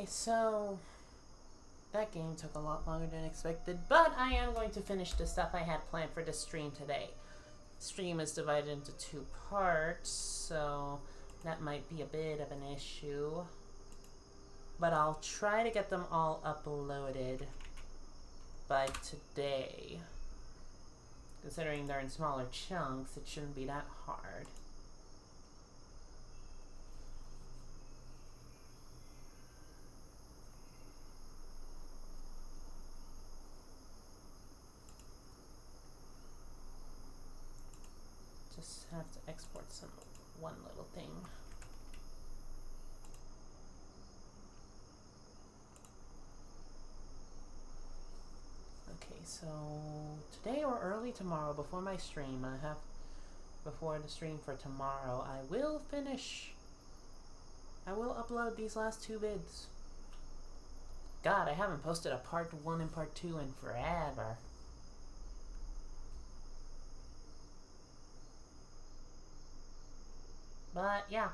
Okay, so that game took a lot longer than expected, but I am going to finish the stuff I had planned for the stream today. Stream is divided into 2 parts, so that might be a bit of an issue. But I'll try to get them all uploaded by today. Considering they're in smaller chunks, it shouldn't be that hard. Just have to export one little thing. Okay, so today or early tomorrow, before my stream, before the stream for tomorrow, I will upload these last 2 vids. God, I haven't posted a part 1 and part 2 in forever. But yeah,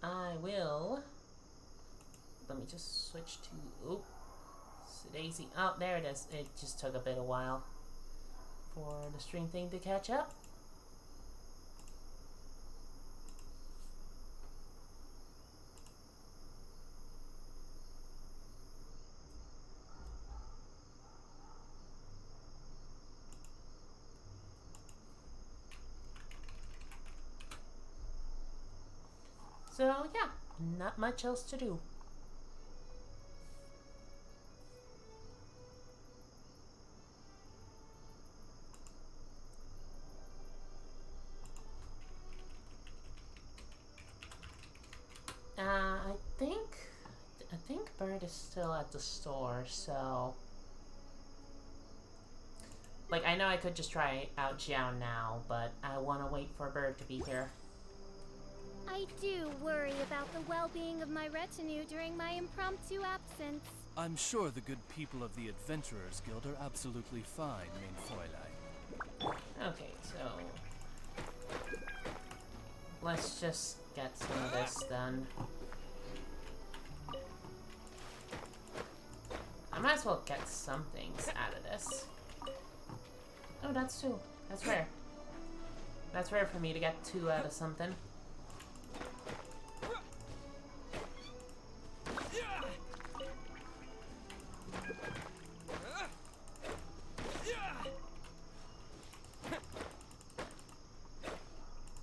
I will. Let me just switch to Daisy. Oh, there it is. It just took a bit of while for the stream thing to catch up. So yeah, not much else to do. I think Bird is still at the store, so like I know I could just try out Jiao now, but I want to wait for Bird to be here. I do worry about the well-being of my retinue during my impromptu absence. I'm sure the good people of the Adventurers Guild are absolutely fine, mein Fräulein. Okay, so let's just get some of this done. I might as well get some things out of this. Oh, that's 2. That's rare. That's rare for me to get 2 out of something.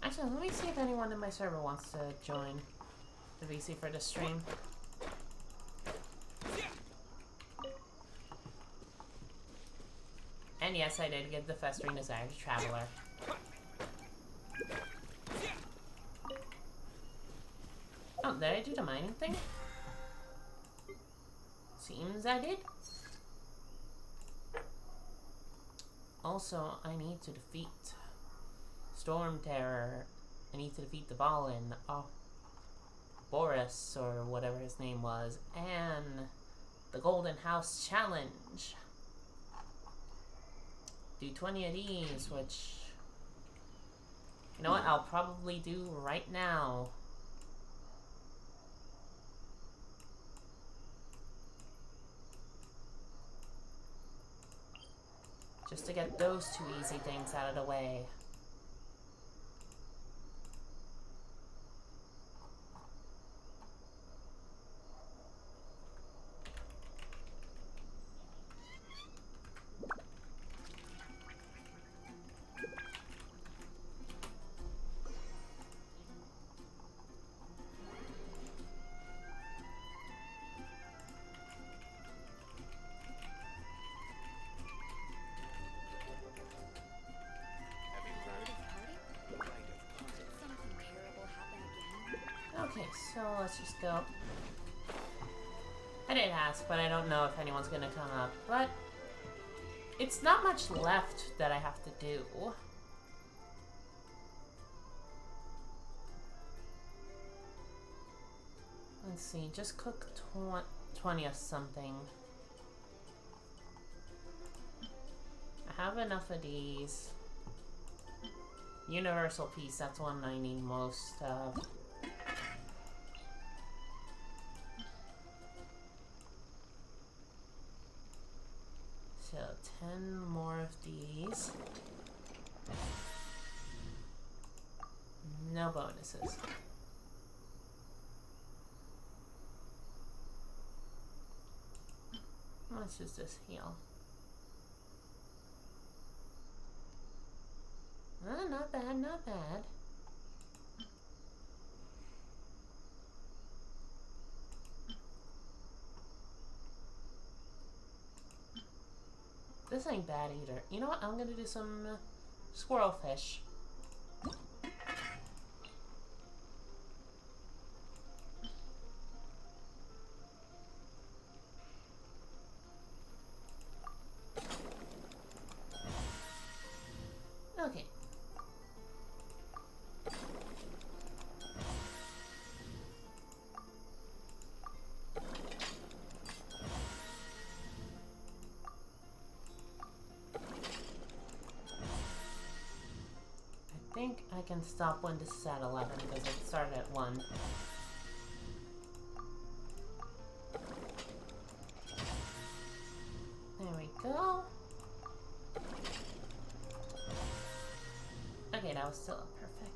Actually, let me see if anyone in my server wants to join the VC for this stream. And yes, I did get the Festering Desire to Traveler. Oh, did I do the mining thing? Seems I did. Also, I need to defeat Storm Terror. I need to defeat the Ballin, Boris, or whatever his name was, and the Golden House Challenge. Do 20 of these, which, you know what, I'll probably do right now. Just to get those 2 easy things out of the way. Okay, so let's just go. I didn't ask, but I don't know if anyone's gonna come up. But it's not much left that I have to do. Let's see, just cook 20 of something. I have enough of these. Universal Peace, that's one I need most of. 10 more of these. No bonuses. Let's just heal. Not bad, not bad. This ain't bad either. You know what? I'm gonna do some squirrel fish. Okay. I think I can stop when this is at 11 because it started at 1. There we go. Okay, that was still perfect.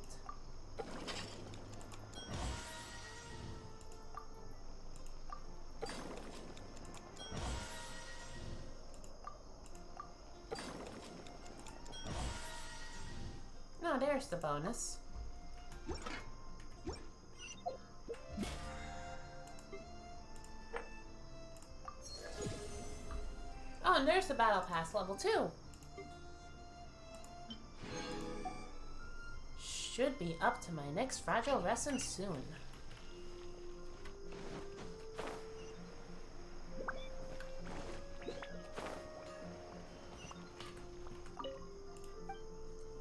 No, there's the bonus. Oh, and there's the battle pass level 2. Should be up to my next fragile lesson soon.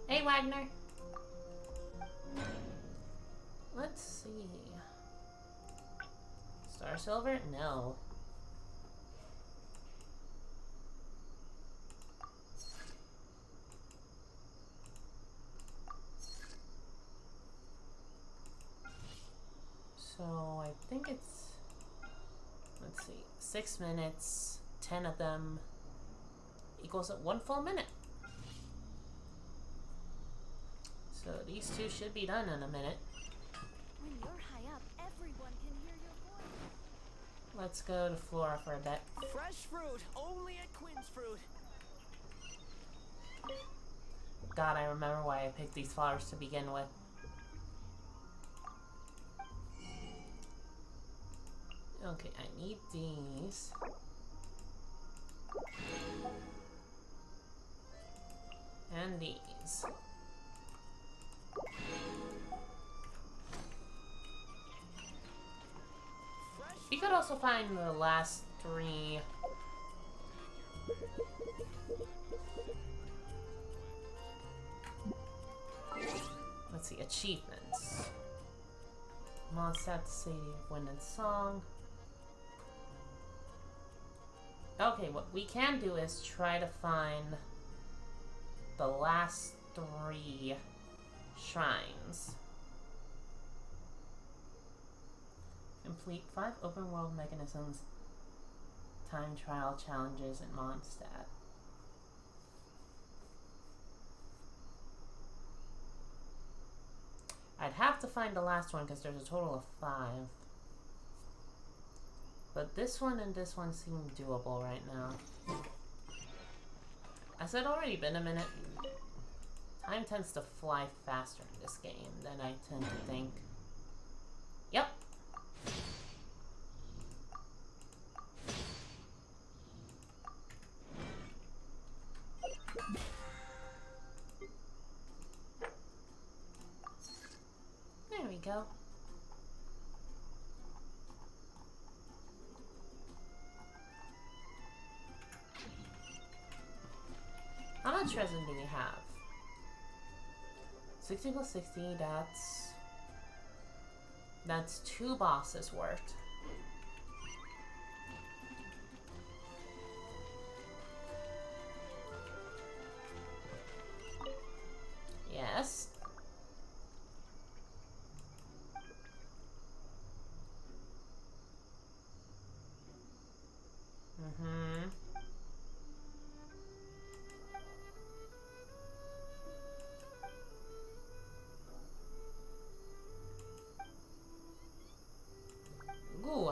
Hey, Wagner. Let's see. Star Silver? No. So I think it's, let's see, 6 minutes, 10 of them equals 1 full minute. So these two should be done in a minute. When you're high up, everyone can hear your voice. Let's go to Flora for a bit. Fresh fruit, only at Quinn's Fruit. God, I remember why I picked these flowers to begin with. Okay, I need these. And these. You could also find the last 3. Let's see, achievements. Mondstadt City of Wind and Song. Okay, what we can do is try to find the last 3 shrines. Complete 5 open world mechanisms, time trial challenges in Mondstadt. I'd have to find the last one because there's a total of 5. But this one and this one seem doable right now. Has it already been a minute? Time tends to fly faster in this game than I tend to think. Yep. There we go. How much resin do we have? 60 plus 60, that's 2 bosses worth. Yes.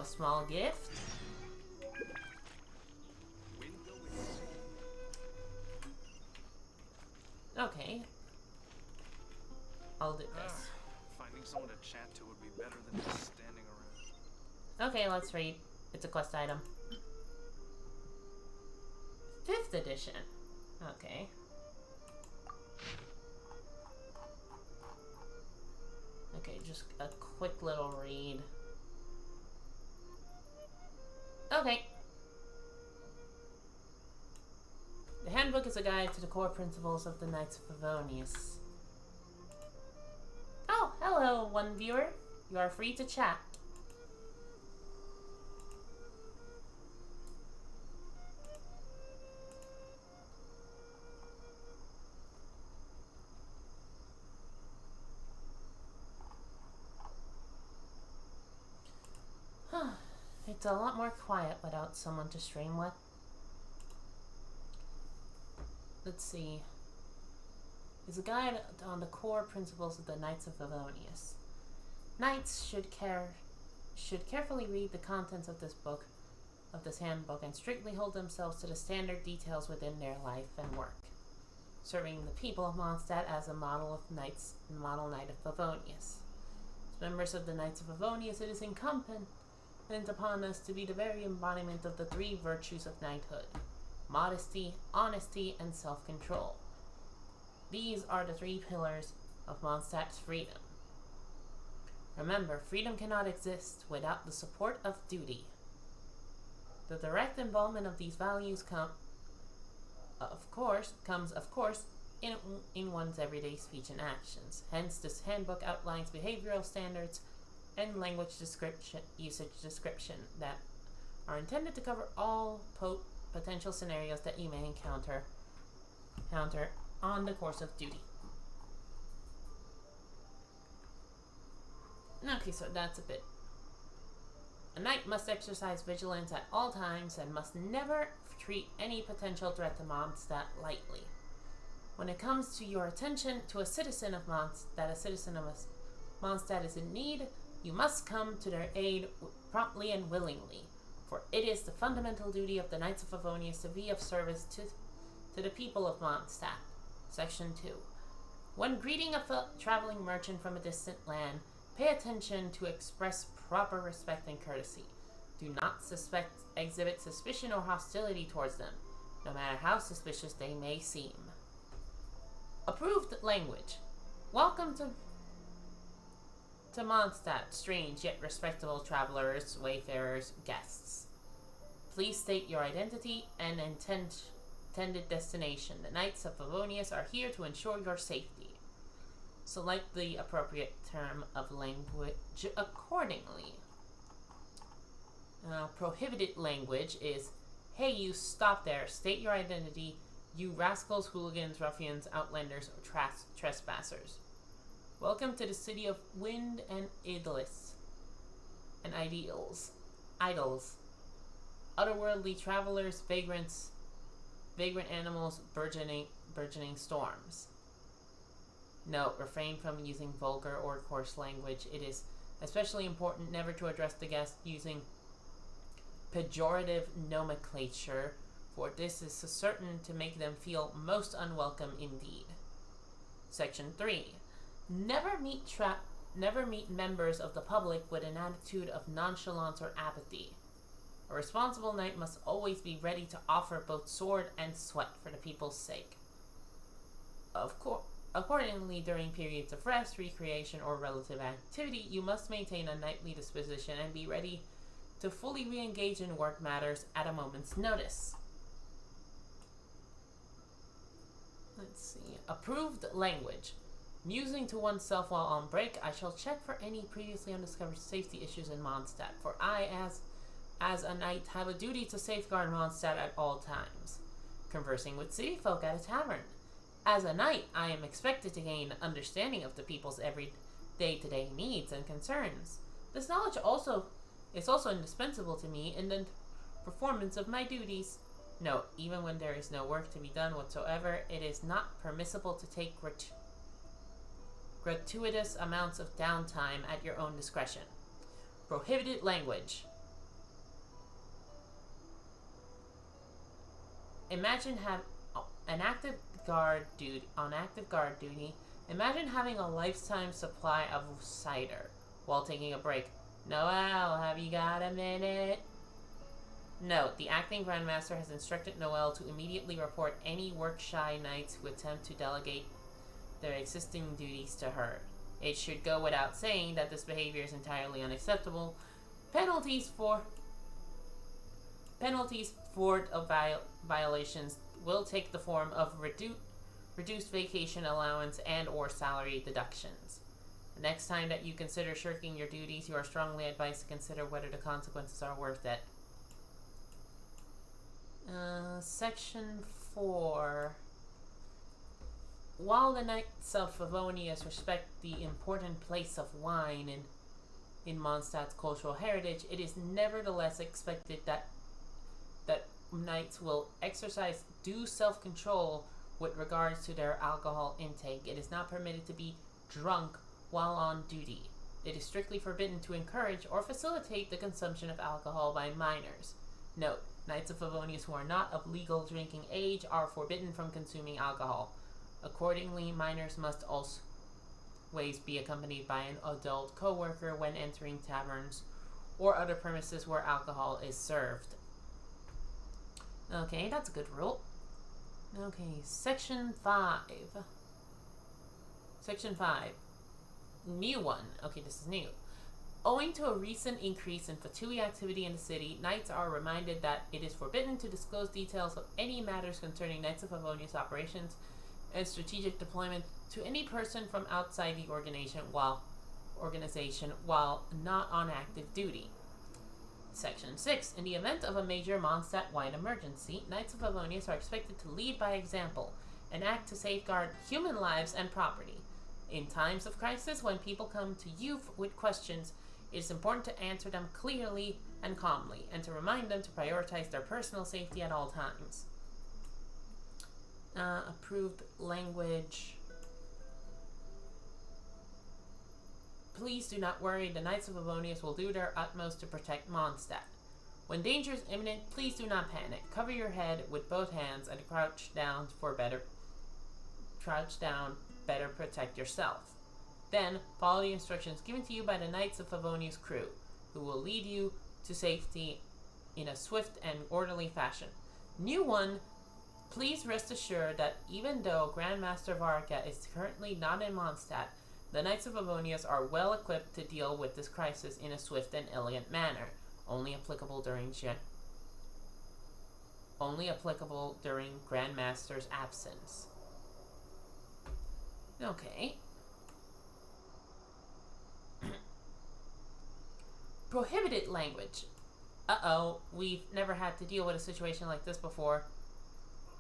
a small gift. Okay. I'll do this. Finding someone to chat to would be better than just standing around. Okay, let's read. It's a quest item. 5th edition. Okay. Okay, just a quick little read. Okay. The handbook is a guide to the core principles of the Knights of Favonius. Oh, hello, one viewer. You are free to chat. It's a lot more quiet without someone to stream with. Let's see. It's a guide on the core principles of the Knights of Favonius. Knights should carefully read the contents of this handbook, and strictly hold themselves to the standard details within their life and work, serving the people of Mondstadt as a model knight of Favonius. As members of the Knights of Favonius, it is incumbent upon us to be the very embodiment of the 3 virtues of knighthood: modesty, honesty, and self-control. These are the 3 pillars of Mondstadt's freedom. Remember, freedom cannot exist without the support of duty. The direct involvement of these values comes, of course, in one's everyday speech and actions. Hence, this handbook outlines behavioral standards and language usage description that are intended to cover all potential scenarios that you may encounter on the course of duty. Okay, so that's a bit. A knight must exercise vigilance at all times and must never treat any potential threat to Mondstadt lightly. When it comes to your attention to a citizen of Mondstadt is in need, you must come to their aid promptly and willingly, for it is the fundamental duty of the Knights of Favonius to be of service to the people of Mondstadt. Section 2. When greeting a traveling merchant from a distant land, pay attention to express proper respect and courtesy. Do not exhibit suspicion or hostility towards them, no matter how suspicious they may seem. Approved language. Welcome to Mondstadt, strange yet respectable travelers, wayfarers, guests. Please state your identity and intended destination. The Knights of Favonius are here to ensure your safety. Select the appropriate term of language accordingly. Prohibited language is, hey, you stop there. State your identity, you rascals, hooligans, ruffians, outlanders, or trespassers. Welcome to the city of wind and idyllis and idols. Otherworldly travelers, vagrant animals, burgeoning storms. Note, refrain from using vulgar or coarse language. It is especially important never to address the guest using pejorative nomenclature, for this is certain to make them feel most unwelcome indeed. Section 3. Never meet members of the public with an attitude of nonchalance or apathy. A responsible knight must always be ready to offer both sword and sweat for the people's sake. Accordingly, during periods of rest, recreation, or relative activity, you must maintain a knightly disposition and be ready to fully re-engage in work matters at a moment's notice. Let's see. Approved language. Musing to oneself while on break, I shall check for any previously undiscovered safety issues in Mondstadt, for I, as a knight, have a duty to safeguard Mondstadt at all times. Conversing with city folk at a tavern. As a knight, I am expected to gain understanding of the people's every day-to-day needs and concerns. This knowledge is also indispensable to me in the performance of my duties. Note, even when there is no work to be done whatsoever, it is not permissible to take gratuitous amounts of downtime at your own discretion. Prohibited language. imagine have an active guard duty on active guard duty. Imagine having a lifetime supply of cider while taking a break. Noel, have you got a minute? Note, the acting Grandmaster has instructed Noel to immediately report any work-shy knights who attempt to delegate their existing duties to her. It should go without saying that this behavior is entirely unacceptable. Penalties for violations will take the form of reduced vacation allowance and or salary deductions. The next time that you consider shirking your duties, you are strongly advised to consider whether the consequences are worth it. Section 4. While the Knights of Favonius respect the important place of wine in Mondstadt's cultural heritage, it is nevertheless expected that knights will exercise due self-control with regards to their alcohol intake. It is not permitted to be drunk while on duty. It is strictly forbidden to encourage or facilitate the consumption of alcohol by minors. Note, Knights of Favonius who are not of legal drinking age are forbidden from consuming alcohol. Accordingly, minors must always be accompanied by an adult co-worker when entering taverns or other premises where alcohol is served. Okay, that's a good rule. Okay, Section 5. Section 5. New one. Okay, this is new. Owing to a recent increase in Fatui activity in the city, Knights are reminded that it is forbidden to disclose details of any matters concerning Knights of Favonius operations and strategic deployment to any person from outside the organization while not on active duty. Section 6. In the event of a major Mondstadt-wide emergency, Knights of Favonius are expected to lead by example and act to safeguard human lives and property. In times of crisis, when people come to you with questions, it is important to answer them clearly and calmly, and to remind them to prioritize their personal safety at all times. Approved language. Please do not worry, the Knights of Favonius will do their utmost to protect Mondstadt. When danger is imminent, please do not panic. Cover your head with both hands and crouch down, better protect yourself. Then, follow the instructions given to you by the Knights of Favonius crew, who will lead you to safety in a swift and orderly fashion. New one, please rest assured that even though Grandmaster Varka is currently not in Mondstadt, the Knights of Favonius are well equipped to deal with this crisis in a swift and elegant manner, only applicable during Grandmaster's absence. Okay. Prohibited language. Uh-oh, we've never had to deal with a situation like this before.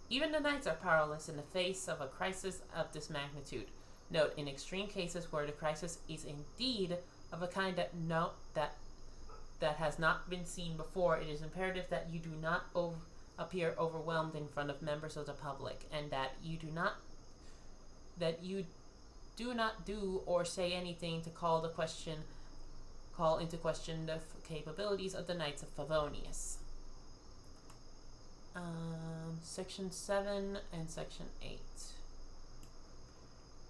Even the knights are powerless in the face of a crisis of this magnitude. Note, in extreme cases where the crisis is indeed of a kind that has not been seen before, it is imperative that you do not appear overwhelmed in front of members of the public, and that you do not do or say anything to call into question the capabilities of the Knights of Favonius. Section 7 and Section 8.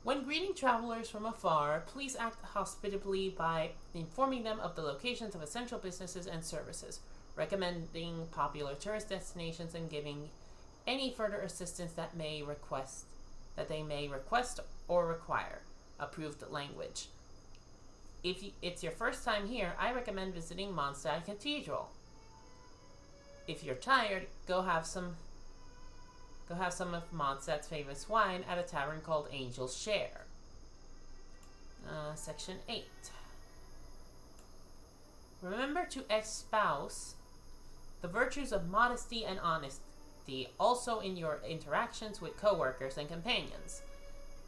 When greeting travelers from afar, please act hospitably by informing them of the locations of essential businesses and services, recommending popular tourist destinations, and giving any further assistance that they may request or require. Approved language. If it's your first time here, I recommend visiting Mondstadt Cathedral. If you're tired, go have some of Mondstadt's famous wine at a tavern called Angel's Share. Section 8. Remember to espouse the virtues of modesty and honesty also in your interactions with co-workers and companions.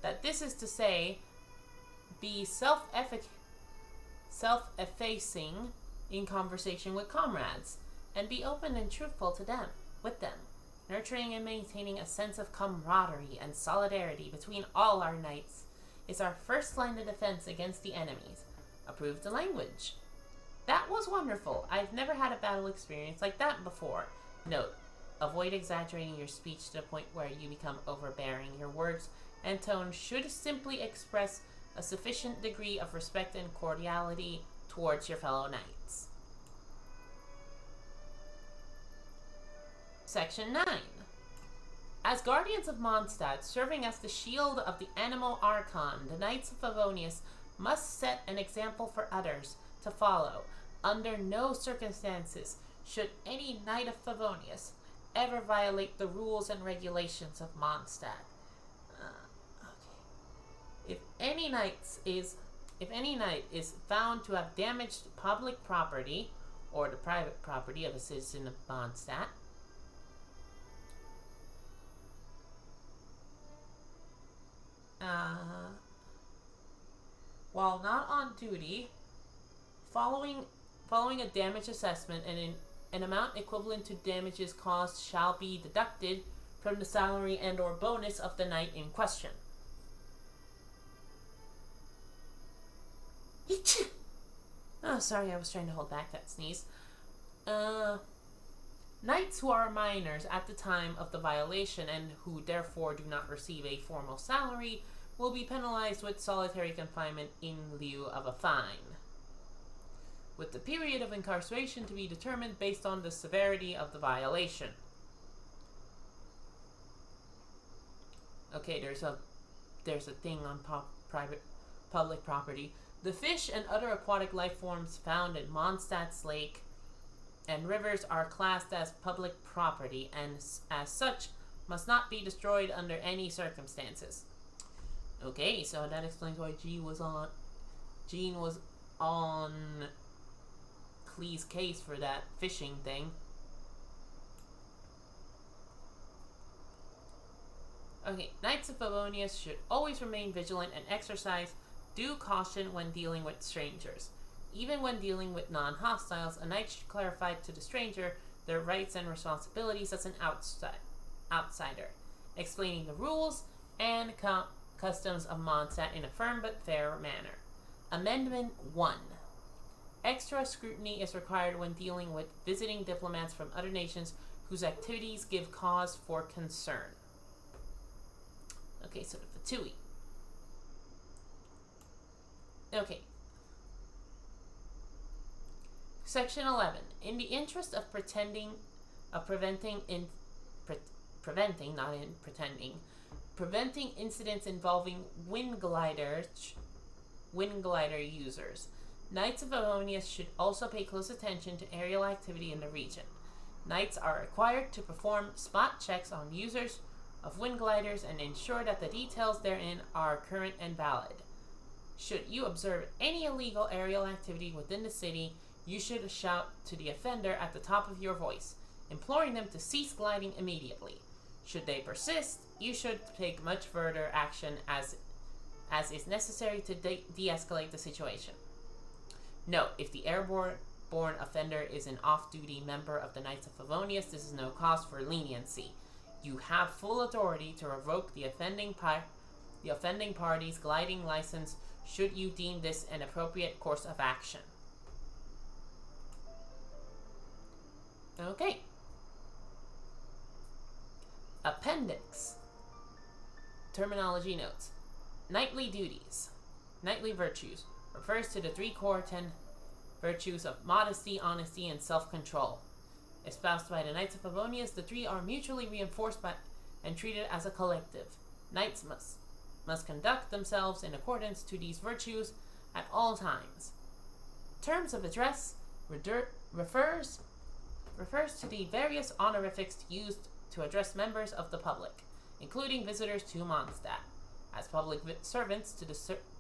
That this is to say, be self-effacing in conversation with comrades, and be open and truthful with them, nurturing and maintaining a sense of camaraderie and solidarity between all our knights is our first line of defense against the enemies. Approved the language. That was wonderful. I've never had a battle experience like that before. Note, Avoid exaggerating your speech to the point where you become overbearing. Your words and tone should simply express a sufficient degree of respect and cordiality towards your fellow knights. Section 9. As guardians of Mondstadt, serving as the shield of the Animal Archon, the Knights of Favonius must set an example for others to follow. Under no circumstances should any Knight of Favonius ever violate the rules and regulations of Mondstadt. If any knight is found to have damaged public property or the private property of a citizen of Mondstadt, while not on duty, following a damage assessment, and an amount equivalent to damages caused shall be deducted from the salary and or bonus of the knight in question. Oh, sorry, I was trying to hold back that sneeze. Knights who are minors at the time of the violation and who therefore do not receive a formal salary will be penalized with solitary confinement in lieu of a fine, with the period of incarceration to be determined based on the severity of the violation. Okay, there's a thing on public property. The fish and other aquatic life forms found in Mondstadt's lake and rivers are classed as public property and as such must not be destroyed under any circumstances. Okay, so that explains why Jean was on Clee's case for that fishing thing. Okay, Knights of Favonius should always remain vigilant and exercise due caution when dealing with strangers. Even when dealing with non-hostiles, a knight should clarify to the stranger their rights and responsibilities as an outsider, explaining the rules and customs of Mondstadt in a firm but fair manner. Amendment 1. Extra scrutiny is required when dealing with visiting diplomats from other nations whose activities give cause for concern. Okay, so the Fatui. Okay. Section 11. In the interest of preventing incidents involving wind glider users, Knights of Favonius should also pay close attention to aerial activity in the region. Knights are required to perform spot checks on users of wind gliders and ensure that the details therein are current and valid. Should you observe any illegal aerial activity within the city, you should shout to the offender at the top of your voice, imploring them to cease gliding immediately. Should they persist, you should take much further action as is necessary to de-escalate the situation. Note, if the airborne offender is an off-duty member of the Knights of Favonius, this is no cause for leniency. You have full authority to revoke the offending party's gliding license should you deem this an appropriate course of action. Okay. Appendix. Terminology notes. Knightly duties. Knightly virtues refers to the 3 core 10 virtues of modesty, honesty, and self-control. Espoused by the Knights of Favonius, the 3 are mutually reinforced by and treated as a collective. Knights must conduct themselves in accordance to these virtues at all times. Terms of address refers to the various honorifics used to address members of the public, including visitors to Mondstadt, as public servants to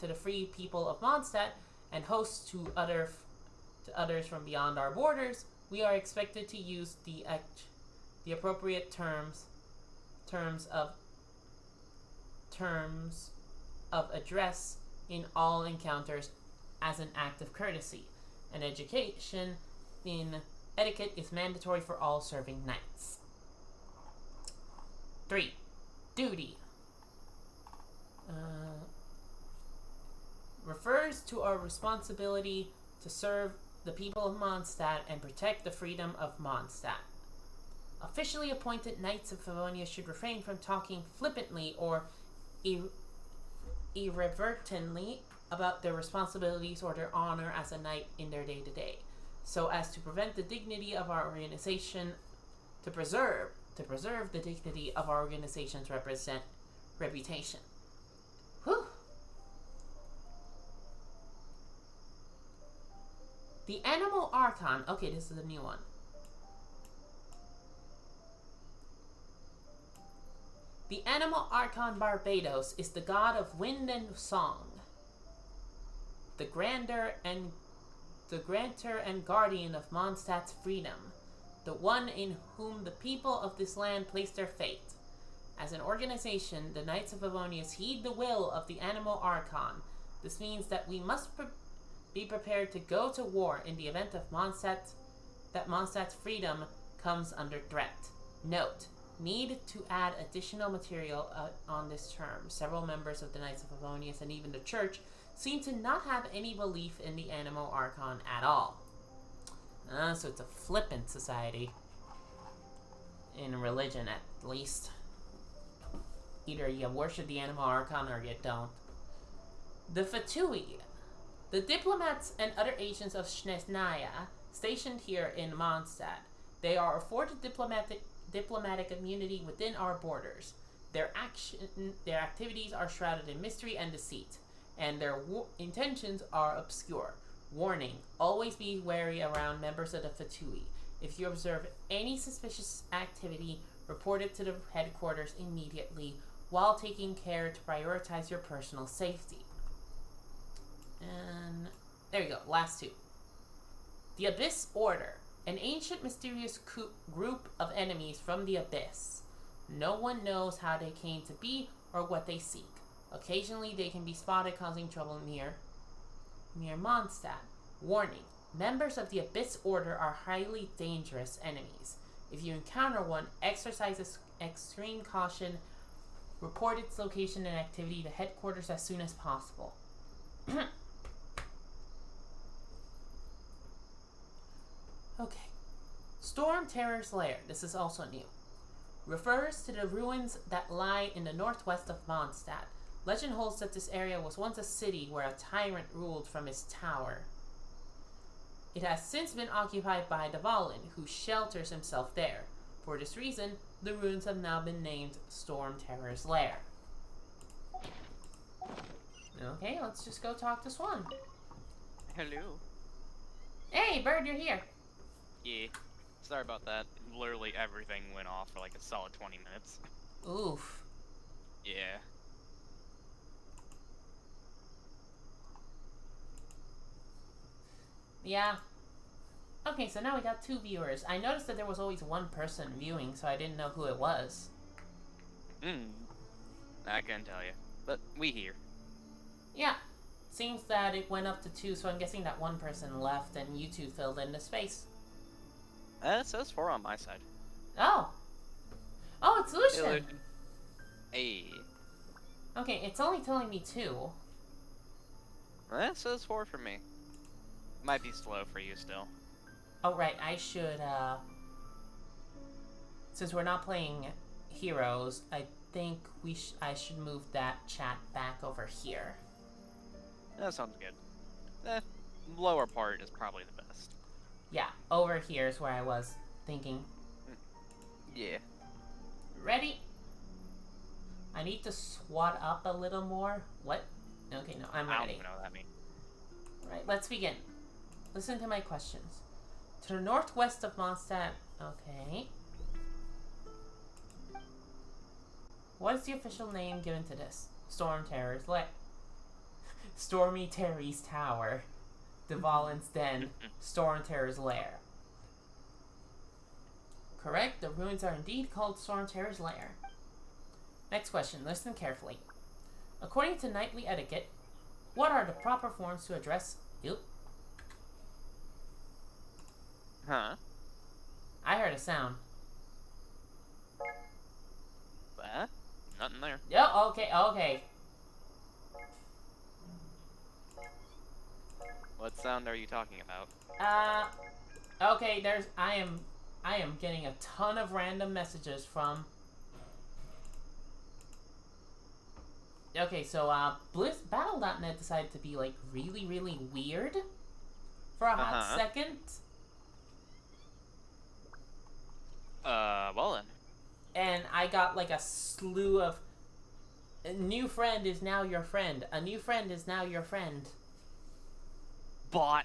the free people of Mondstadt and hosts to others from beyond our borders. We are expected to use the appropriate terms of address in all encounters as an act of courtesy. An education in etiquette is mandatory for all serving knights. 3. Duty. Refers to our responsibility to serve the people of Mondstadt and protect the freedom of Mondstadt. Officially appointed Knights of Favonia should refrain from talking flippantly or irreverently about their responsibilities or their honor as a knight in their day-to-day, so as to prevent the dignity of our organization, to preserve the dignity of our organization's reputation. Whew. The Animal Archon. Okay, this is a new one. The Animal Archon Barbados is the god of wind and song, the grantor and guardian of Mondstadt's freedom, the one in whom the people of this land place their faith. As an organization, the Knights of Favonius heed the will of the Animal Archon. This means that we must be prepared to go to war in the event of Mondstadt's freedom comes under threat. Note: need to add additional material on this term. Several members of the Knights of Favonius and even the Church seem to not have any belief in the Animal Archon at all. So it's a flippant society. In religion, at least. Either you worship the Animal Archon or you don't. The Fatui. The diplomats and other agents of Snezhnaya stationed here in Mondstadt. They are afforded diplomatic immunity within our borders. Their activities are shrouded in mystery and deceit, and their intentions are obscure. Warning: always be wary around members of the Fatui. If you observe any suspicious activity, report it to the headquarters immediately, while taking care to prioritize your personal safety. And there you go, last two. The Abyss Order. An ancient mysterious group of enemies from the Abyss. No one knows how they came to be or what they seek. Occasionally they can be spotted causing trouble near Mondstadt. Warning: members of the Abyss Order are highly dangerous enemies. If you encounter one, exercise extreme caution. Report its location and activity to headquarters as soon as possible. Okay. Storm Terror's Lair. This is also new. Refers to the ruins that lie in the northwest of Mondstadt. Legend holds that this area was once a city where a tyrant ruled from his tower. It has since been occupied by Dvalin, who shelters himself there. For this reason, the ruins have now been named Storm Terror's Lair. Okay, let's just go talk to Swan. Hello. Hey, Bird, you're here. Yeah. Sorry about that. Literally everything went off for like a solid 20 minutes. Oof. Yeah. Yeah. Okay, so now we got 2 viewers. I noticed that there was always one person viewing, so I didn't know who it was. I couldn't tell you. But we here. Yeah. Seems that it went up to 2, so I'm guessing that one person left and you 2 filled in the space. It says 4 on my side. Oh. Oh, it's Lucian. Hey. Okay, it's only telling me 2. It says 4 for me. Might be slow for you still. Oh, right, I should, since we're not playing Heroes, I think I should move that chat back over here. That sounds good. Lower part is probably the best. Yeah, over here is where I was thinking. Yeah. Ready? I need to swat up a little more. What? Okay, no, I'm I don't ready. even know what that means. Right, let's begin. Listen to my questions. To the northwest of Mondstadt. Okay. What is the official name given to this? Storm Terror's Lair. Stormy Terry's Tower. Dvalin's Den. Storm Terror's Lair. Correct, the ruins are indeed called Storm Terror's Lair. Next question, listen carefully. According to knightly etiquette, what are the proper forms to address... Oop. Huh? I heard a sound. What? Nothing there. Yeah, okay. What sound are you talking about? Okay, I I am getting a ton of random messages from... Okay, so, Battle.net decided to be, like, really, really weird for a hot second. Well then. And I got, like, a slew of... A new friend is now your friend. A new friend is now your friend. Bot.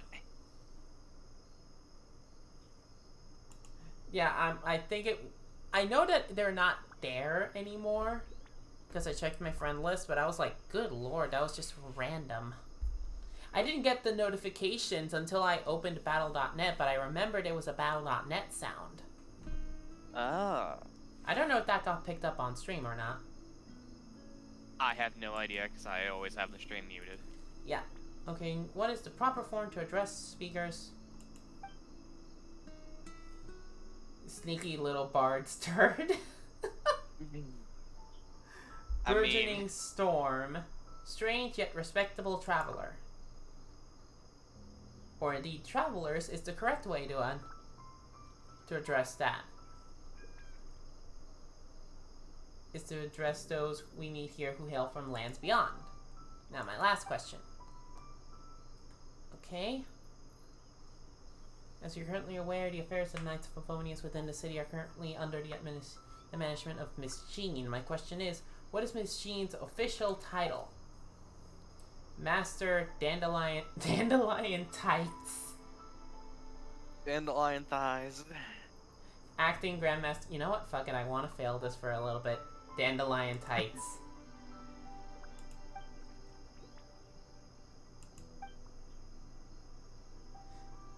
Yeah, I think it... I know that they're not there anymore, because I checked my friend list, but I was like, good lord, that was just random. I didn't get the notifications until I opened Battle.net, but I remembered it was a Battle.net sound. Ah. I don't know if that got picked up on stream or not. I have no idea, because I always have the stream muted. Yeah. Okay, what is the proper form to address speakers? Sneaky little bard's turd. Burgeoning storm. Strange yet respectable traveler. Or indeed, travelers is the correct way to address that. Is to address those we meet here who hail from lands beyond. Now my last question. Okay. As you're currently aware, the affairs of Knights of Favonius within the city are currently under the management of Miss Jean. My question is, what is Miss Jean's official title? Master Dandelion Tights. Dandelion thighs. Acting Grandmaster. You know what? Fuck it. I want to fail this for a little bit. Dandelion Tights.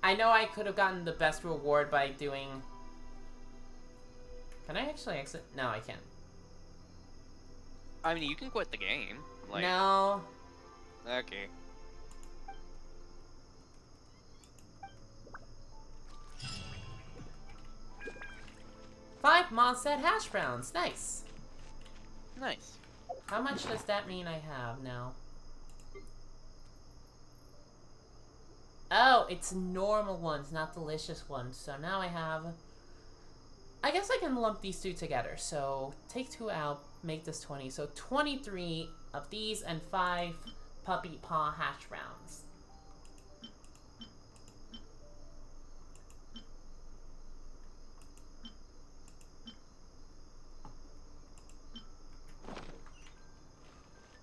I know I could have gotten the best reward by doing... Can I actually exit? No, I can't. I mean, you can quit the game. Like... No. Okay. Five Mondstadt hash browns. Nice. Nice. How much does that mean I have now? Oh, it's normal ones, not delicious ones. So now I have... I guess I can lump these two together. So take 2 out, make this 20. So 23 of these and 5 puppy paw hash browns.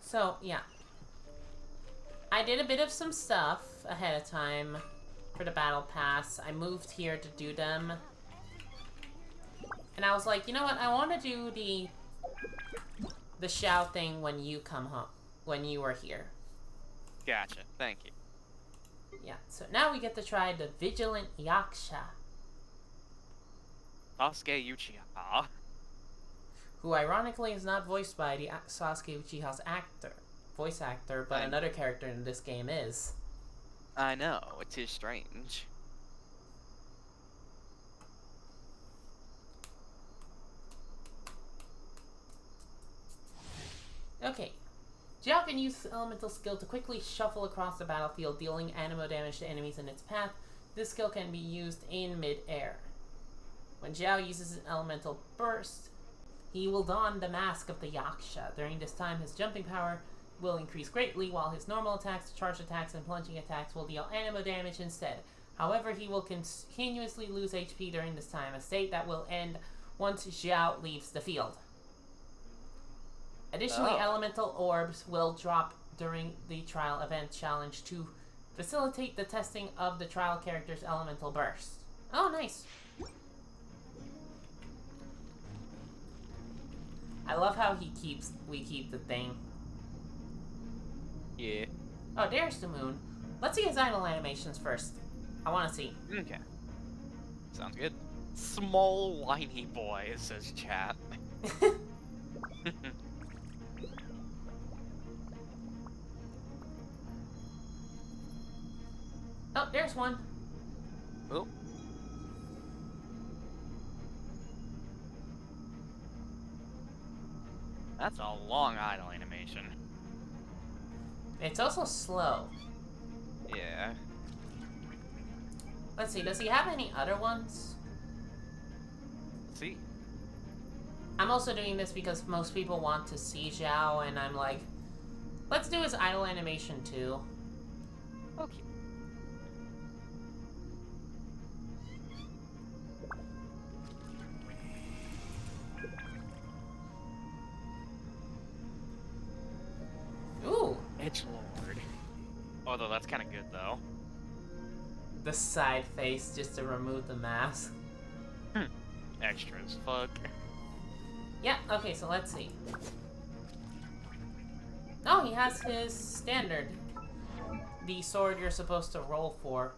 So, yeah. I did a bit of some stuff ahead of time for the battle pass. I moved here to do them. And I was like, you know what? I want to do the shout thing when you come home. When you were here. Gotcha. Thank you. Yeah, so now we get to try the Vigilant Yaksha. Sasuke Uchiha. Who ironically is not voiced by the Sasuke Uchiha's voice actor, but another character in this game is. I know, it is strange. Okay. Jiao can use elemental skill to quickly shuffle across the battlefield, dealing anemo damage to enemies in its path. This skill can be used in mid-air. When Jiao uses an elemental burst, he will don the mask of the Yaksha. During this time, his jumping power will increase greatly, while his normal attacks, charge attacks, and plunging attacks will deal anemo damage instead. However, he will continuously lose HP during this time, a state that will end once Jiao leaves the field. Additionally, elemental orbs will drop during the trial event challenge to facilitate the testing of the trial character's elemental burst. Oh, nice. I love how we keep the thing. Yeah. Oh, there's the moon. Let's see his idle animations first. I want to see. Okay. Sounds good. Small whiny boy, says chat. Oh, there's one. Oh. That's a long idle animation. It's also slow. Yeah. Let's see, does he have any other ones? see. I'm also doing this because most people want to see Zhao, and I'm like, let's do his idle animation too. Okay. Ooh, Edgelord. Although that's kind of good though. the side face just to remove the mask. Extra as fuck. Yeah, okay, so let's see. No, he has his standard. The sword you're supposed to roll for.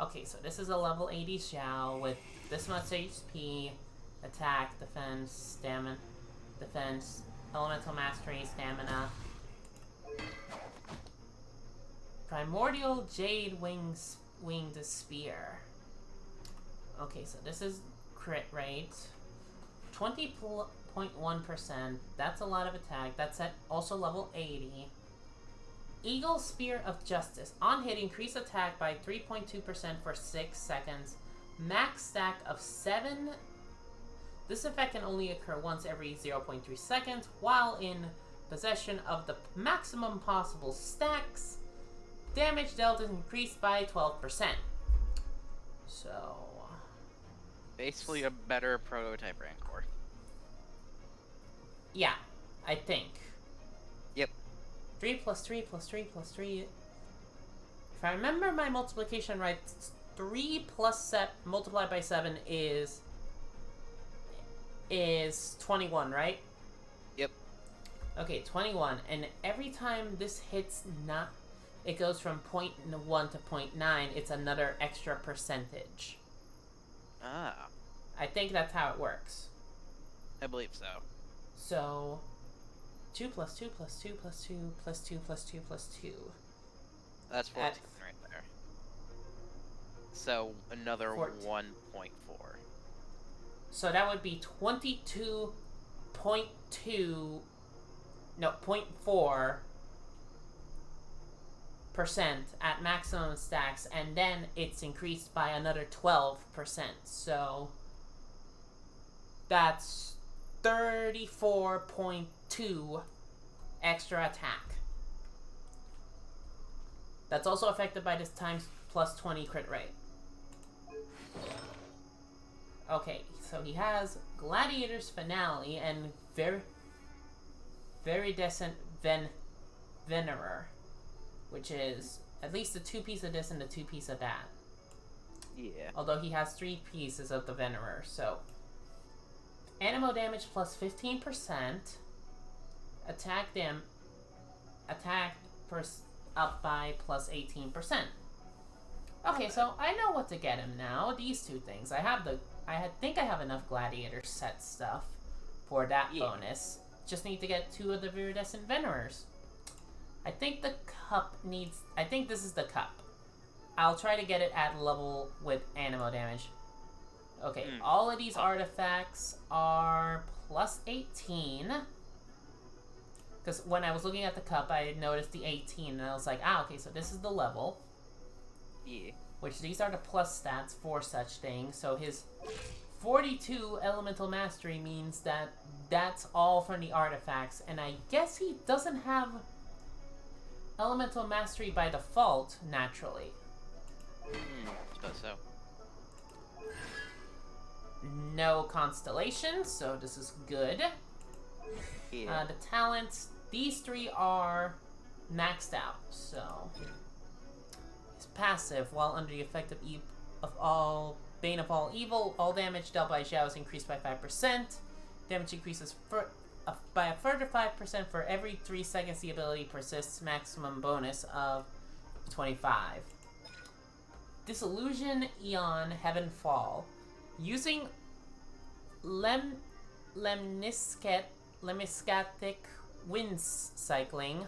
Okay, so this is a level 80 Xiao with this much HP, attack, defense, stamina, defense, elemental mastery, stamina. Primordial Jade Winged Spear. Okay, so this is crit rate. 20.1%. That's a lot of attack. That's at also level 80. Eagle Spear of Justice. On hit, increase attack by 3.2% for 6 seconds. Max stack of 7. This effect can only occur once every 0.3 seconds, while in possession of the maximum possible stacks. Damage dealt is increased by 12%. So... Basically a better prototype Rancor. yeah, I think. Yep. 3 plus 3 plus 3 plus 3. If I remember my multiplication right, 3 plus set multiplied by 7 is 21, right? Yep. Okay, 21. And every time this hits not, it goes from 0.1 to 0.9, it's another extra percentage. Ah, I think that's how it works. I believe so. So 2 plus 2 plus 2 plus 2 plus 2 plus 2 plus 2. That's 14 right there. So another 14. 1.4. So that would be 22.2, no, 0.4% at maximum stacks, and then it's increased by another 12%. So that's 34.2 extra attack. That's also affected by this times plus 20 crit rate. Okay, so he has Gladiator's Finale and Viridescent Venerer, which is at least a 2-piece of this and a 2-piece of that. Yeah. Although he has 3 pieces of the Venerer, so... Animo damage plus 15%. Attack up by plus 18%. Okay, so I know what to get him now. These 2 things. I think I have enough Gladiator set stuff for that bonus. Just need to get 2 of the Viridescent Venerers. I think the cup needs... I think this is the cup. I'll try to get it at level with Animo damage. Okay, all of these artifacts are plus 18. Because when I was looking at the cup, I noticed the 18, and I was like, okay, so this is the level. Yeah. Which these are the plus stats for such things. So his 42 Elemental Mastery means that that's all from the artifacts. And I guess he doesn't have Elemental Mastery by default, naturally. Suppose so. No constellations, so this is good. Yeah. The talents, these 3 are maxed out, so... His passive, while under the effect of Bane of all Evil, all damage dealt by Zhao is increased by 5%. Damage increases by a further 5% for every 3 seconds the ability persists, maximum bonus of 25. Disillusion Eon Heaven Fall. Using Lemniscatic Wind Cycling.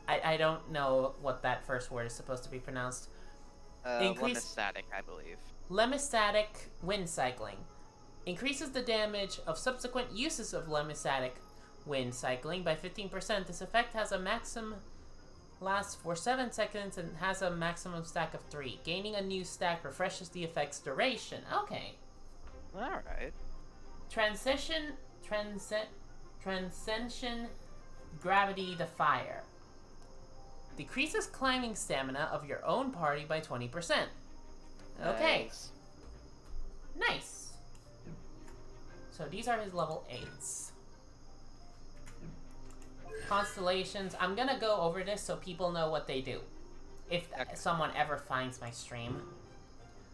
I don't know what that first word is supposed to be pronounced. Lemniscatic, I believe. Lemniscatic Wind Cycling. Increases the damage of subsequent uses of Lemniscatic Wind Cycling by 15%. This effect has a maximum lasts for 7 seconds and has a maximum stack of 3. Gaining a new stack refreshes the effect's duration. Okay. Alright. Transcension Gravity Defier. Decreases climbing stamina of your own party by 20%. Okay. Nice. Nice. So these are his level 8s. Constellations. I'm gonna go over this so people know what they do. If Okay. someone ever finds my stream.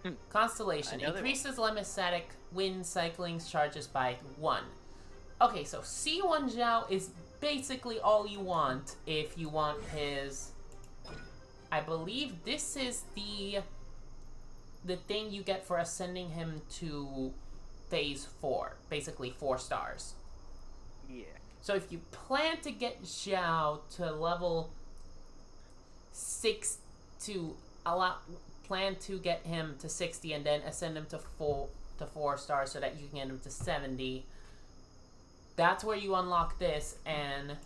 Hmm. Constellation. I know they Increases lemniscatic wind cycling charges by 1. Okay, so C1 Zhao is basically all you want if you want his... I believe this is the thing you get for ascending him to phase 4. Basically 4 stars. Yeah. So if you plan to get Zhao to level 6 to plan to get him to 60 and then ascend him to 4 stars so that you can get him to 70. That's where you unlock this, and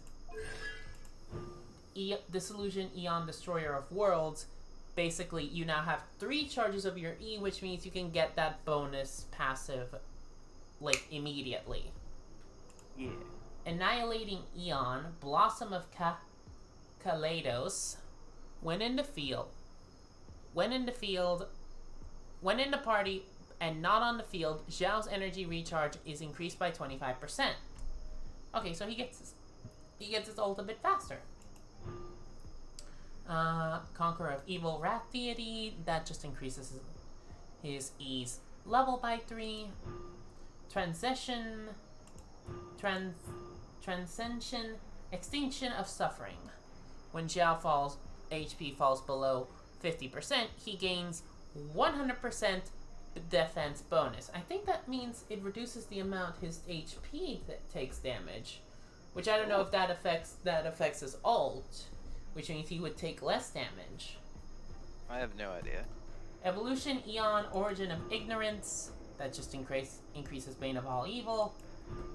Disillusion Eon Destroyer of Worlds. Basically, you now have 3 charges of your E, which means you can get that bonus passive, like, immediately. Yeah. Annihilating Eon, Blossom of Kaleidos. When in the party and not on the field, Zhao's energy recharge is increased by 25%. Okay, so he gets his ult a bit faster. Conqueror of Evil Wrath Deity, that just increases his E's level by 3. Transcension, Extinction of Suffering. When Zhao HP falls below 50%, he gains 100% defense bonus. I think that means it reduces the amount his HP that takes damage, which I don't know if that affects his ult, which means he would take less damage. I have no idea. Evolution Eon Origin of Ignorance, that just increases Bane of All Evil.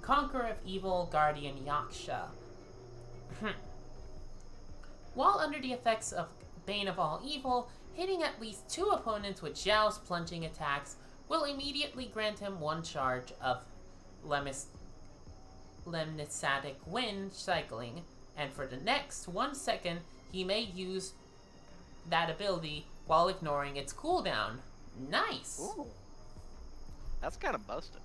Conqueror of Evil Guardian Yaksha. While under the effects of Bane of All Evil, hitting at least 2 opponents with Zhao's plunging attacks will immediately grant him 1 charge of lemniscatic wind cycling, and for the next 1 second, he may use that ability while ignoring its cooldown. Nice! Ooh. That's kind of busted.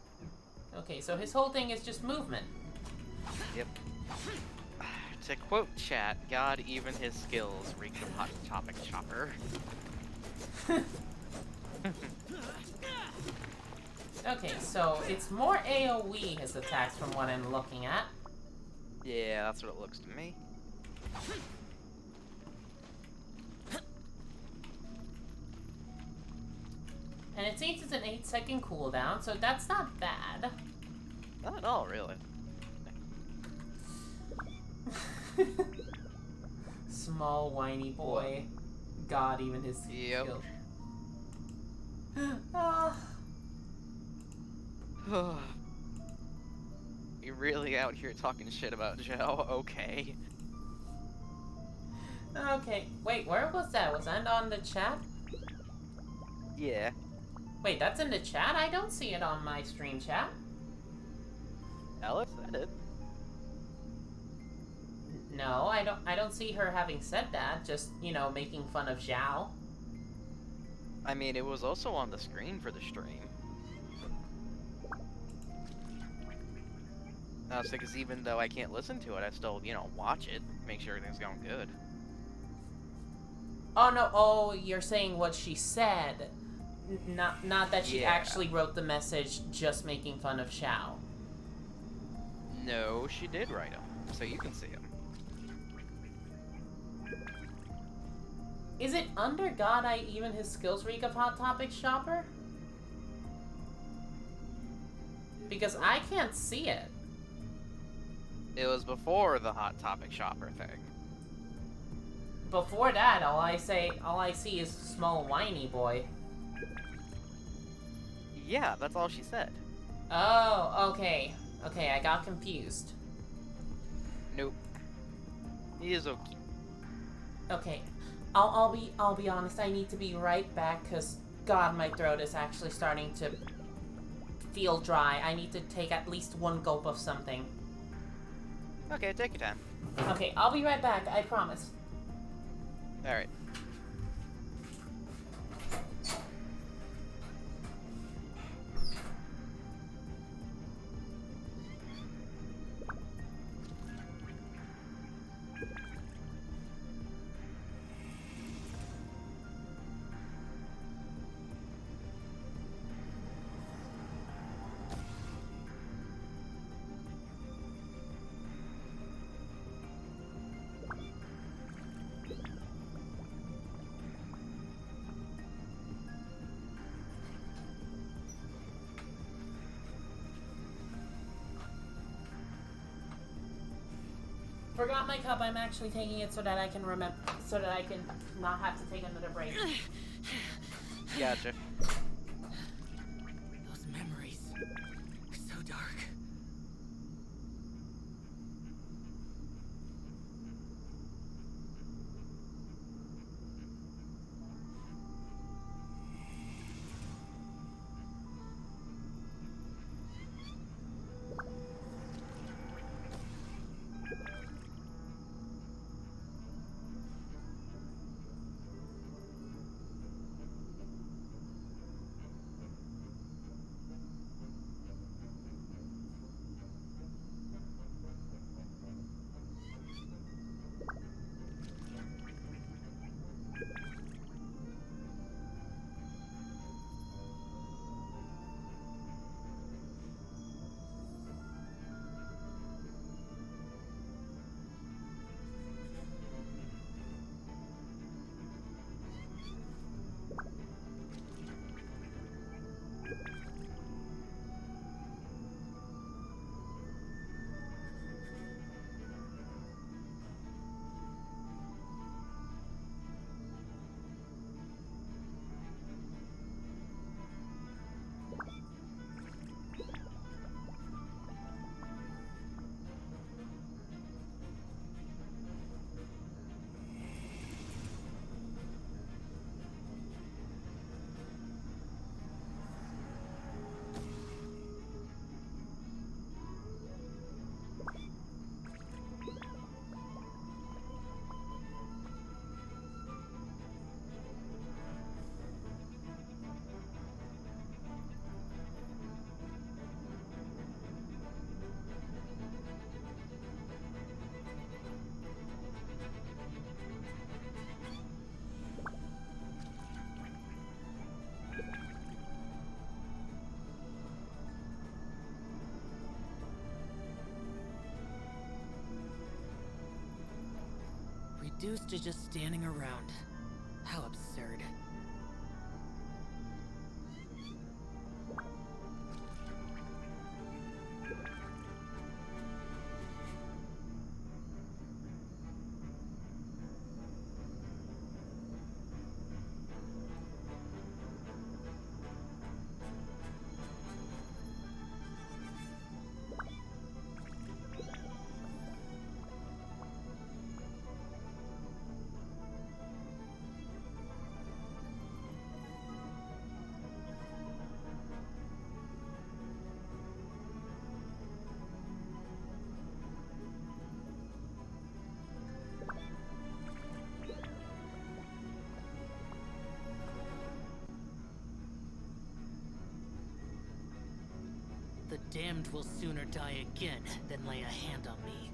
Okay, so his whole thing is just movement. Yep. To quote chat, God, even his skills reek of hot topic chopper. Okay, so it's more AoE his attacks from what I'm looking at. Yeah, that's what it looks to me. And it seems it's an 8-second cooldown, so that's not bad. Not at all, really. Small whiny boy. God, even his Yep. skills. Ah. You really out here talking shit about Zhao? Okay. Okay, wait, where was that? Was that on the chat? Yeah. Wait, that's in the chat? I don't see it on my stream chat. Alex said it. No, I don't see her having said that, just, you know, making fun of Zhao. I mean, it was also on the screen for the stream. Because even though I can't listen to it, I still, you know, watch it, make sure everything's going good. Oh no, oh, you're saying what she said. Not that she Yeah. actually wrote the message just making fun of Zhao. No, she did write them, so you can see them. Is it under God I even his skills reek of Hot Topic Shopper? Because I can't see it. It was before the Hot Topic Shopper thing. Before that, all I see is small whiny boy. Yeah, that's all she said. Oh, okay. Okay, I got confused. Nope. He is okay. Okay. I'll be honest, I need to be right back, cause God, my throat is actually starting to feel dry. I need to take at least one gulp of something. Okay, take your time. Okay, I'll be right back. I promise. All right. Forgot my cup. I'm actually taking it so that I can remember, so that I can not have to take another break. Gotcha. Those memories are so dark. Reduced to just standing around. How absurd. The damned will sooner die again than lay a hand on me.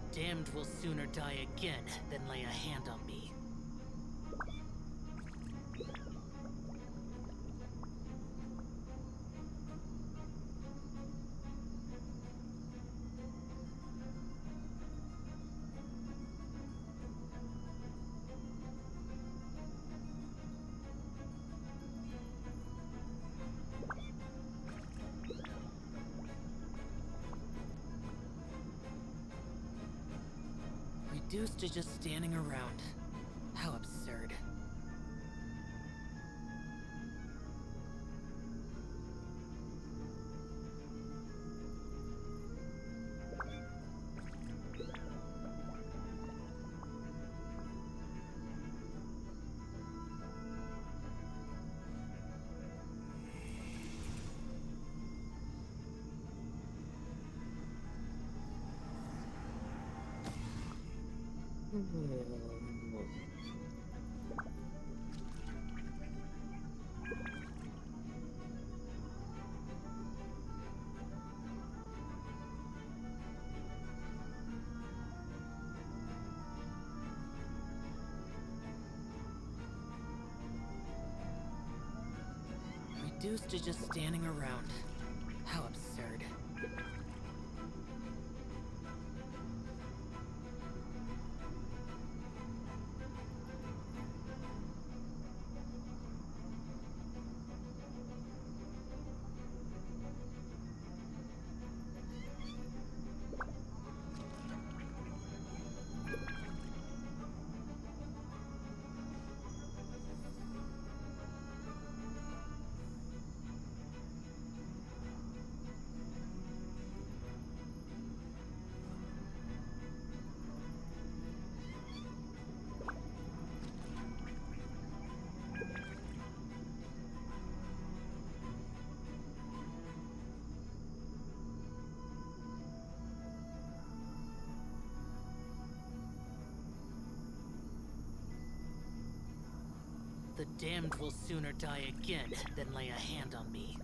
The damned will sooner die again than lay a hand on me. Reduced to just standing around. How absurd. Reduced to just standing around. How absurd. The damned will sooner die again than lay a hand on me.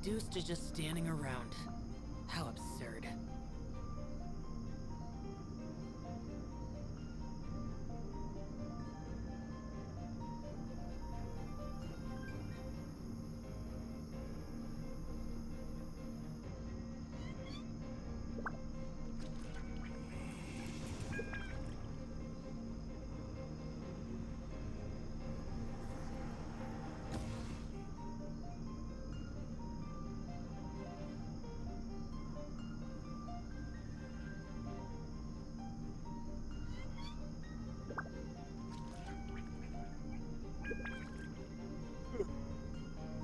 Reduced to just standing around. How absurd.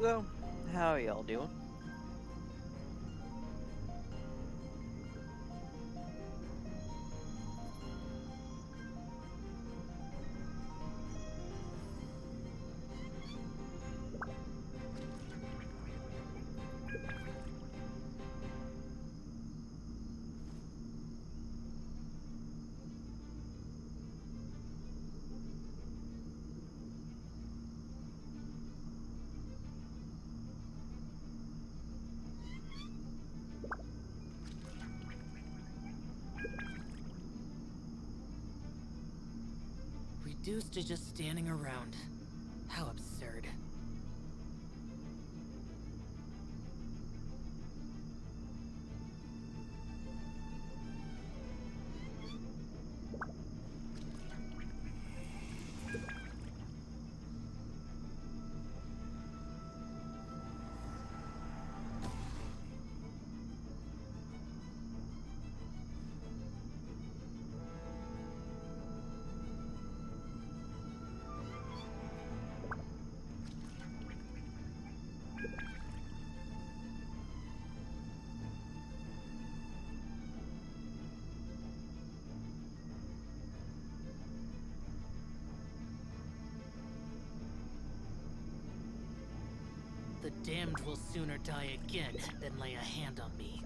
So, how are y'all doing? Reduced to just standing around. How absurd. The damned will sooner die again than lay a hand on me.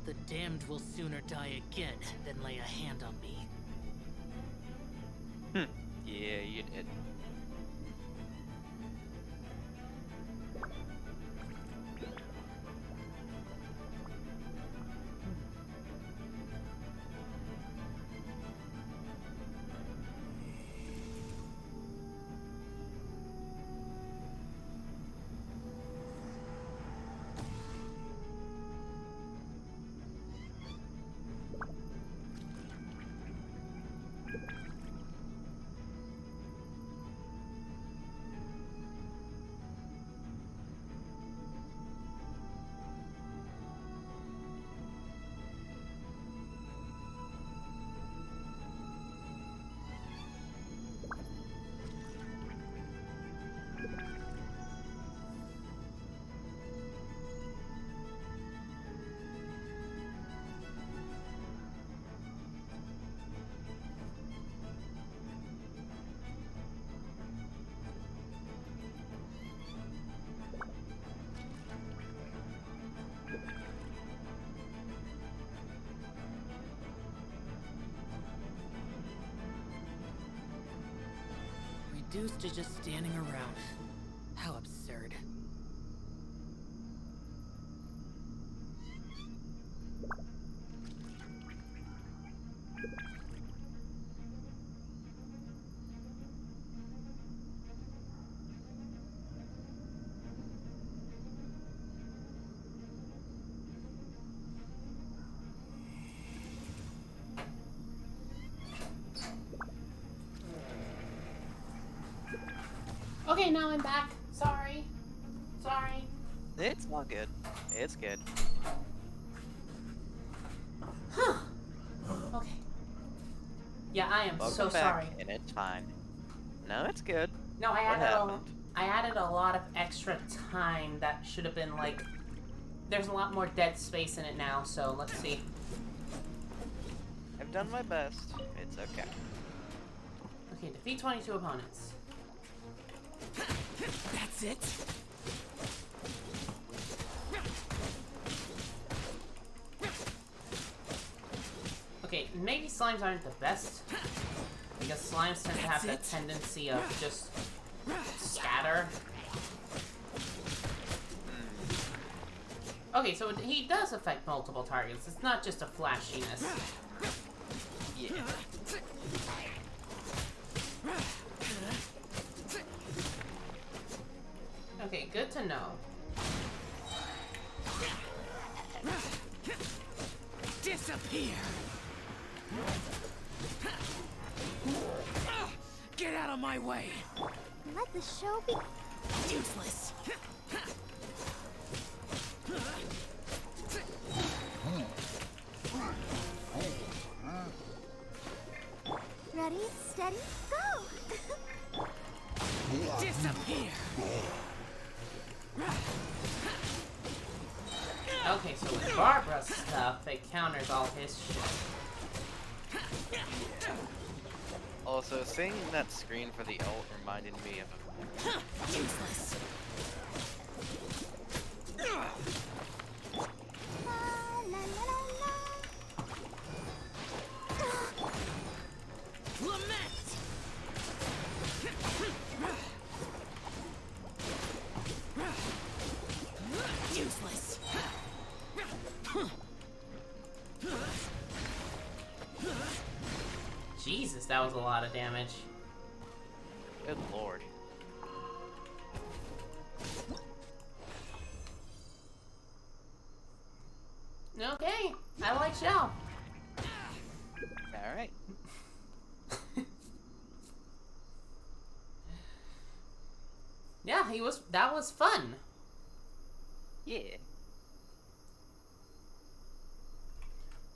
The damned will sooner die again than lay a hand on me. Yeah, you did. reduced to just standing around. How absurd. Okay, now I'm back. Sorry. Sorry. It's all good. It's good. Huh. Okay. Yeah, I am Welcome so back, sorry. and it's fine. No, it's good. No, What happened? I added a lot of extra time that should have been like. There's a lot more dead space in it now, so let's see. I've done my best. It's okay. Okay, defeat 22 opponents. That's it? Okay, maybe slimes aren't the best, because slimes tend to have that tendency of just scatter. Okay, so he does affect multiple targets. It's not just a flashiness. Yeah. Okay, good to know. Disappear! Get out of my way! Let the show be. Useless! Ready, steady, go! Disappear! Okay, so with Barbara's stuff, it counters all his shit. Also, seeing that screen for the ult reminded me of Useless! La, la, la, la. Lament! Useless! Jesus, that was a lot of damage. good lord. Okay, I like Shell. Alright. Yeah, that was fun. Yeah.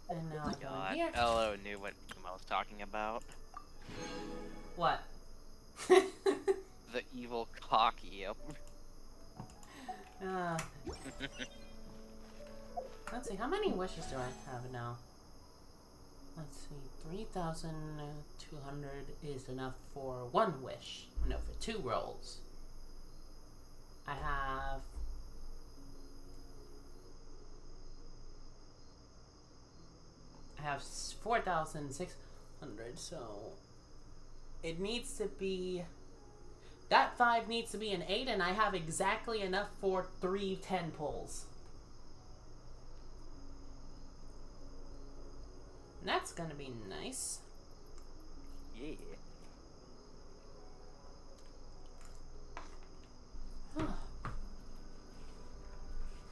And now I go God, in here. LO knew what I was talking about. What? The evil cock, yep. Let's see, how many wishes do I have now? Let's see, 3,200 is enough for one wish. No, for 2 rolls. I have 4,600, so it needs to be, that 5 needs to be an 8, and I have exactly enough for 3 10 pulls. And that's gonna be nice. Yeah.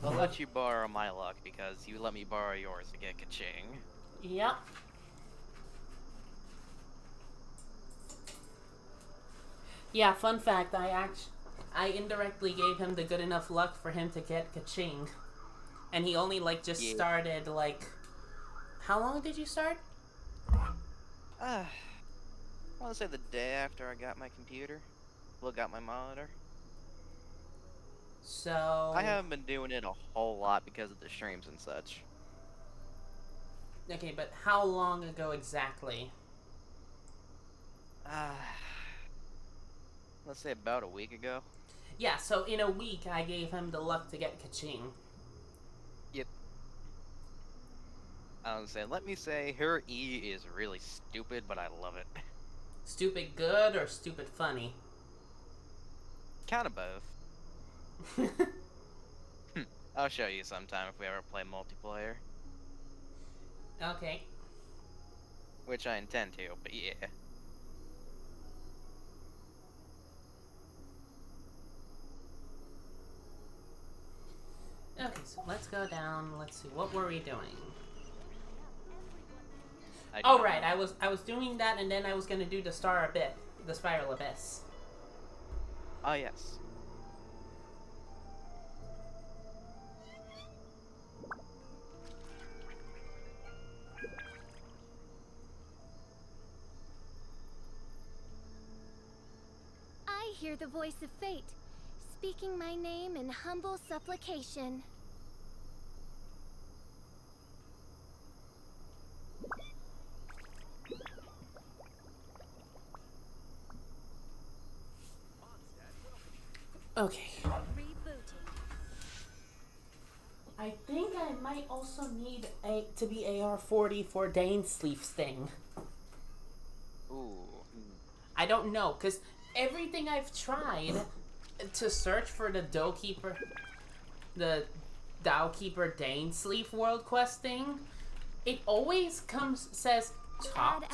I'll let you borrow my luck because you let me borrow yours to get ka-ching. Yep. Yeah, fun fact, I indirectly gave him the good enough luck for him to get ka-ching. And he only, like, just started, like... How long did you start? I want to say the day after I got my computer. Well, got my monitor. So... I haven't been doing it a whole lot because of the streams and such. Okay, but how long ago exactly? Let's say about a week ago. Yeah, so in a week I gave him the luck to get ka-ching. Yep. I was saying, let me say, her E is really stupid, but I love it. Stupid good or stupid funny? Kind of both. I'll show you sometime if we ever play multiplayer. Okay. Which I intend to, but yeah. Okay, so let's go down. Let's see, what were we doing? Oh right, I was doing that, and then I was gonna do the spiral abyss. Oh yes. I hear the voice of fate, speaking my name in humble supplication. Okay. Rebooting. I think I might also need to be AR-40 for Dane's sleeve sting. Ooh. I don't know, because everything I've tried to search for the Dowkeeper Dane sleeve world quest thing, it always says talk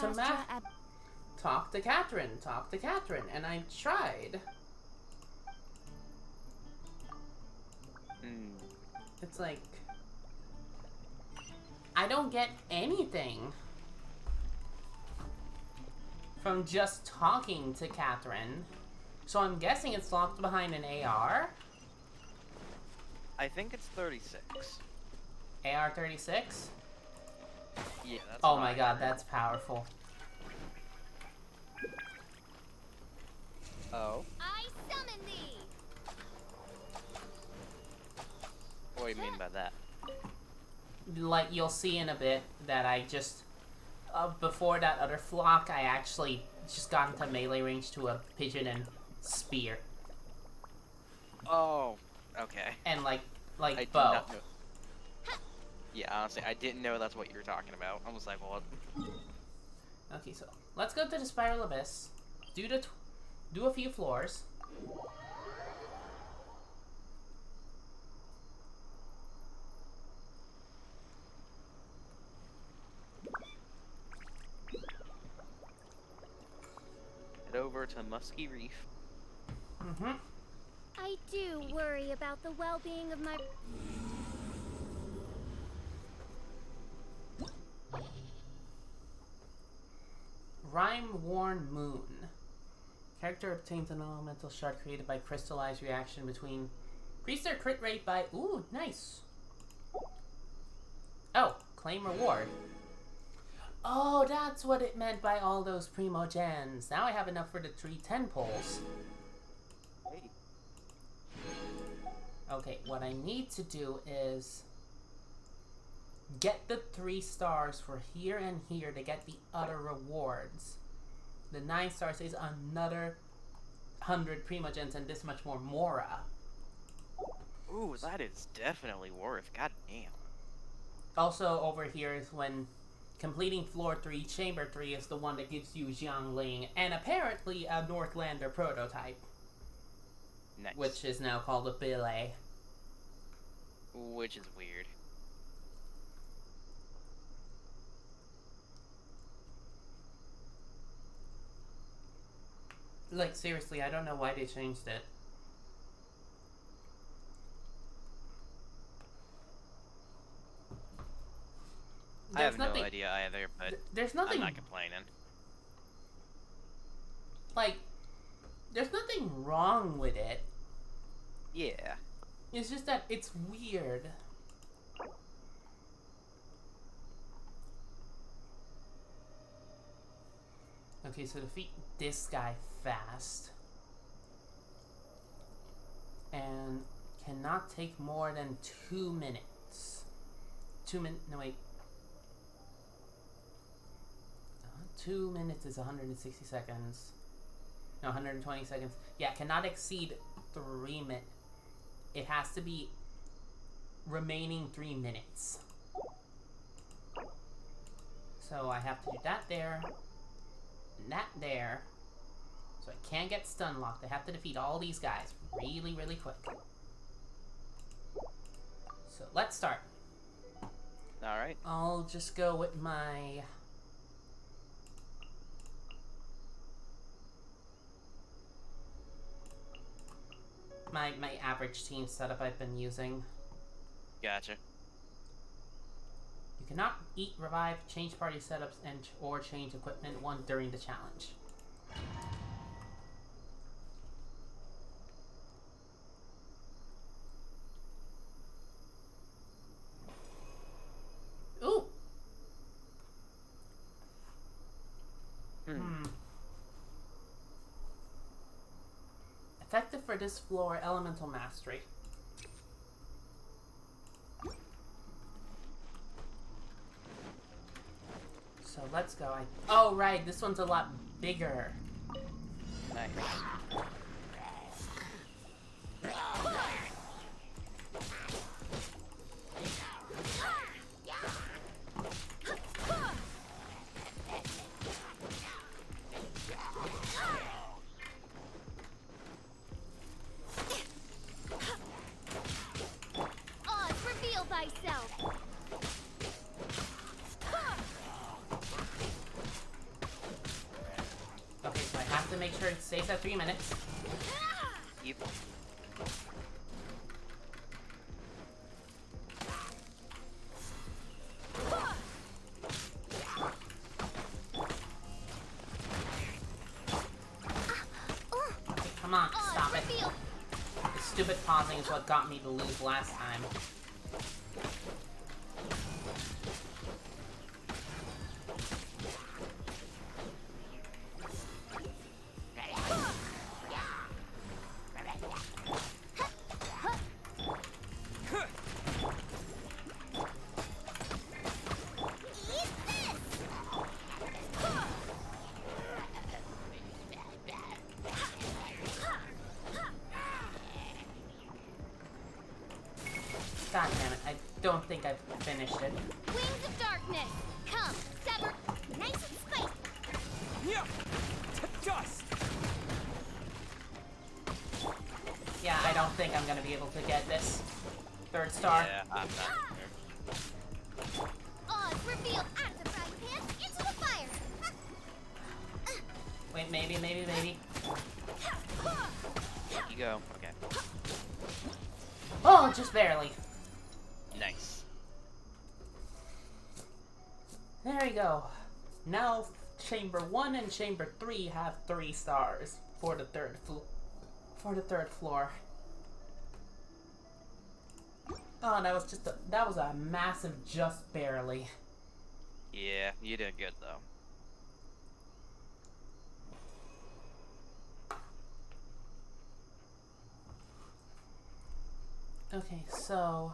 to Catherine, and I tried. It's like, I don't get anything from just talking to Catherine. So I'm guessing it's locked behind an AR. I think it's 36. AR 36? Yeah, that's Oh what my I god, heard. that's powerful. Oh? I summon thee! What do you mean by that? Like, you'll see in a bit that I just... before that other flock, I actually just got into melee range to a pigeon and spear. Oh, okay. And like I did bow. not know. Yeah, honestly, I didn't know that's what you were talking about. I was like, what? Okay, so let's go to the Spiral Abyss. Do a few floors. Head over to Musky Reef. Mm-hmm. I do worry about the well-being of my... Rime-worn Moon. Character obtains an elemental shard created by crystallized reaction between... Increase their crit rate by... Ooh, nice. Oh, claim reward. Oh, that's what it meant by all those primogens. Now I have enough for the 310 poles. Hey. Okay, what I need to do is get the 3 stars for here and here to get the other rewards. The 9 stars is another 100 primogens and this much more Mora. Ooh, that is definitely worth. God damn. Also, over here is when completing floor 3, chamber 3 is the one that gives you Jiangling and apparently a Northlander prototype. Nice. Which is now called a Billet. Which is weird. Like, seriously, I don't know why they changed it. I have no idea either, but there's nothing, I'm not complaining. like, there's nothing wrong with it. Yeah. It's just that it's weird. Okay, so defeat this guy fast. And cannot take more than 2 minutes. 2 minutes, no wait. 2 minutes is 160 seconds. No, 120 seconds. Yeah, cannot exceed 3 minutes. It has to be remaining 3 minutes. So I have to do that there. And that there. So I can't get stun locked. I have to defeat all these guys really, really quick. So let's start. Alright. I'll just go with my... My average team setup I've been using. Gotcha. You cannot eat, revive, change party setups, and or change equipment one during the challenge. Ooh. Effective for this floor, elemental mastery. So let's go. Oh right, this one's a lot bigger. Nice. Oz, reveal thyself. Okay, so I have to make sure it stays at 3 minutes. Yep. Okay, come on, stop it. Reveal. The stupid pausing is what got me to lose last time. God damn it, I don't think I've finished it. Wings of darkness. Come, sever. Nice and spicy. Yeah! To dust! Yeah, I don't think I'm gonna be able to get this. 3rd star. Yeah, I'm not here. Oz, reveal. Out of the frying pan, into the fire. Wait, maybe. You go. Okay. Oh, just barely. Nice. There we go. Now, Chamber 1 and Chamber 3 have 3 stars for the third floor. Oh, that was a massive just barely. Yeah, you did good though. Okay, so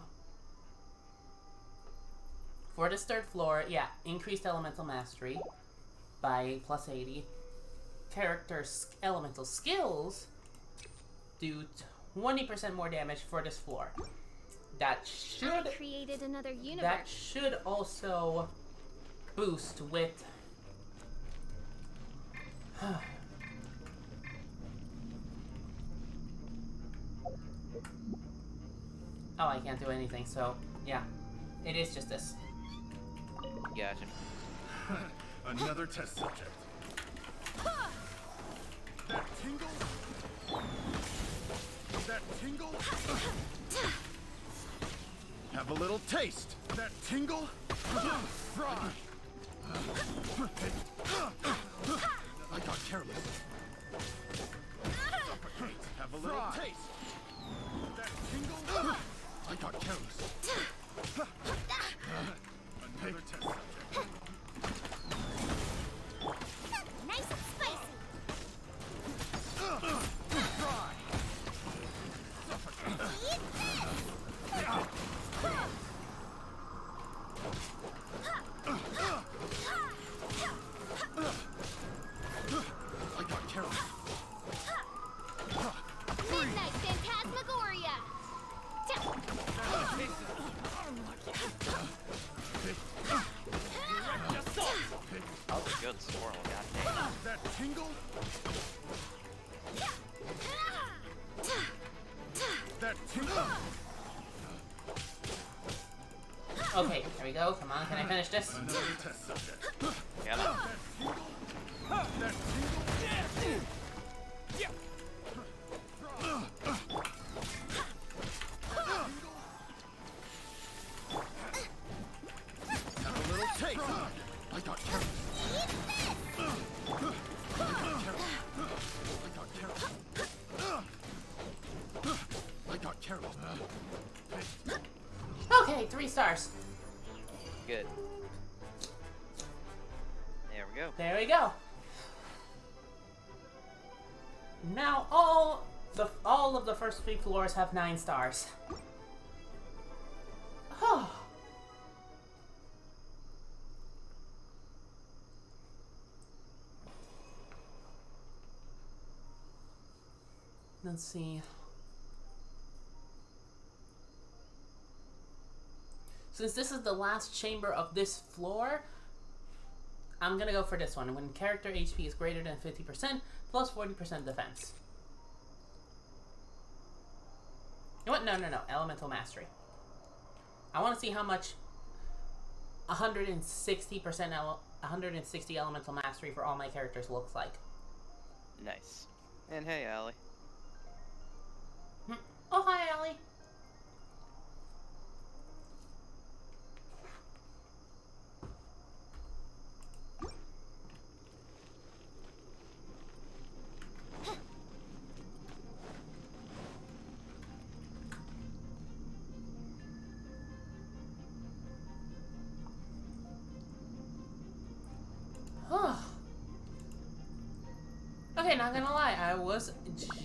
for this 3rd floor, yeah, increased elemental mastery by plus 80. Character's elemental skills do 20% more damage for this floor. That I should created another universe. that should also boost with Oh, I can't do anything, so yeah. It is just this. Gotcha. Another test subject. That tingle? That tingle? Have a little taste. That tingle? Fry. I got careless. Suffocate. Have a little taste. That tingle? I got careless. Another test subject. Nice and spicy. Fry. Suffocate. Eat I got careless. Midnight Phantasmagoria. Okay, here we go. Come on, can I finish this? Another test subject. Yep. That tingle. Have a little taste. I got carrots. I got carrots. Okay, 3 stars. Good. There we go. There we go. Now all of the first 3 floors have 9 stars. Oh. Let's see. Since this is the last chamber of this floor, I'm gonna go for this one. When character HP is greater than 50%, plus 40% defense. You know what? No. Elemental Mastery. I want to see how much 160 Elemental Mastery for all my characters looks like. Nice. And hey, Allie. Oh, hi, Allie. Okay, not gonna lie, I was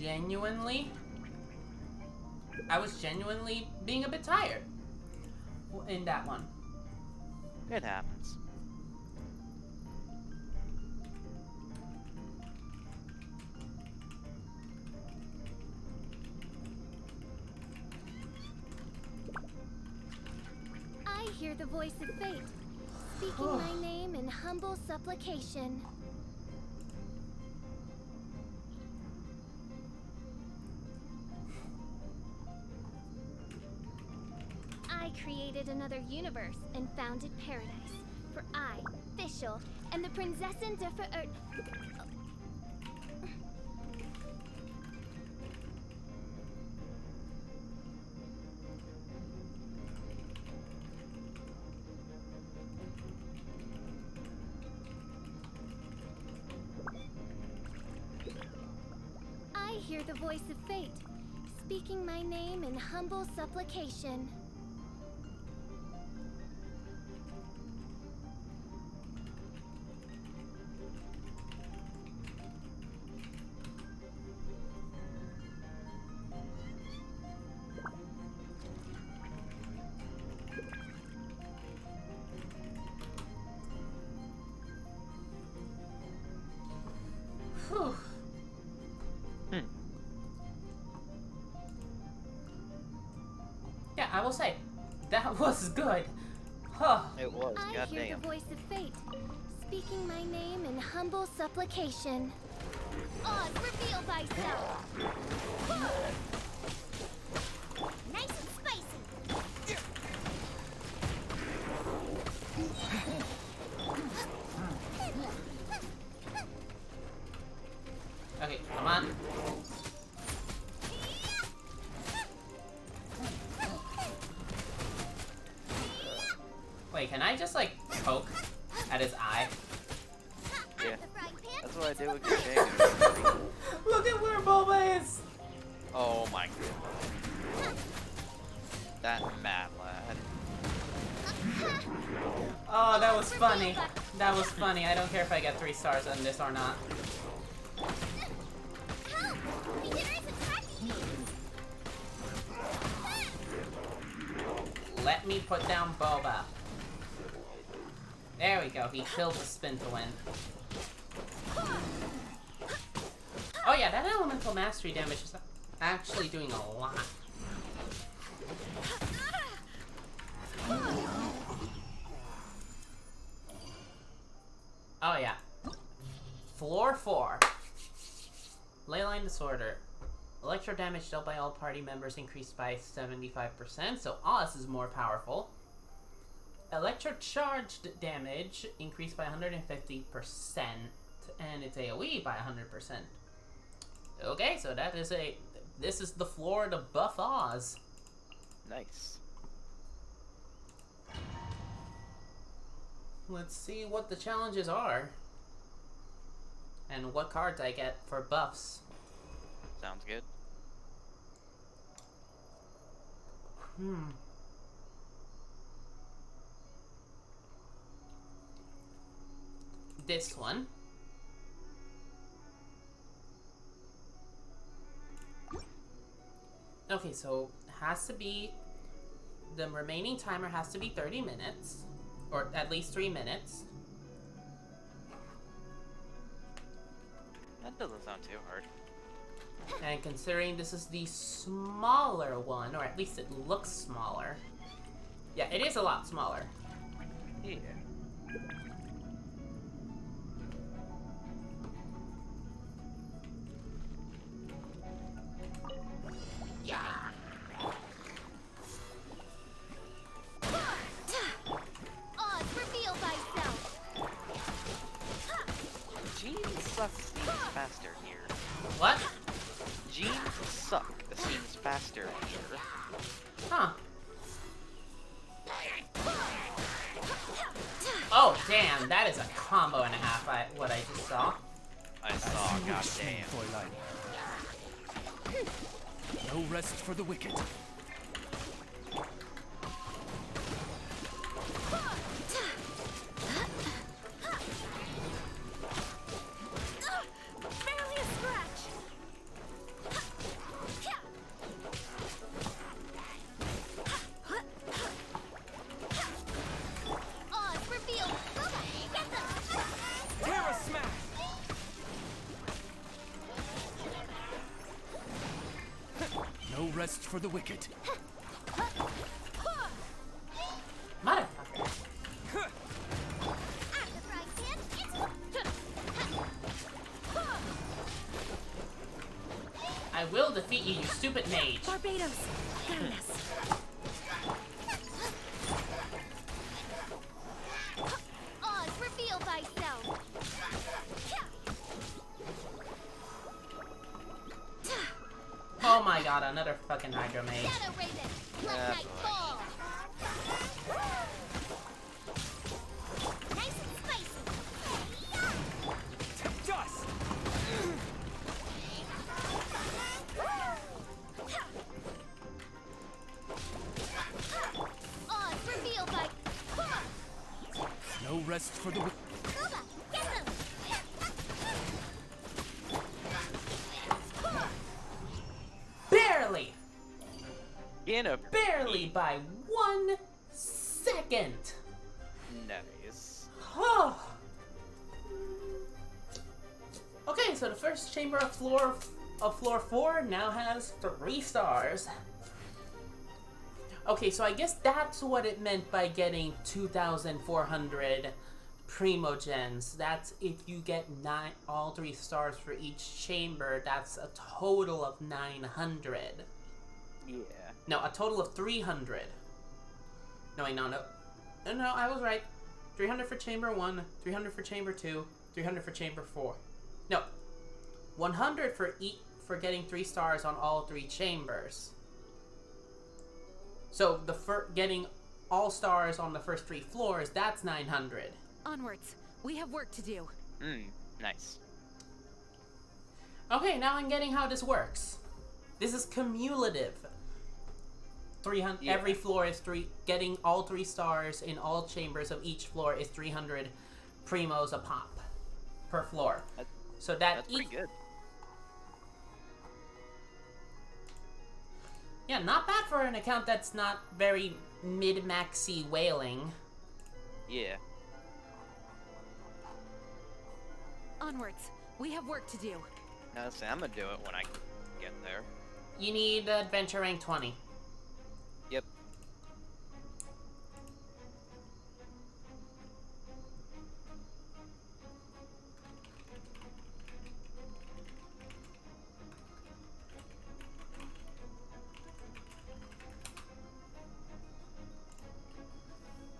genuinely being a bit tired in that one. It happens. I hear the voice of fate, speaking my name in humble supplication. I created another universe and founded paradise. For I, Fischl, and the Prinzessin der Verirrten. I hear the voice of fate, speaking my name in humble supplication. Whew. Yeah, I will say, that was good. Huh. It was. I hear Goddamn. the voice of fate, speaking my name in humble supplication. Oz, reveal thyself! Nice and spicy! Okay, come on. Wait, can I just like poke at his eye? Yeah. The frying pan? That's what I do with your game. Look at where Boba is! Oh my god. That mad lad. Oh, that was funny. That was funny. I don't care if I get 3 stars on this or not. Help! The air is attacking me! Let me put down Boba. There we go. He killed the spin to win. Oh yeah, that elemental mastery damage is actually doing a lot. Oh yeah. Floor 4. Leyline Disorder. Electro damage dealt by all party members increased by 75%, so Oz is more powerful. Electrocharged damage increased by 150%, and its AoE by 100%. Okay, so that is this is the floor to buff Oz. Nice. Let's see what the challenges are. And what cards I get for buffs. Sounds good. This one. Okay, so has to be, the remaining timer has to be 30 minutes, or at least 3 minutes. That doesn't sound too hard. And considering this is the smaller one, or at least it looks smaller. Yeah, it is a lot smaller. Yeah. Oz, reveal thyself! Jeans suck seems faster here. What? Jeans suck seems faster here. Huh. Oh, damn, that is a combo and a half, what I just saw. I saw, goddamn. Fräulein. No rest for the wicked. Barely a scratch! Oz, reveal! Get them! Terror smash! No rest for the wicked. Motherfucker. At the frying pan, I will defeat you, you stupid mage. Barbados! Guide us! Oz, reveal thyself! Oh my god, another fucking Hydro Mage. Shadow Raven! Let Ah, night boy. fall! Nice and spicy! Dust! Oz, reveal thy... No rest for the wicked. Booba, get them! Barely! Barely By 1 second! Nice. Okay, so the first chamber of floor 4 now has 3 stars. Okay, so I guess that's what it meant by getting 2,400 Primogens. That's if you get all 3 stars for each chamber, that's a total of 900. Yeah. No, a total of 300. No, wait, no, I was right. 300 for chamber 1, 300 for chamber 2, 300 for chamber 4. No, 100 for getting 3 stars on all 3 chambers. So getting all stars on the first 3 floors, that's 900. Onwards. We have work to do. Nice. Okay, now I'm getting how this works. This is cumulative. 300. Yeah. Every floor is 3. Getting all 3 stars in all chambers of each floor is 300 primos a pop per floor. So That's pretty good. Yeah, not bad for an account that's not very mid-maxy whaling. Yeah. Onwards. We have work to do. Now, see, I'm gonna do it when I get there. You need adventure rank 20. Yep.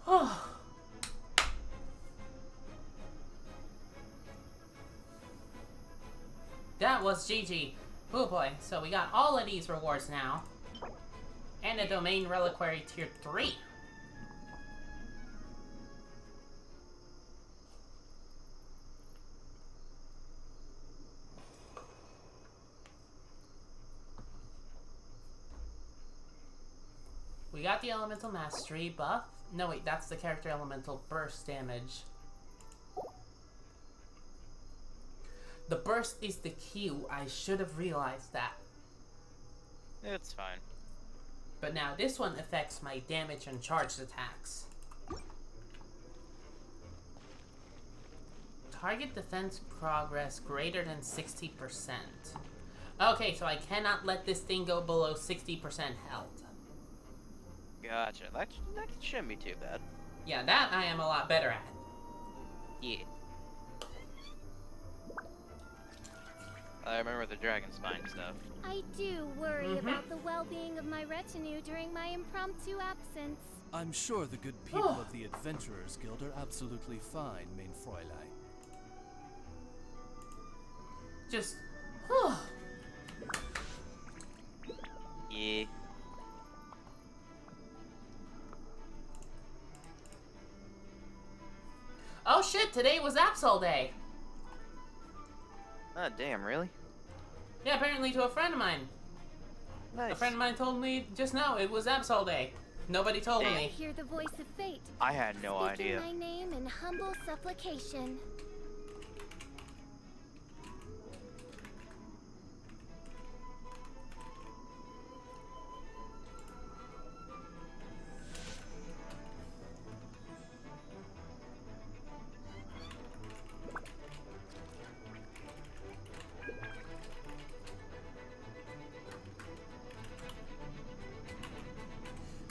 Oh. that was GG. Oh boy, so we got all of these rewards now. And a domain reliquary tier 3. We got the elemental mastery buff. No wait, that's the character elemental burst damage. The burst is the Q. I should have realized that. It's fine. But now this one affects my damage and charged attacks. Target defense progress greater than 60%. Okay, so I cannot let this thing go below 60% health. Gotcha. That shouldn't be too bad. Yeah, that I am a lot better at. Yeah. I remember the dragon spine stuff. I do worry about the well-being of my retinue during my impromptu absence. I'm sure the good people of the Adventurers Guild are absolutely fine, main Fräulein. Just... Yeah. Oh shit, today was Absol Day. Oh, damn, really? Yeah, apparently to a friend of mine. Nice. A friend of mine told me just now it was Absol Day. Nobody told I me. hear the voice of fate. I had no Speaking idea. my name in humble supplication.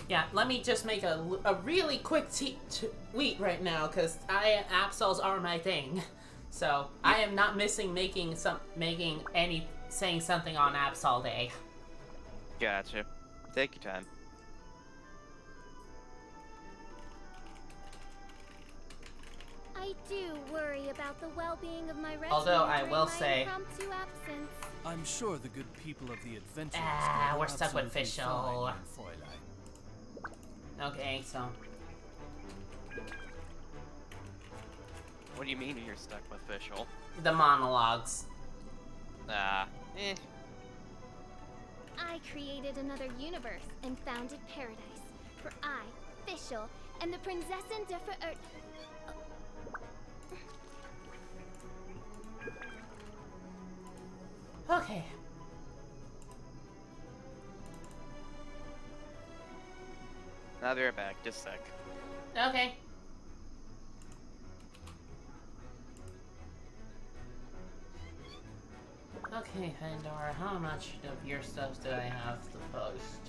Yeah, let me just make a really quick tweet right now, because Absols are my thing. So I am not missing saying something on Absol Day. Gotcha. Take your time. I do worry about the well-being of my retinue Although I during will my say- impromptu absence. I'm sure the good people of the Adventurers Ah, Guild we're are stuck with absolutely Fischl. fine, main Fräulein. Okay, so What do you mean you're stuck with Fischl? the monologues. I created another universe and founded paradise. For I, Fischl, and the Prinzessin der Verirrt... Okay. I'll be right back. Just a sec. Okay. Okay, Pandora, how much of your stuff do I have to post?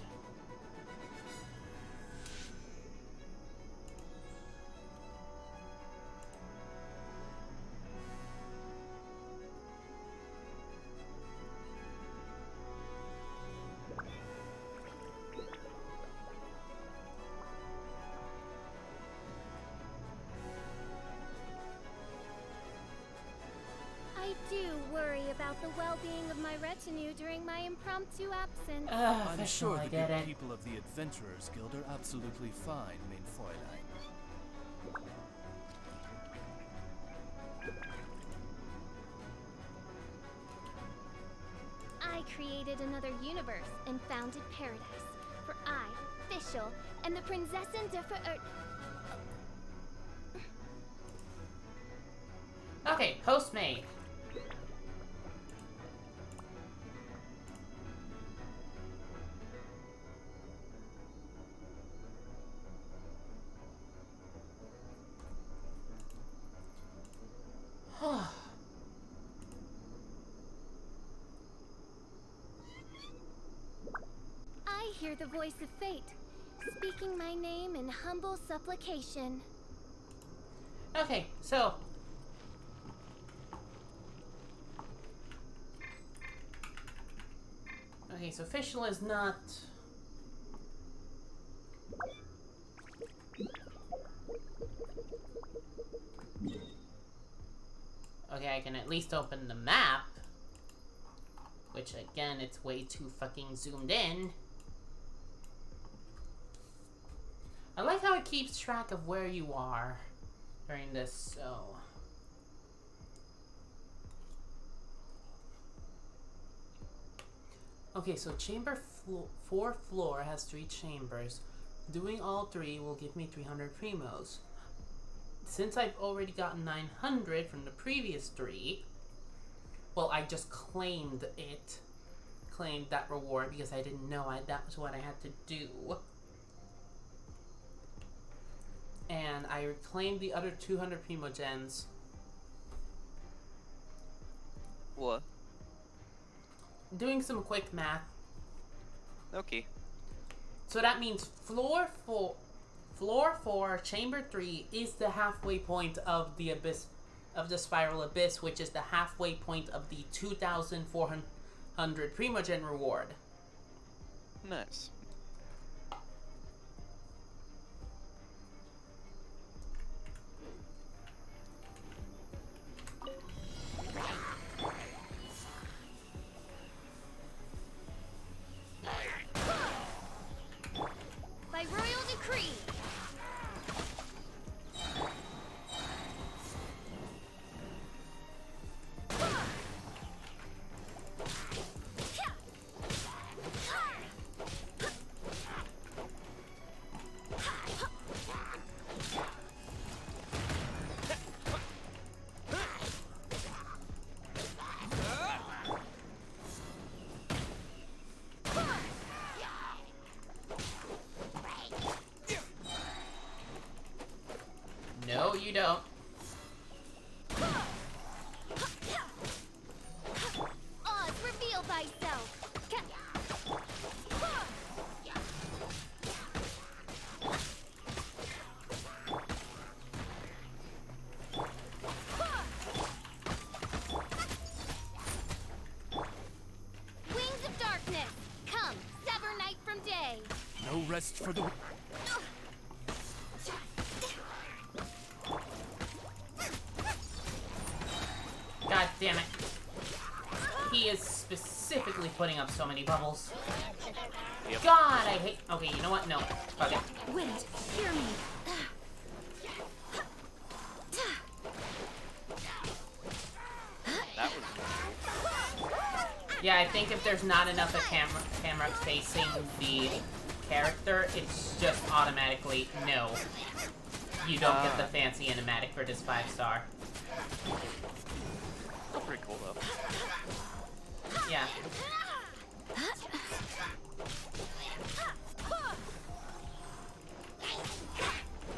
I do worry about the well-being of my retinue during my impromptu absence. I'm Fischl, sure I the get good it. people of the Adventurers Guild are absolutely fine, main Fräulein. I created another universe and founded paradise. For I, Fischl, and the Prinzessin der Verirrt... Okay, post made. I hear the voice of fate, speaking my name in humble supplication. Okay, so okay, so Fischl is not. Okay, I can at least open the map. which again, it's way too fucking zoomed in. I like how it keeps track of where you are during this, so... Okay, so chamber 4th floor has 3 chambers. Doing all 3 will give me 300 primos. Since I've already gotten 900 from the previous 3, well, I just claimed that reward because I didn't know that was what I had to do. And I reclaimed the other 200 primogens. What? Doing some quick math. Okay. So that means floor 4, chamber 3 is the halfway point of the abyss, of the spiral abyss, which is the halfway point of the 2,400 primogen reward. Nice. By royal decree. No, you don't. Oz, reveal thyself. Wings of darkness, come, sever night from day. No rest for the... God damn it. He is specifically putting up so many bubbles. Yep. God, I hate... Okay, you know what? No. Fuck it. Wait, hear me. That was... Yeah, I think if there's not enough a camera facing the character, it's just automatically no. You don't get the fancy animatic for this 5-star. Pretty cool, though. Yeah.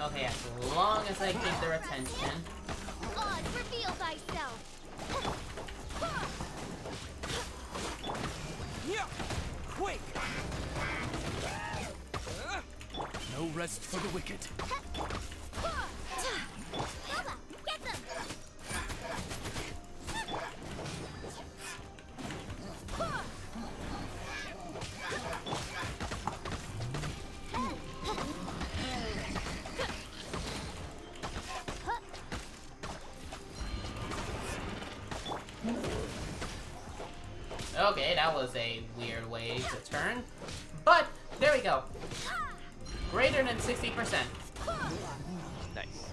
Okay, as long as I get their attention. Oz, reveal thyself. Quick! No rest for the wicked. Bella, get them. Okay, that was a weird way to turn. But, there we go. Greater than 60%. Nice.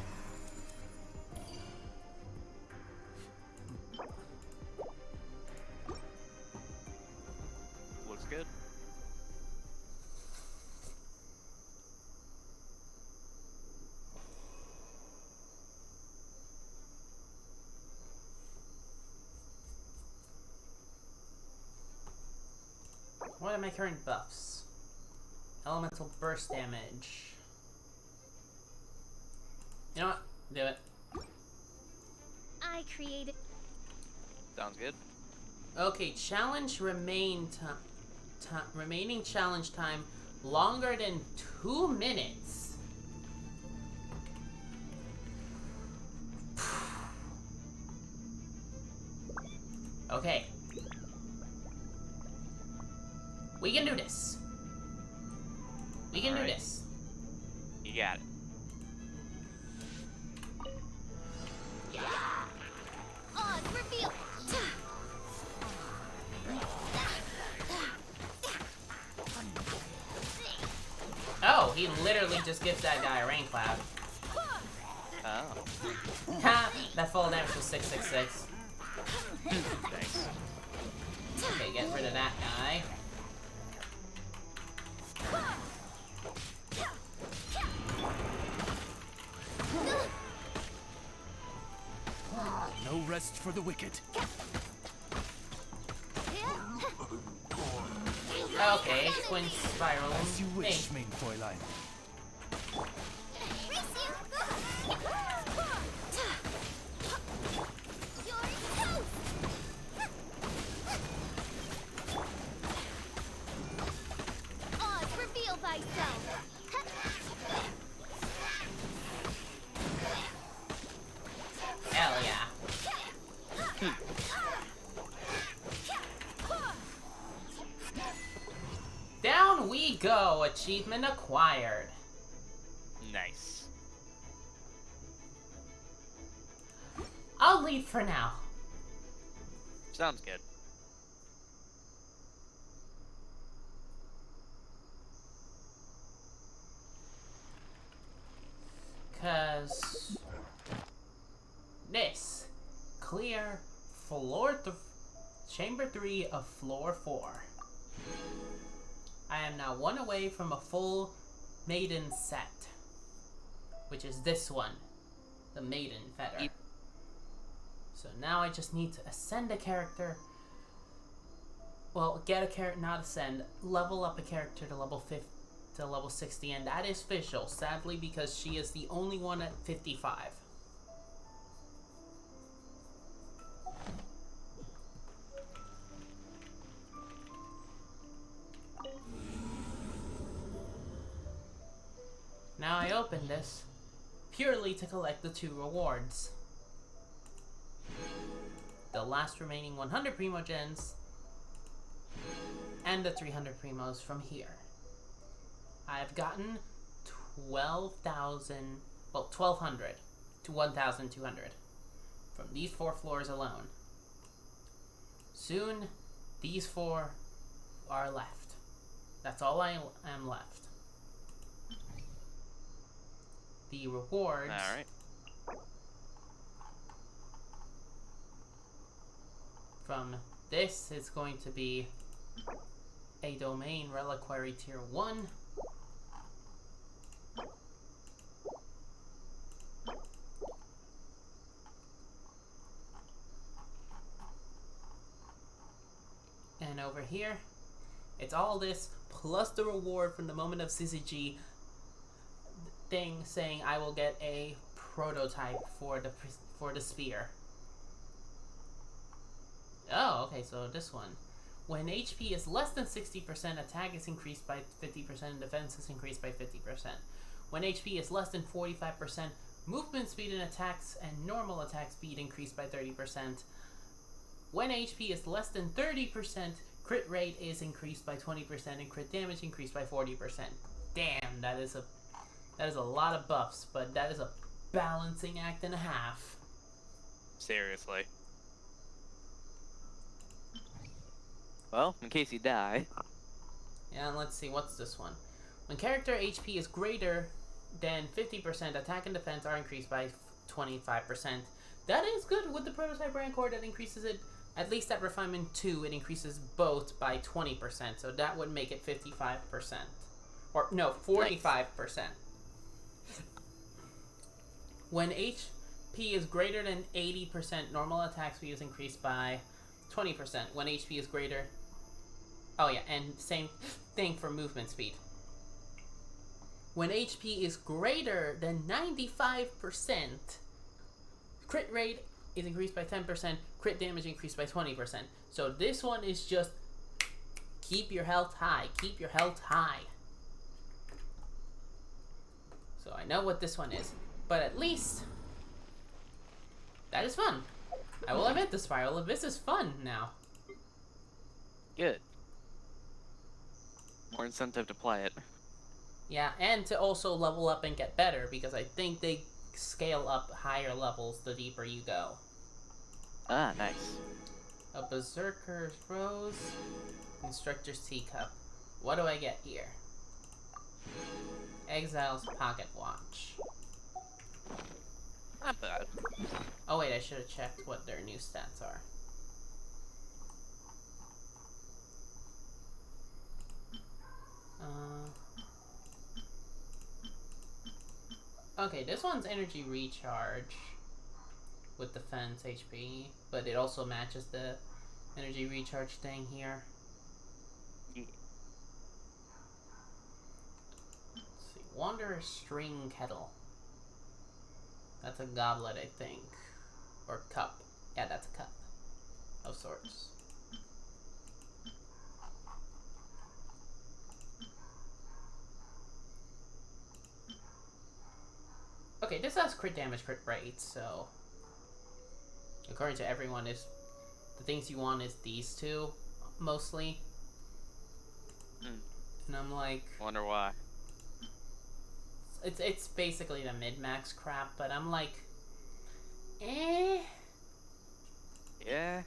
Looks good. What are my current buffs? Elemental burst damage. You know what? Do it. I created. Sounds good. Okay, challenge remaining challenge time longer than 2 minutes. Okay. We can do this. We can do Alright. this. You got it. Oz, reveal. She literally just gives that guy a rain cloud. Oh. Ha! That full damage was 666. Nice. Okay, get rid of that guy. No rest for the wicked. Okay, twin spiral. As you wish, Hey, main Fräulein. Oz, reveal thyself. hell yeah. Down we go, achievement acquired. Nice. I'll leave for now. Sounds good. Cause this clear chamber 3 of floor 4. I am now one away from a full maiden set, which is this one, the maiden fetter. Yep. So now I just need to ascend a character. Well, get a character, not ascend, level up a character to level 50. To level 60, and that is Fischl, sadly, because she is the only one at 55. Now I open this purely to collect the 2 rewards. The last remaining 100 Primogens and the 300 Primos from here. I've gotten 12,000, well, 1,200 to 1,200 from these 4 floors alone. Soon, these 4 are left. That's all I am left. The rewards Alright. from this is going to be a domain reliquary tier 1. And over here, it's all this plus the reward from the moment of CCG thing saying I will get a prototype for the spear. Oh, okay, so this one. When HP is less than 60%, attack is increased by 50% and defense is increased by 50%. When HP is less than 45%, movement speed and attacks and normal attack speed increase by 30%. When HP is less than 30%, crit rate is increased by 20% and crit damage increased by 40%. Damn, that is a lot of buffs, but that is a balancing act and a half. Seriously. Well, in case you die. Yeah, and let's see, what's this one? When character HP is greater than 50%, attack and defense are increased by 25%. That is good with the prototype Rancor. That increases it, at least at Refinement 2, it increases both by 20%. So that would make it 55%. Or, no, 45%. When HP is greater than 80%, normal attack speed is increased by 20%. When HP is greater... Oh yeah, and same thing for movement speed. When HP is greater than 95%, crit rate is increased by 10%, crit damage increased by 20%. So this one is just keep your health high, keep your health high. So I know what this one is, but at least that is fun. I will admit the Spiral Abyss is fun now. Good. More incentive to play it. Yeah, and to also level up and get better, because I think they scale up higher levels the deeper you go. Ah, nice. A Berserker's Rose, Instructor's Teacup. What do I get here? Exile's pocket watch. Not bad. Oh wait, I should have checked what their new stats are. Okay, this one's energy recharge with defense HP, but it also matches the energy recharge thing here. Yeah. Let's see, Wanderer's String Kettle. That's a goblet, I think. Or cup. Yeah, that's a cup. Of sorts. Okay, this has crit damage, crit rate, so... According to everyone, is the things you want is these two, mostly. And I'm like... Wonder why. It's basically the mid-max crap, but I'm like... Eh... Yeah.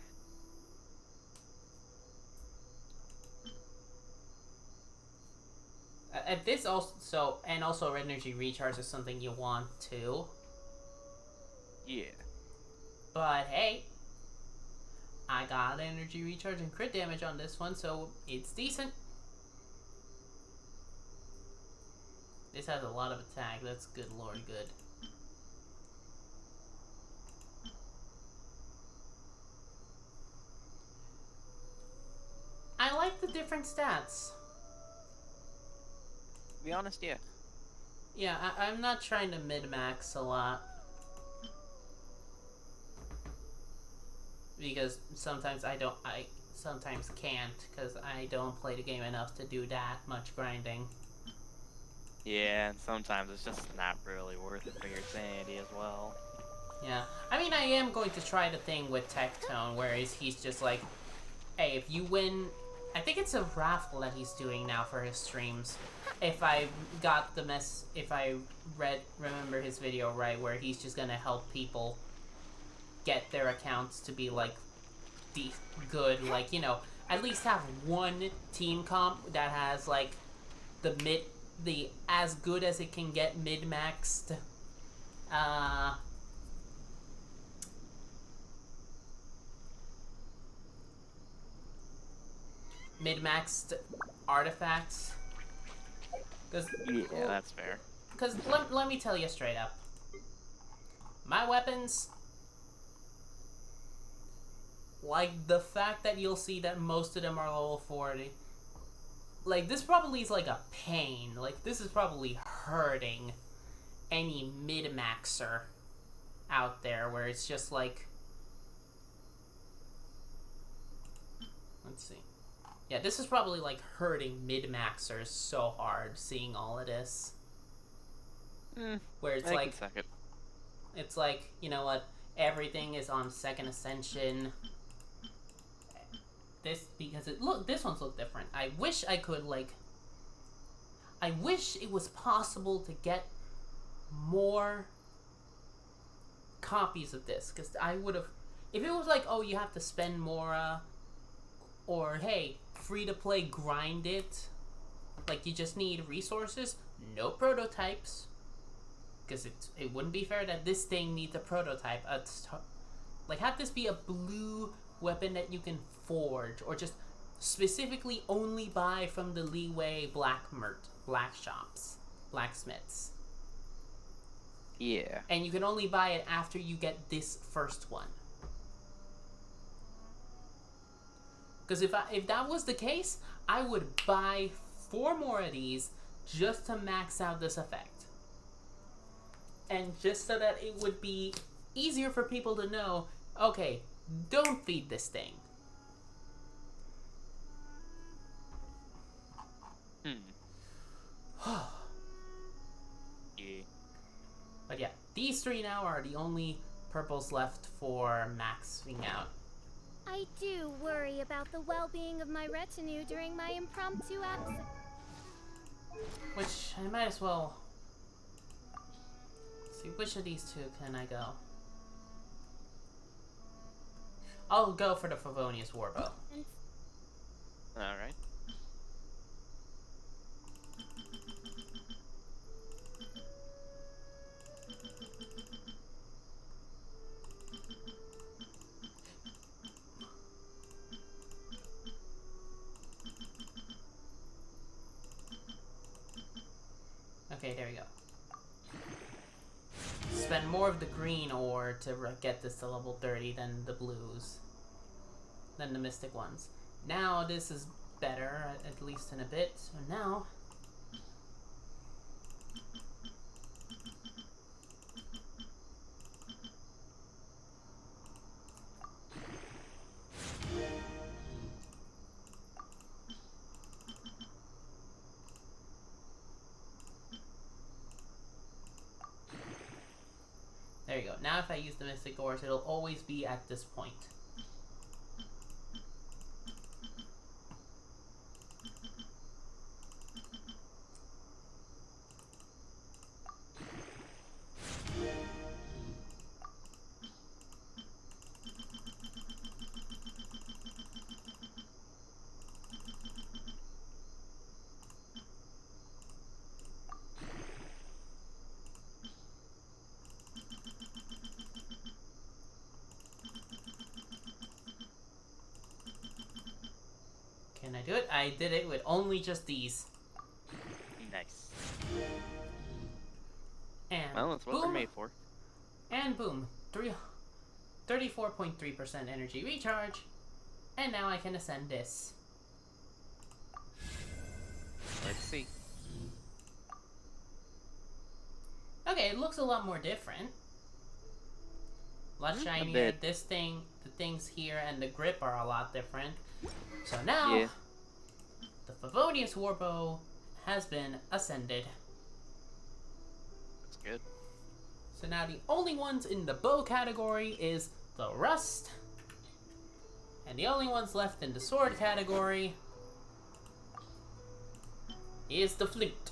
At this also, and also energy recharge is something you want too. Yeah. But hey, I got energy recharge and crit damage on this one, so it's decent. This has a lot of attack. That's good, lord, good. I like the different stats. To be honest, yeah. Yeah, I'm not trying to min-max a lot. Because sometimes I sometimes can't, because I don't play the game enough to do that much grinding. Yeah, and sometimes it's just not really worth it for your sanity as well. Yeah, I mean, I am going to try the thing with Tectone, where he's just like, hey, if you win... I think it's a raffle that he's doing now for his streams. If I got the if I remember his video right, where he's just gonna help people get their accounts to be like good, like, you know, at least have one team comp that has like the as good as it can get mid-maxed mid-maxed artifacts. Yeah, that's fair. Because let me tell you straight up, my weapons, like the fact that you'll see that most of them are level 40, like this probably is like a pain. Like this is probably hurting any mid-maxer out there, where it's just like, let's see. Yeah, this is probably like hurting mid-maxers so hard, seeing all of this. Where it's like, it's like, you know what, everything is on second ascension. This, because this one's look different. I wish I could, like, I wish it was possible to get more copies of this, because I would have, if it was like, oh, you have to spend more, or hey, free to play, grind it, like you just need resources, no prototypes, because it wouldn't be fair that this thing needs a prototype. Like, have this be a blue weapon that you can forge, or just specifically only buy from the Leeway blacksmiths. Yeah. And you can only buy it after you get this first one. Because if that was the case, I would buy 4 more of these just to max out this effect. And just so that it would be easier for people to know, okay, don't feed this thing. Yeah. But yeah, these 3 now are the only purples left for maxing out. I do worry about the well-being of my retinue during my impromptu absence. Which I might as well see, which of these 2 can I go? I'll go for the Favonius Warbow. Alright. Okay, there we go. Spend more of the green ore to get this to level 30 than the blues. Than the mystic ones. Now this is better, at least in a bit. So now... There you go. Now if I use the mystic ores, it'll always be at this point. Can I do it? I did it with only just these. Nice. And Well, that's what boom, they're made for. and boom. 34.3% energy recharge. And now I can ascend this. Let's see. Okay, it looks a lot more different. A lot shinier. bit. This thing, the things here, and the grip are a lot different. So now, Yeah. the Favonius Warbow has been ascended. That's good. So now the only ones in the bow category is the Rust. And the only ones left in the sword category is the Flute.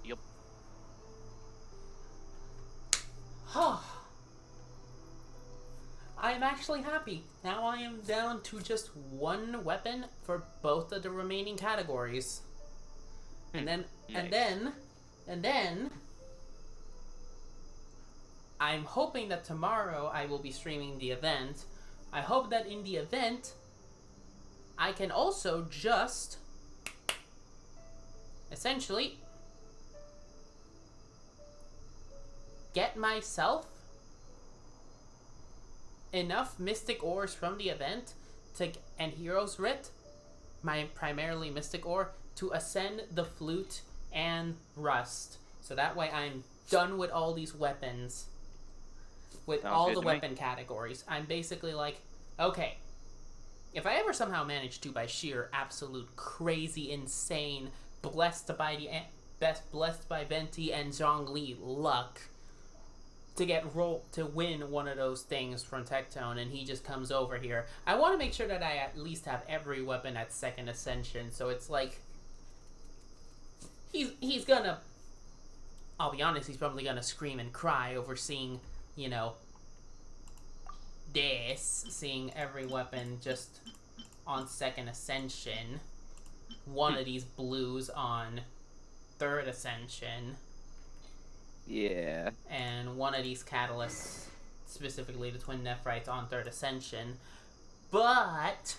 Yup. I am actually happy. Now I am down to just one weapon for both of the remaining categories. And then, and then, I'm hoping that tomorrow I will be streaming the event. I hope that in the event, I can also just, essentially, get myself enough mystic ores from the event to and hero's writ, my primarily mystic ore, to ascend the flute and rust. So that way I'm done with all these weapons, with Sounds all good the to me. weapon categories. I'm basically like, okay, if I ever somehow manage to, by sheer absolute crazy insane blessed by Venti and Zhongli luck, to win one of those things from Tectone, and he just comes over here, I want to make sure that I at least have every weapon at second ascension. So it's like he's gonna, I'll be honest, he's probably gonna scream and cry over seeing, you know, seeing every weapon just on second ascension, one of these blues on third ascension, Yeah. and one of these catalysts, specifically the twin nephrites, on third ascension. But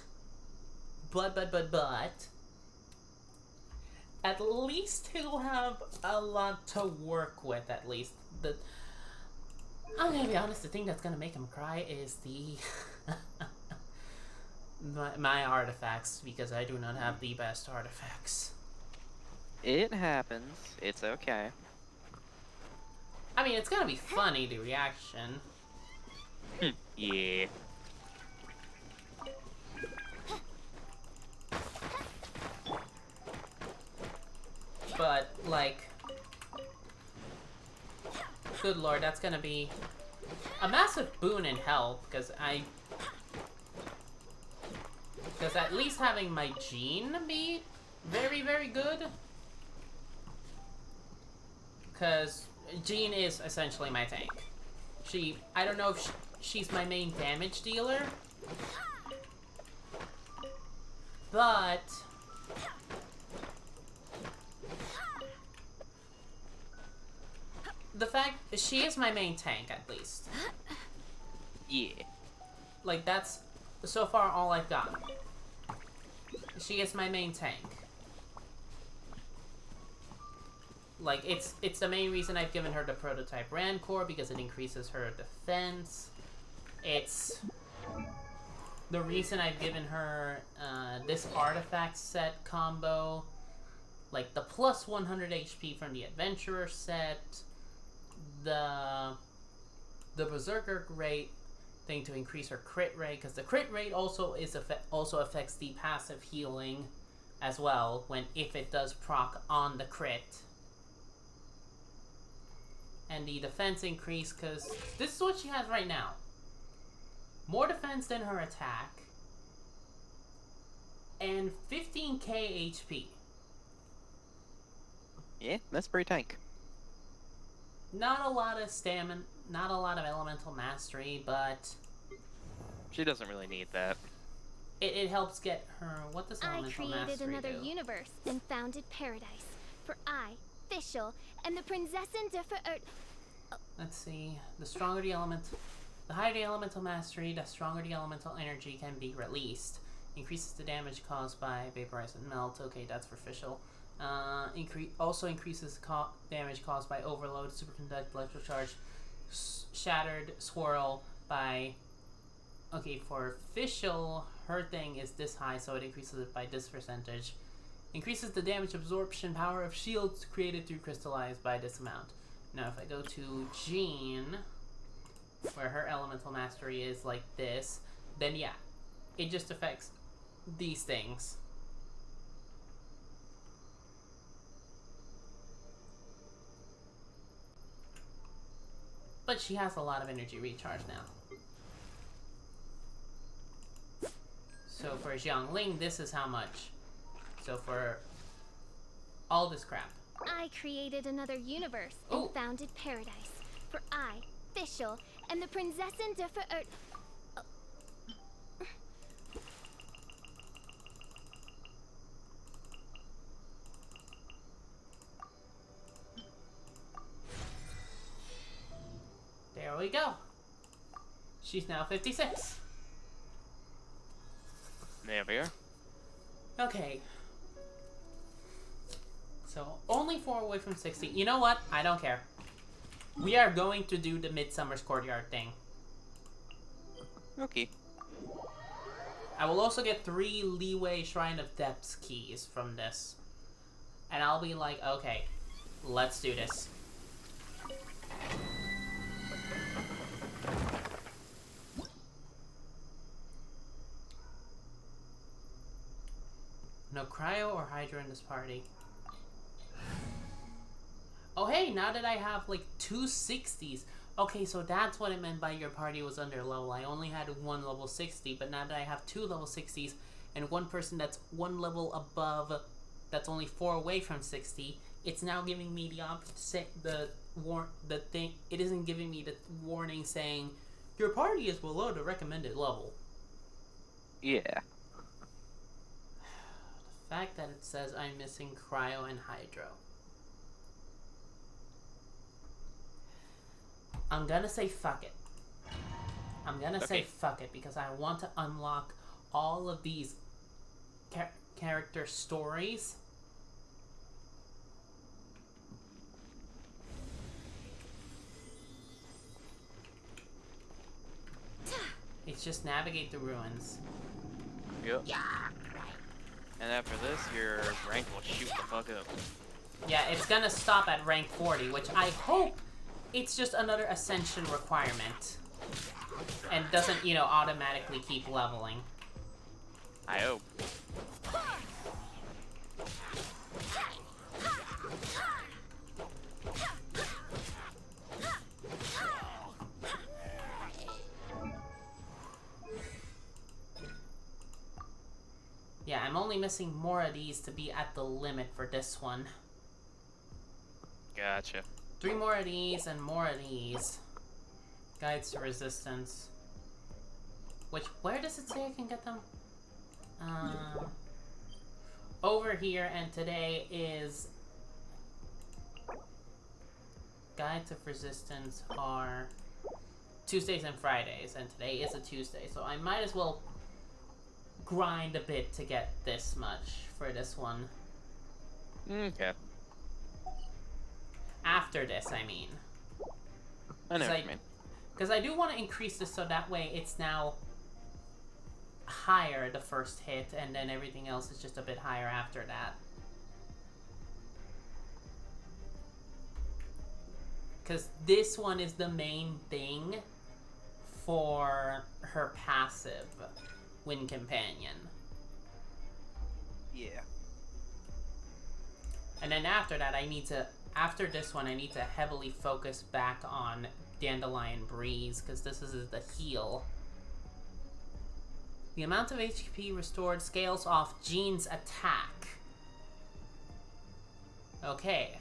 at least he'll have a lot to work with. At least I'm gonna be honest, the thing that's gonna make him cry is the my artifacts, because I do not have the best artifacts. It happens. It's okay. I mean, it's gonna be funny, the reaction. Yeah. But, like, good lord, that's gonna be a massive boon and help, because at least having my Jean be very, very good. Because Jean is essentially my tank. I don't know if she's my main damage dealer, but the fact she is my main tank, at least. Yeah. Like, that's so far all I've gotten. She is my main tank. Like, it's the main reason I've given her the prototype Rancor, because it increases her defense. It's the reason I've given her this artifact set combo, like the plus 100 HP from the Adventurer set, the Berserker rate thing to increase her crit rate, because the crit rate also also affects the passive healing as well, if it does proc on the crit. And the defense increase, because this is what she has right now. More defense than her attack. And 15k HP. Yeah, that's pretty tank. Not a lot of stamina, not a lot of elemental mastery, but She doesn't really need that. it helps get her. What does I elemental created mastery another do? universe and founded paradise. For I, Fischl, and the Prinzessin der Verirrten. Let's see. The stronger the element, the higher the elemental mastery, the stronger the elemental energy can be released. Increases the damage caused by vaporize and melt. Okay, that's for Fischl. Also increases damage caused by overload, superconduct, electrocharge, shattered, swirl by. Okay, for Fischl, her thing is this high, so it increases it by this percentage. Increases the damage absorption power of shields created through crystallized by this amount. Now, if I go to Jean, where her elemental mastery is like this, then yeah, it just affects these things. But she has a lot of energy recharge now. So for Xiangling, this is how much. So for all this crap. I created another universe Oh. and founded paradise. For I, Fischl, and the Prinzessin der Verirrten. There we go. She's now 56. There we are. Okay. So, only 4 away from 60. You know what? I don't care. We are going to do the Midsummer's Courtyard thing. Okay. I will also get 3 Leeway Shrine of Depths keys from this. And I'll be like, okay, let's do this. No Cryo or Hydra in this party. Oh hey, now that I have like 2 60s. Okay, so that's what it meant by your party was under level. I only had 1 level 60, but now that I have 2 level 60s and 1 person that's 1 level above, that's only 4 away from 60, it's now giving me the thing. It isn't giving me the warning saying your party is below the recommended level. Yeah. The fact that it says I'm missing Cryo and Hydro. I'm gonna say fuck it. I'm gonna say fuck it because I want to unlock all of these character stories. It's just navigate the ruins. Yep. Yeah. And after this, your rank will shoot the fuck up. Yeah, it's gonna stop at rank 40, which I hope it's just another ascension requirement. And doesn't, you know, automatically keep leveling. I hope. Yeah, I'm only missing more of these to be at the limit for this one. Gotcha. 3 more of these and more of these. Guides to Resistance. Which, where does it say I can get them? Over here, and today is... Guides of Resistance are Tuesdays and Fridays, and today is a Tuesday, so I might as well grind a bit to get this much for this one. Okay. After this, I mean. I know what you mean. Because I do want to increase this so that way it's now higher the first hit, and then everything else is just a bit higher after that. Because this one is the main thing for her passive, Wind Companion. Yeah. And then after that, after this one, I need to heavily focus back on Dandelion Breeze, because this is the heal. The amount of HP restored scales off Jean's attack. Okay.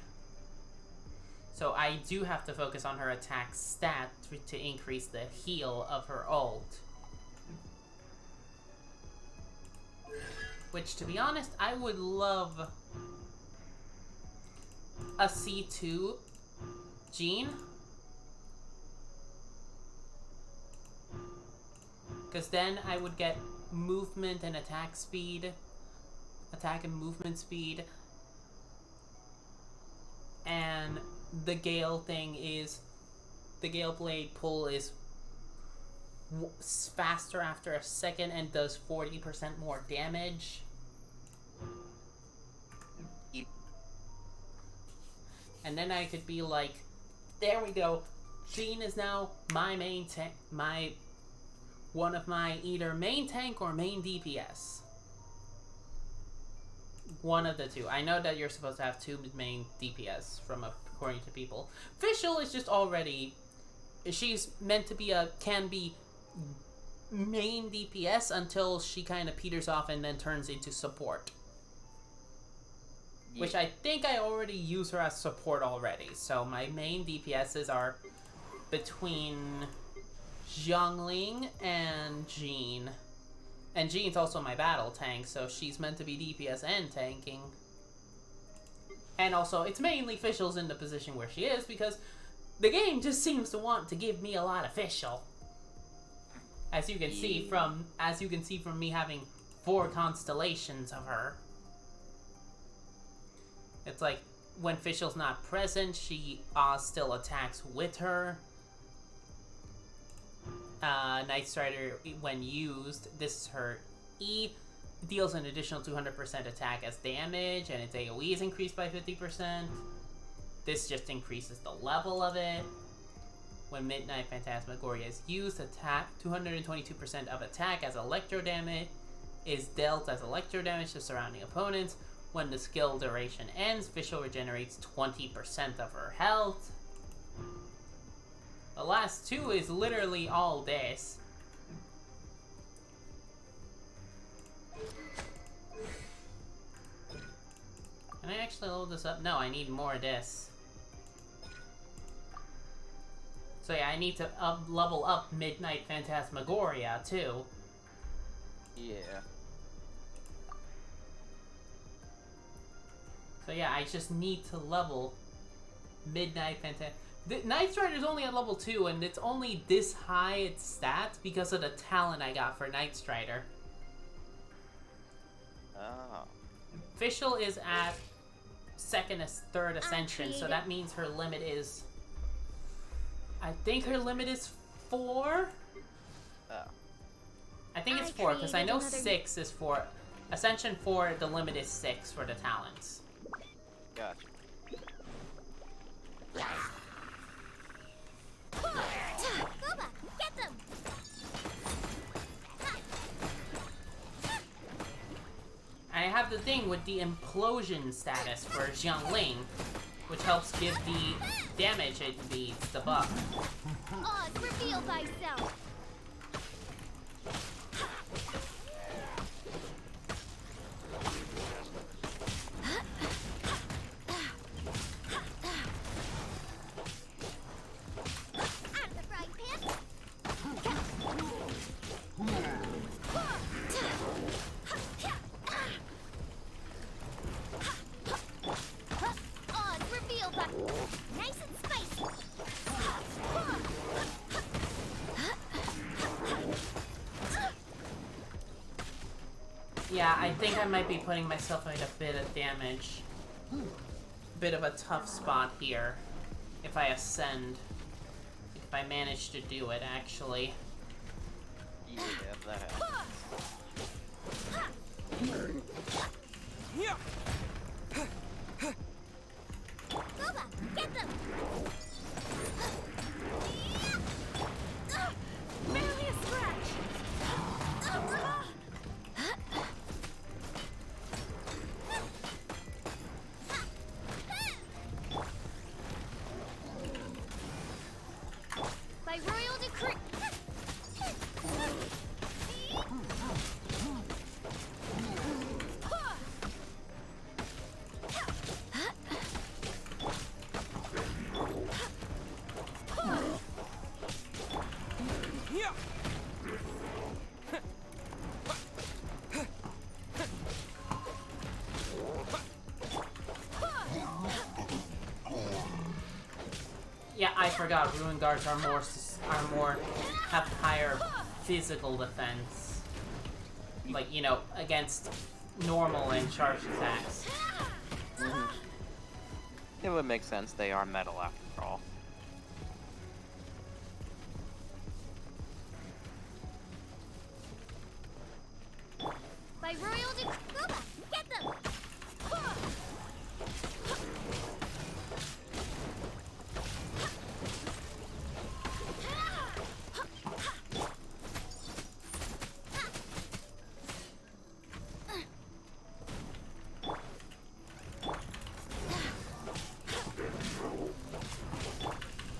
So I do have to focus on her attack stat to increase the heal of her ult. Which, to be honest, I would love a C2 Jean. Because then I would get movement and attack speed. Attack and movement speed. And the Gale thing is... the Gale Blade pull is faster after a second and does 40% more damage. And then I could be like, there we go. Jean is now my main tank, one of my either main tank or main DPS. One of the two. I know that you're supposed to have two main DPS according to people. Fischl is just already, she's meant to be can be main DPS until she kind of peters off and then turns into support. Which I think I already use her as support already. So my main DPSs are between Xiangling and Jean. And Jean's also my battle tank, so she's meant to be DPS and tanking. And also, it's mainly Fischl's in the position where she is, because the game just seems to want to give me a lot of Fischl. As you can see from me having 4 constellations of her. It's like, when Fischl's not present, she still attacks with her. Night Strider, when used, this is her E, deals an additional 200% attack as damage, and its AoE is increased by 50%. This just increases the level of it. When Midnight Phantasmagoria is used, attack 222% of attack as electro damage is dealt as electro damage to surrounding opponents. When the skill duration ends, Fischl regenerates 20% of her health. The last 2 is literally all this. Can I actually load this up? No, I need more of this. So yeah, I need to level up Midnight Phantasmagoria too. Yeah. So yeah, I just need to level Midnight Phantasmagoria. Night Strider's only at level 2, and it's only this high its stats because of the talent I got for Night Strider. Oh. Fischl is at third ascension, so that means her limit is... I think her limit is 4? Oh. I think it's 4, because I know 6 is 4. Ascension 4, the limit is 6 for the talents. Gotcha. Gooba, get them! I have the thing with the implosion status for Xiangling, which helps give the damage it beats the buff. Oz, reveal thyself! Out of the frying pan! Oz, reveal thyself! Nice and spicy! Yeah, I think I might be putting myself in a bit of damage. Bit of a tough spot here. if I ascend. If I manage to do it, actually. Yeah, that happens. Boba, get them! Barely a scratch! By royal decree... Yeah, I forgot. Ruin guards are have higher physical defense. Like, you know, against normal and charged attacks. It would make sense. They are metal after all. By royal decree... Boba, get them!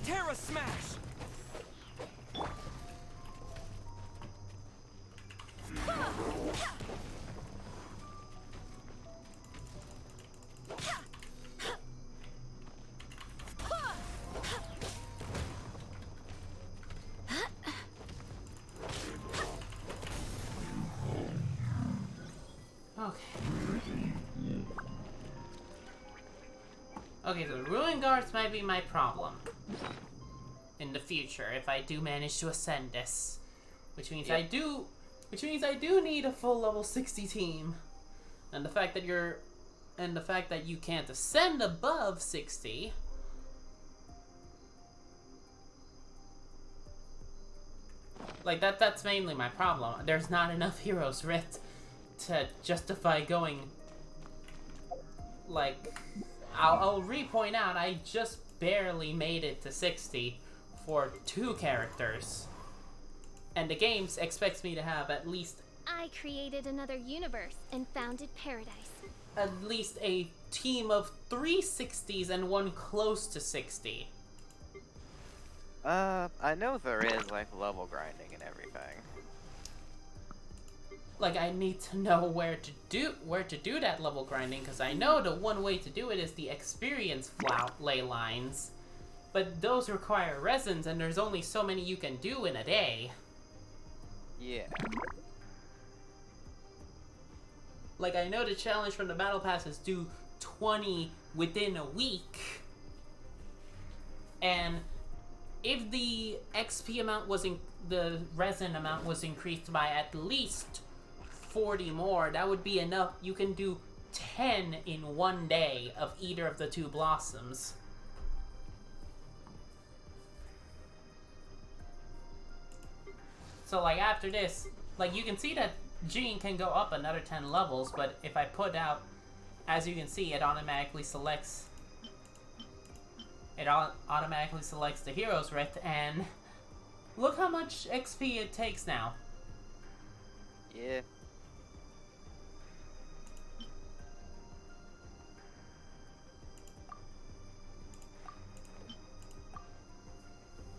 Terra Smash! Okay, so Ruin Guards might be my problem in the future if I do manage to ascend this, which means I do need a full level 60 team, and the fact that you can't ascend above 60. Like that's mainly my problem. There's not enough Heroes Rift to justify going. Like, I'll re-point out, I just barely made it to 60 for 2 characters. And the game expects me to have at least... I created another universe and founded paradise. At least a team of 3 60s and 1 close to 60. I know there is, like, level grinding and everything. Like, I need to know where to do that level grinding, because I know the one way to do it is the experience ley lines. But those require resins, and there's only so many you can do in a day. Yeah. Like, I know the challenge from the Battle Pass is do 20 within a week. And if the XP amount the resin amount was increased by at least 40 more, that would be enough. You can do 10 in one day of either of the 2 blossoms. So, like, after this, like, you can see that Gene can go up another 10 levels, but if I put out, as you can see, it automatically selects the Heroes Rift, and look how much XP it takes now. Yeah.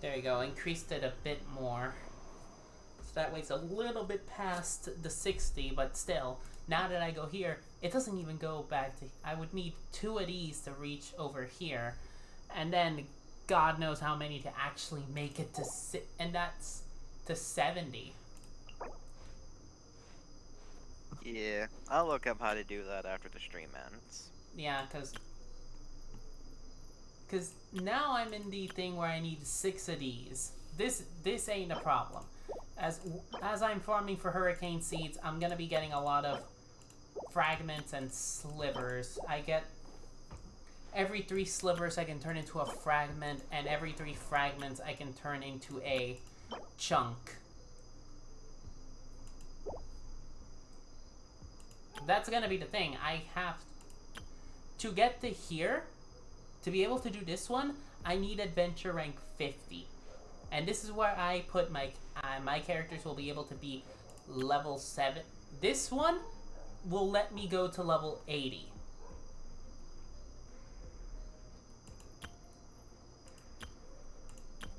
There you go, increased it a bit more. So that way it's a little bit past the 60, but still, now that I go here, it doesn't even go back to... I would need 2 of these to reach over here. And then, God knows how many to actually make it to... And that's to 70. Yeah, I'll look up how to do that after the stream ends. Yeah, because now I'm in the thing where I need 6 of these. This ain't a problem. As I'm farming for Hurricane Seeds, I'm gonna be getting a lot of fragments and slivers. I get every 3 slivers I can turn into a fragment, and every 3 fragments I can turn into a chunk. That's gonna be the thing. I have to get to here, to be able to do this one, I need adventure rank 50. And this is where I put my characters will be able to be level 7. This one will let me go to level 80.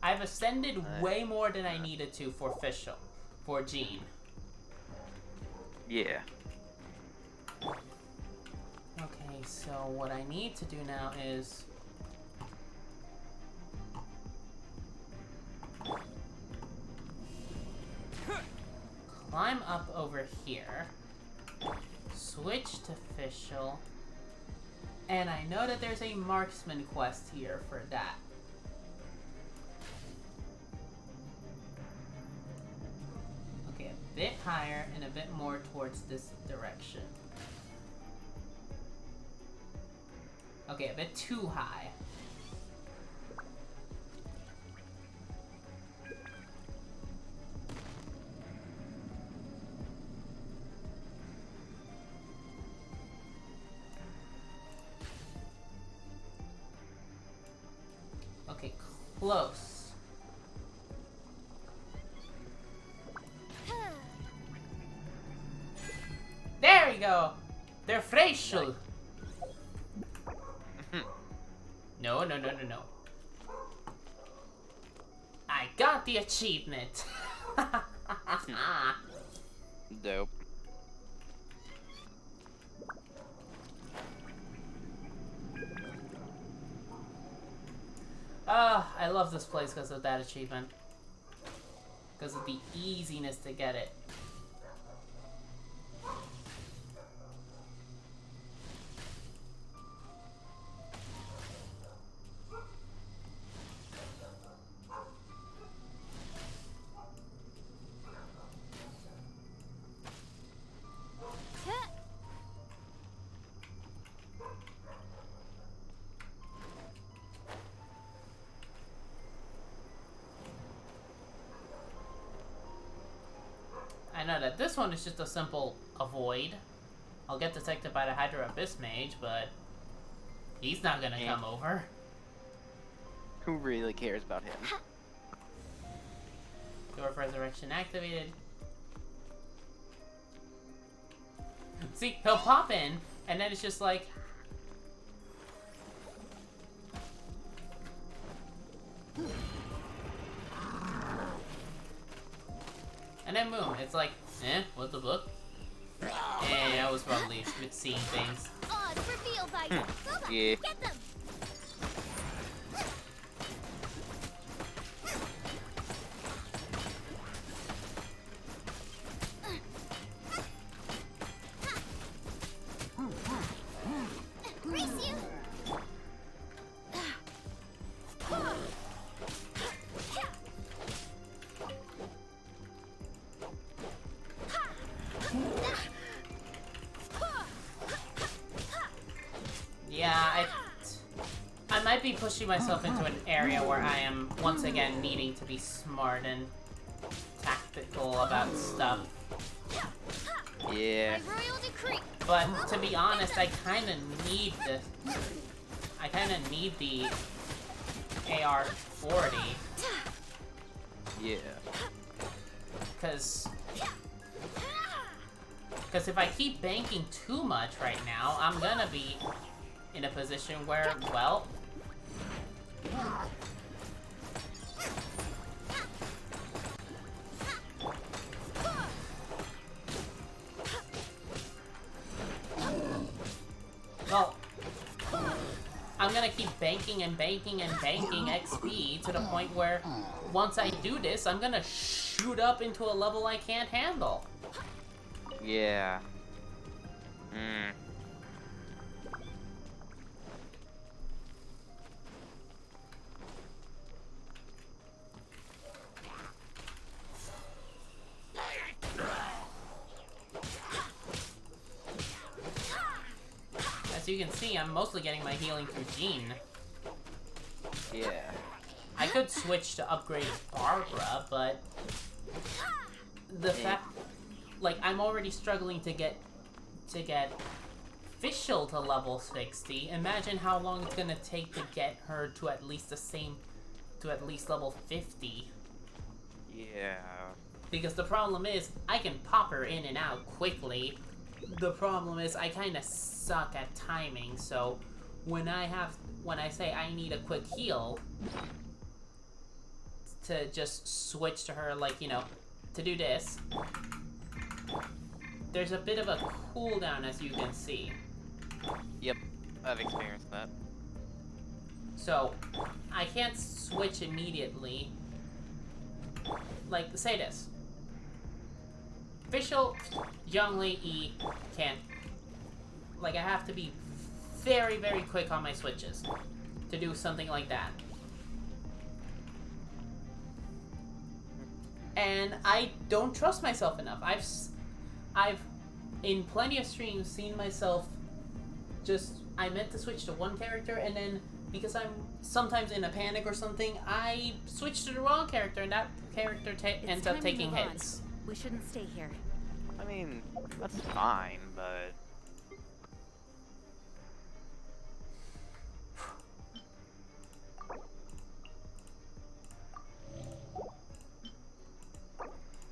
I've ascended way more than I needed to for Fischl, for Jean. Yeah. Okay, so what I need to do now is climb up over here, switch to Fischl, and I know that there's a marksman quest here for that. Okay, a bit higher and a bit more towards this direction. Okay, a bit too high. Okay, close. There you go! They're facial! No. I got the achievement! Dope. I love this place because of that achievement. Because of the easiness to get it. I know that this one is just a simple avoid. I'll get detected by the Hydra Abyss Mage, but he's not gonna come over. Who really cares about him? Door of Resurrection activated. See, he'll pop in, and then it's just like... And then boom, it's like, what the book? I was probably seeing things. Odd reveal by Boba. Yeah. Get them. Grease you. Yeah, I might be pushing myself into an area where I am once again needing to be smart and tactical about stuff. Yeah. By royal decree. But to be honest, I kind of need this. I kind of need the AR-40 Yeah. because if I keep banking too much right now, I'm gonna be in a position where, well, I'm gonna keep banking and banking and banking XP to the point where once I do this, I'm gonna shoot up into a level I can't handle. Yeah. Hmm. As you can see, I'm mostly getting my healing through Jean. Yeah. I could switch to upgrade Barbara, but the fact, like, I'm already struggling to get Fischl to level 60. Imagine how long it's gonna take to get her to at least level 50. Yeah. Because the problem is, I can pop her in and out quickly. The problem is, I kind of suck at timing, so when I say I need a quick heal, to just switch to her, like, you know, to do this, there's a bit of a cooldown, as you can see. Yep, I've experienced that. So, I can't switch immediately. Like, say this. Fischl, Zhongli, E, can't. Like, I have to be very, very quick on my switches to do something like that. And I don't trust myself enough. I've in plenty of streams seen myself I meant to switch to one character, and then because I'm sometimes in a panic or something, I switch to the wrong character, and that character ends up taking hits. We shouldn't stay here. I mean, that's fine, but...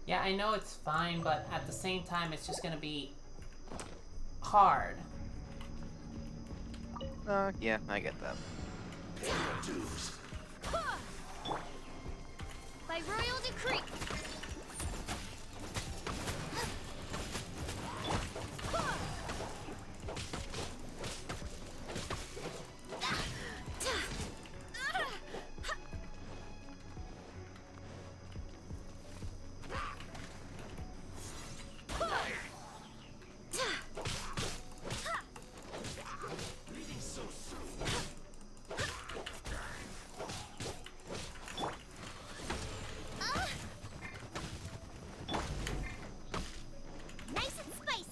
Yeah, I know it's fine, but at the same time, it's just gonna be hard. Yeah, I get that. By royal decree. Nice and spicy.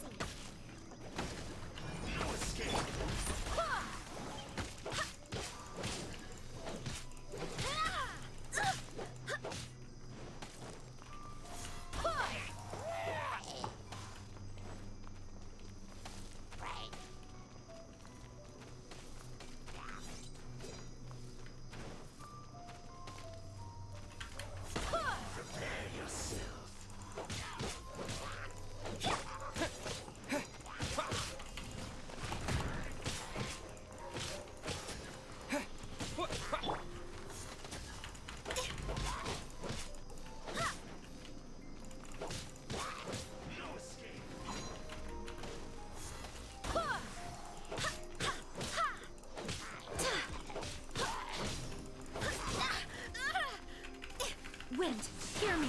Wind, hear me.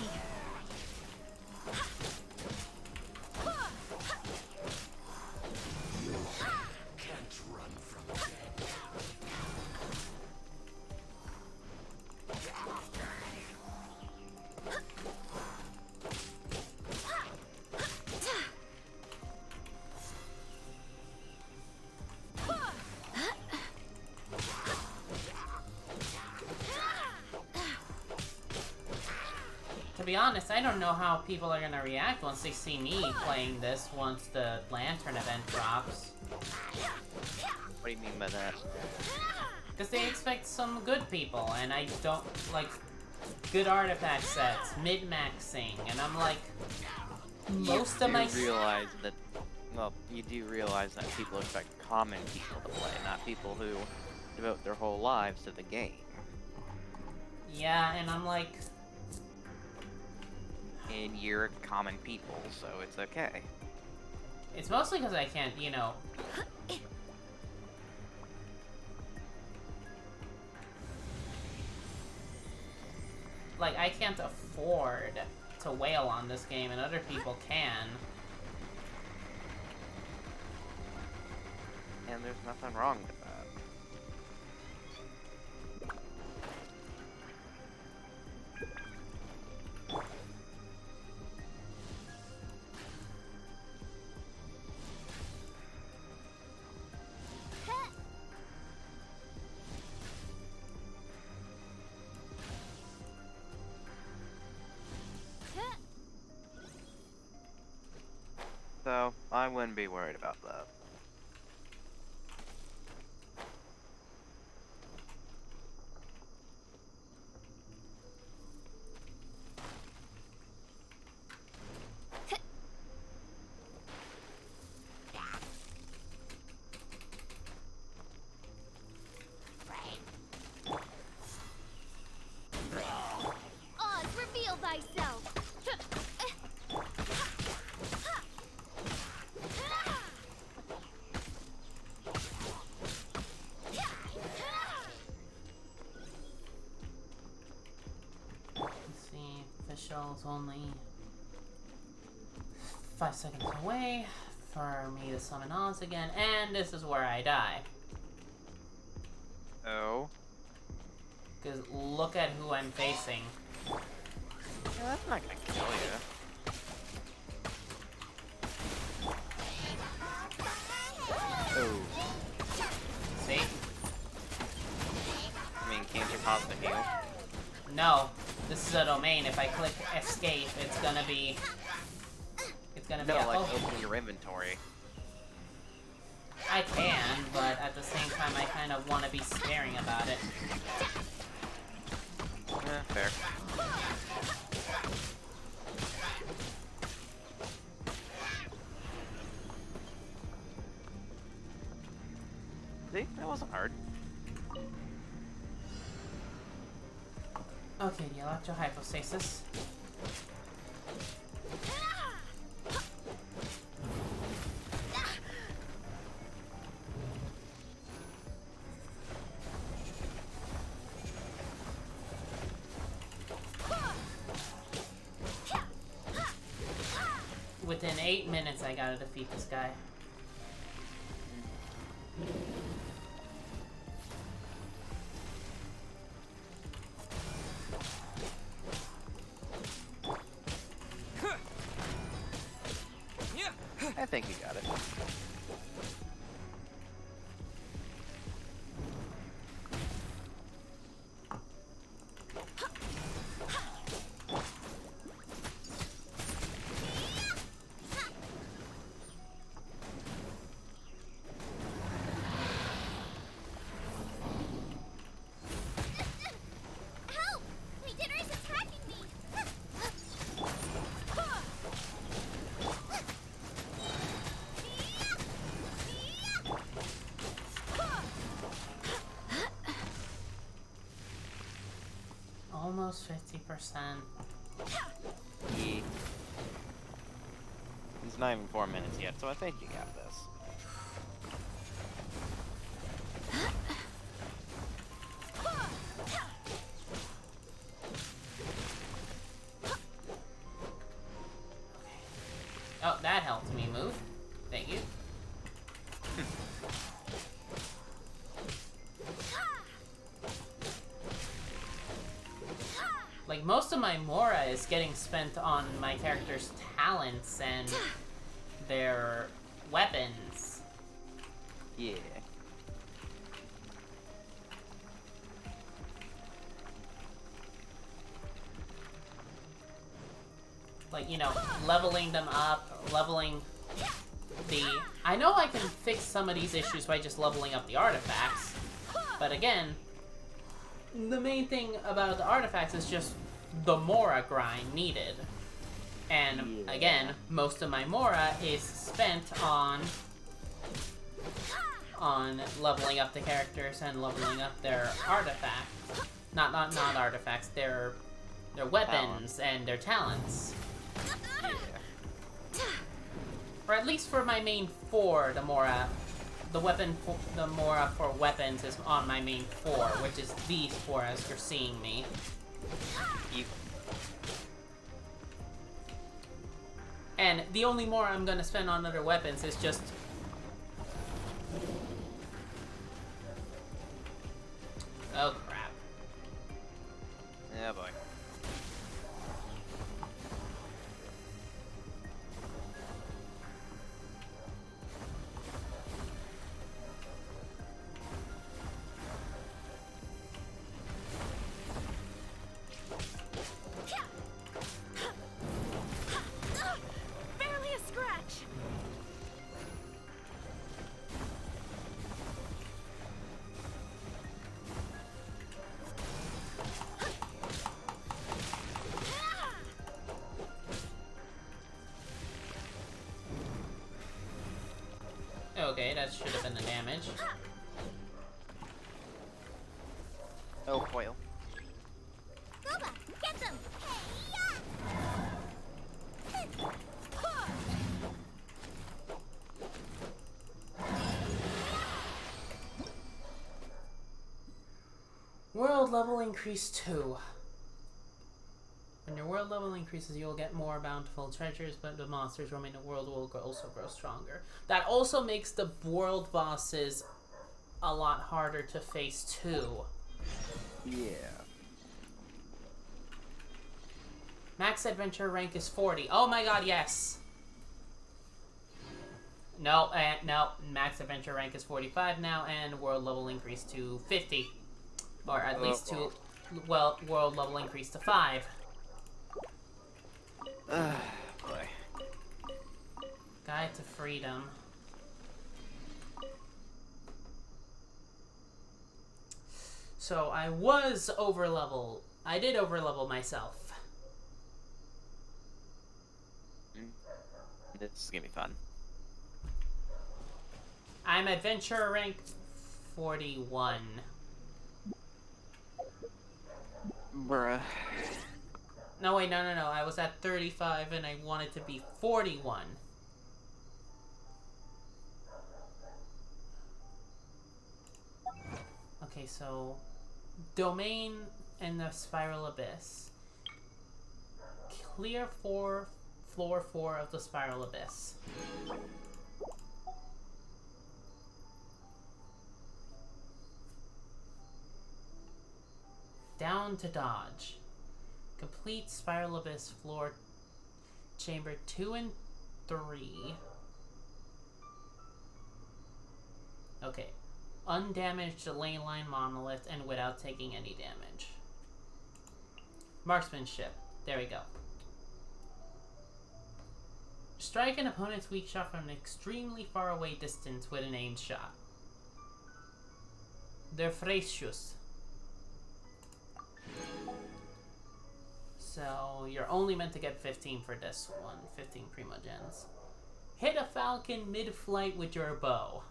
To be honest, I don't know how people are gonna react once they see me playing this once the Lantern event drops. What do you mean by that? Because they expect some good people, and I don't like good artifact sets, mid-maxing, and I'm like, most of my... You do realize that people expect common people to play, not people who devote their whole lives to the game. Yeah, and I'm like... And you're common people, so it's okay. It's mostly because I can't, you know... Like, I can't afford to wail on this game, and other people can. And there's nothing wrong with that. be worried about that. Oz, reveal thyself! Let's see, official's only 5 seconds away for me to summon Oz again, and this is where I die. Oh. Because look at who I'm facing. Yeah, that's not gonna kill you. Oh. See? I mean, can't you pause the heal? No, this is a domain. If I click escape, it's gonna be... It's gonna be No, a... like oh, opening your inventory. I can, but at the same time, I kind of want to be sparing about it. Fair. See? That wasn't hard. Okay, the electrohypostasis. Within 8 minutes, I gotta defeat this guy. I think you got it. Help! Leader is attacking me! Almost 50%. Yeah. It's not even 4 minutes yet, so I think you got this. Oh, that helped me move. Thank you. Like, most of my Mora is getting spent on my character's talents and their weapons. Yeah. Like, you know, leveling them up, leveling the... I know I can fix some of these issues by just leveling up the artifacts, but again, the main thing about the artifacts is just the Mora grind needed. And Yeah. again, most of my Mora is spent on leveling up the characters and leveling up their artifacts. Not artifacts, their weapons and their talents. Yeah. Or at least for my main 4, the Mora for weapons is on my main 4, which is these 4 as you're seeing me. And the only Mora I'm gonna spend on other weapons is just... Oh crap. Yeah, boy. Barely a scratch! Okay, that should have been the damage. Oh, foil. Booba, get them! World level increase 2. When your world level increases, you'll get more bountiful treasures, but the monsters roaming the world will also grow stronger. That also makes the world bosses a lot harder to face too. Yeah. Max adventure rank is 40. Oh my god, yes! No, no. Max adventure rank is 45 now, and world level increase to 50. Or at least to, well, world level increase to 5. Boy. Guide to Freedom. So I was overleveled. I did overlevel myself. This is gonna be fun. I'm adventure rank 41. Bruh. No, wait, no. I was at 35 and I wanted to be 41. Okay, so Domain and the Spiral Abyss. Clear floor 4 of the Spiral Abyss. Down to dodge. Complete Spiral Abyss floor chamber 2 and 3. Okay. Undamaged the lane line monolith and without taking any damage. Marksmanship. There we go. Strike an opponent's weak shot from an extremely far away distance with an aimed shot. Der Freischuss. So you're only meant to get 15 for this one. 15 Primogens. Hit a falcon mid-flight with your bow.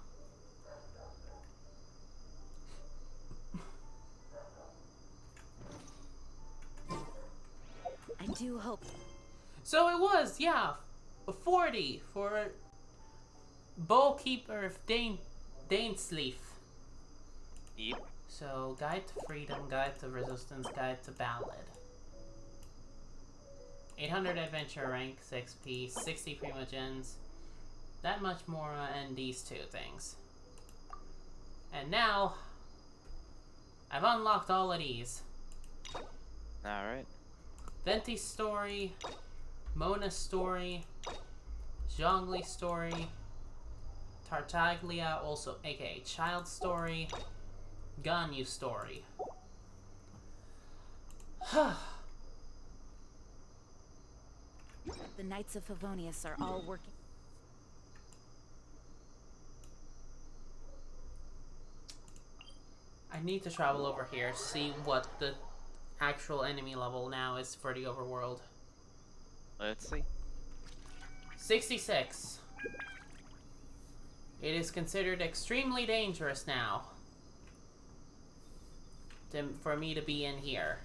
I do hope. So it was, yeah, 40 for Bowkeeper of Dainsleaf. Yep. So Guide to Freedom, Guide to Resistance, Guide to Ballad. 800 adventure rank, 6p, 60 Primogens. That much more and these two things. And now, I've unlocked all of these. Alright. Venti's story, Mona's story, Zhongli's story, Tartaglia, also aka Child's story, Ganyu's story. The Knights of Favonius are all working. I need to travel over here, see what the actual enemy level now is for the overworld. Let's see. 66. It is considered extremely dangerous now for me to be in here.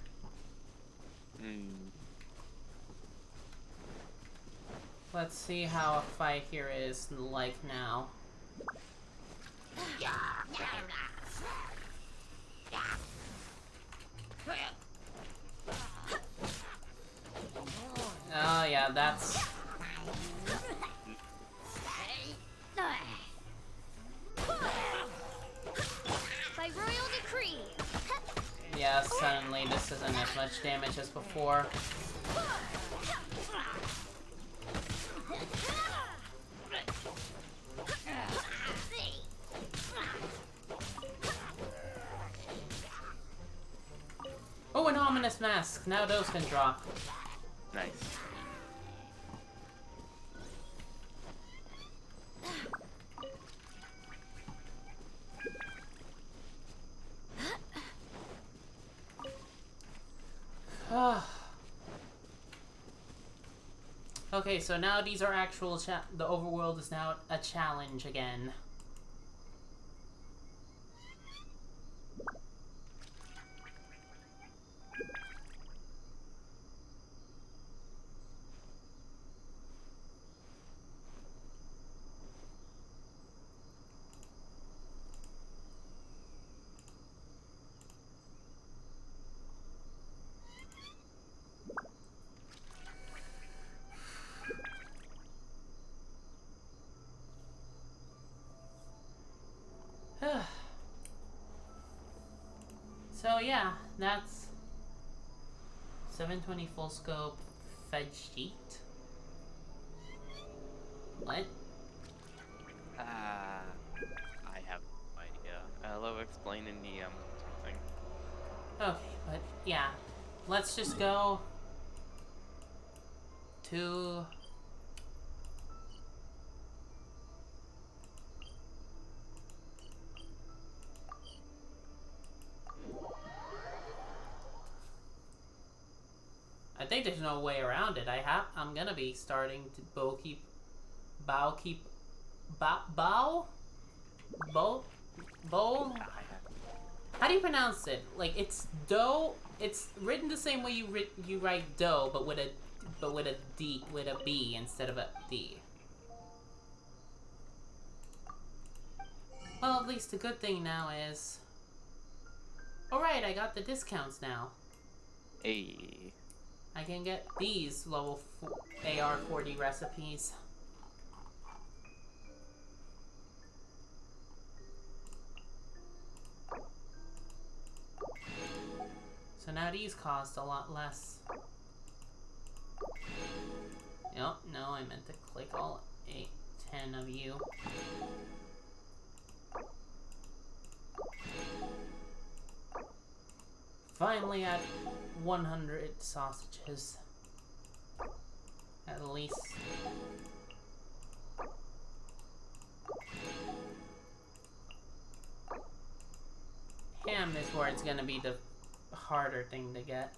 Let's see how a fight here is like now. Oh yeah, that's... By royal decree. Yeah, suddenly this isn't as much damage as before. Oh, an ominous mask. Now those can drop. Nice. Okay, so now these are actual the overworld is now a challenge again. So yeah, that's 720 full scope fed sheet. What? I have no idea. Hello, explaining the something. Okay, but yeah, let's just go to I think there's no way around it. I'm gonna be starting to bow bow. How do you pronounce it? Like it's dough. It's written the same way you write dough, but with a B instead of a D. Well, at least the good thing now is. Alright, I got the discounts now. Hey. I can get these level AR-40 recipes. So now these cost a lot less. Yep, no, I meant to click all 10 of you. Finally at 100 sausages. At least. Ham is where it's gonna be the harder thing to get.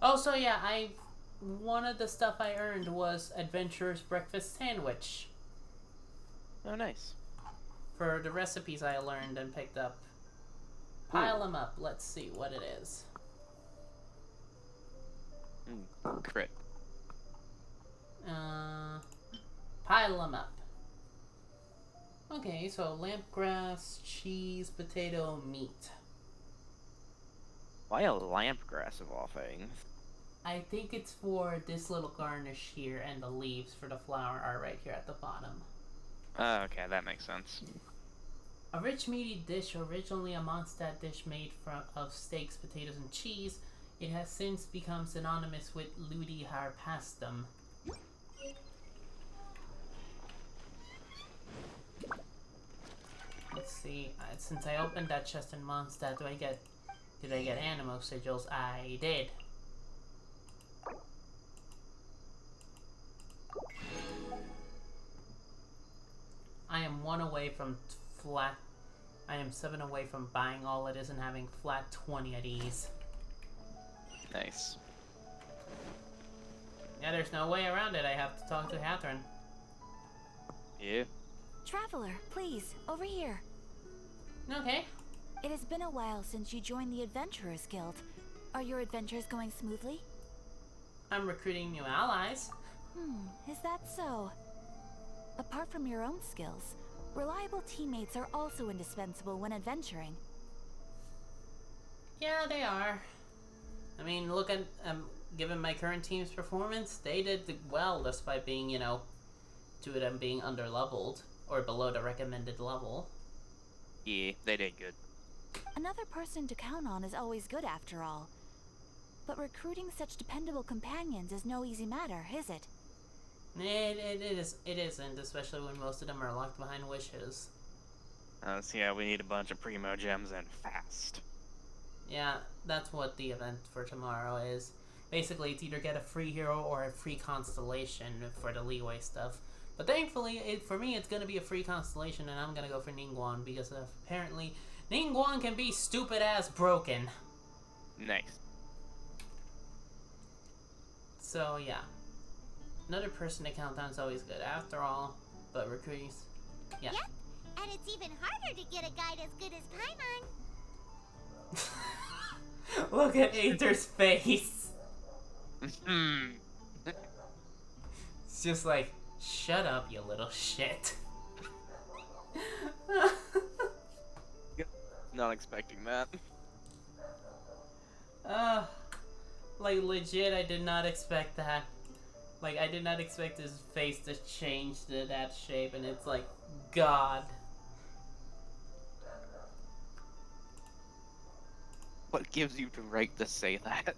Oh, so yeah, one of the stuff I earned was Adventurer's Breakfast Sandwich. Oh, nice. For the recipes I learned and picked up. Pile them up. Let's see what it is. Crit. Pile them up. Okay, so lampgrass, cheese, potato, meat. Why a lampgrass of all things? I think it's for this little garnish here, and the leaves for the flower are right here at the bottom. Okay, that makes sense. A rich meaty dish, originally a Mondstadt dish made of steaks, potatoes, and cheese, it has since become synonymous with Ludi Harpastum. Let's see, since I opened that chest in Mondstadt, did I get animo sigils? I did. I am 1 away from flat. I am 7 away from buying all it is and having flat 20 of these. Nice. Yeah, there's no way around it. I have to talk to Catherine. Yeah. Traveler, please, over here. Okay. It has been a while since you joined the Adventurers Guild. Are your adventures going smoothly? I'm recruiting new allies. Is that so? Apart from your own skills, reliable teammates are also indispensable when adventuring. Yeah, they are. I mean, look at, given my current team's performance, they did well despite being, 2 of them being under-leveled, or below the recommended level. Yeah, they did good. Another person to count on is always good after all. But recruiting such dependable companions is no easy matter, is it? It isn't, especially when most of them are locked behind wishes. So yeah, we need a bunch of primo gems and fast. Yeah, that's what the event for tomorrow is. Basically, it's either get a free hero or a free constellation for the leeway stuff. But thankfully, for me, it's going to be a free constellation, and I'm going to go for Ningguang, because apparently Ningguang can be stupid-ass broken. Nice. So, yeah. Another person to count on is always good, after all. But recruiting... Yeah. Yep, and it's even harder to get a guide as good as Paimon. Look at Aether's face! It's just like, Shut up, you little shit. Not expecting that. Like legit, I did not expect that. Like, I did not expect his face to change to that shape, and it's like, God. What gives you the right to say that?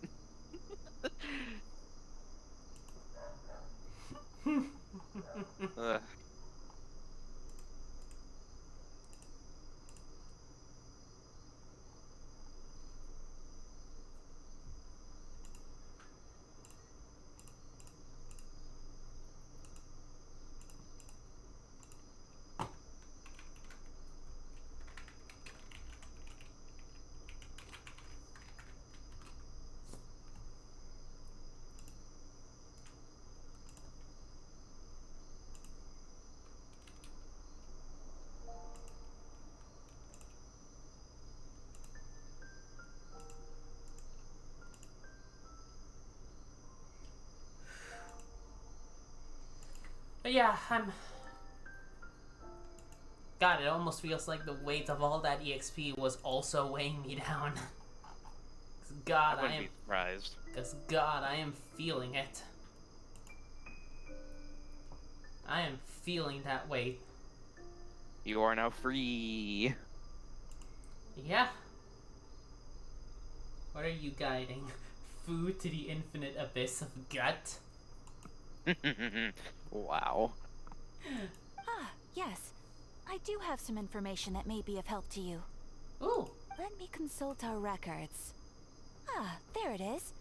Ugh. But yeah, God, it almost feels like the weight of all that EXP was also weighing me down. God, I wouldn't be surprised. Because God, I am feeling it. I am feeling that weight. You are now free. Yeah. What are you guiding? Food to the infinite abyss of gut? Wow. Ah, yes. I do have some information that may be of help to you. Ooh. Let me consult our records. Ah, there it is.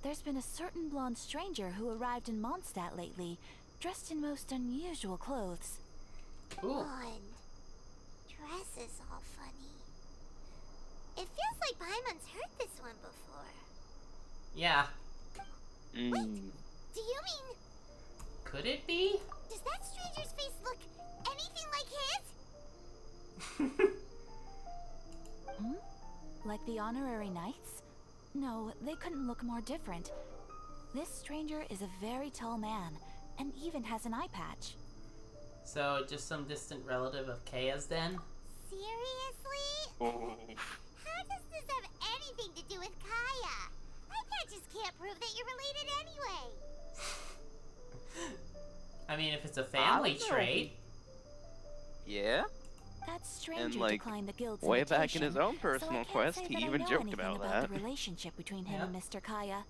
There's been a certain blonde stranger who arrived in Mondstadt lately, dressed in most unusual clothes. Ooh. Blonde. Dress is all funny. It feels like Paimon's heard this one before. Yeah. Wait, do you mean... Could it be? Does that stranger's face look anything like his? Like the honorary knights? No, they couldn't look more different. This stranger is a very tall man, and even has an eye patch. So, just some distant relative of Kaya's then? Seriously? Oh. How does this have anything to do with Kaya? Eye patches can't prove that you're related anyway. I mean, if it's a family trait. Yeah? That stranger like, declined the guild's way back in invitation, his own so I personal can't quest, say he that I even know joked anything about about that. the relationship between him and Mr. Kaya.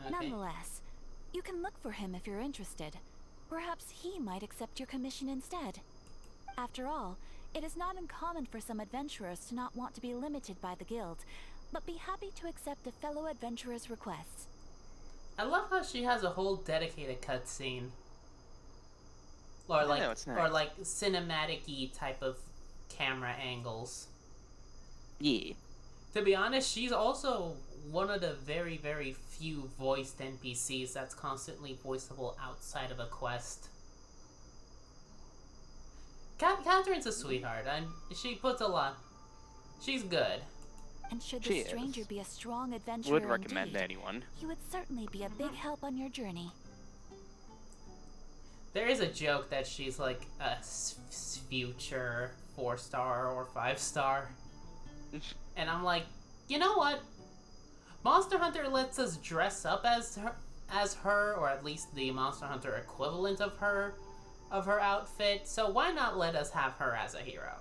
Okay. Nonetheless, you can look for him if you're interested. Perhaps he might accept your commission instead. After all, it is not uncommon for some adventurers to not want to be limited by the guild, but be happy to accept a fellow adventurer's requests. I love how she has a whole dedicated cutscene. Or like, know, it's nice. or like cinematic-y type of camera angles. Yeah. To be honest, she's also one of the very, very few voiced NPCs that's constantly voiceable outside of a quest. Catherine's a sweetheart. She puts a lot. She's good. And should She the stranger is. be a strong adventurer Would recommend indeed, anyone. he would certainly be a big help on your journey. There is a joke that she's like a future 4-star or 5-star. And I'm like, you know what? Monster Hunter lets us dress up as her, or at least the Monster Hunter equivalent of her outfit. So why not let us have her as a hero?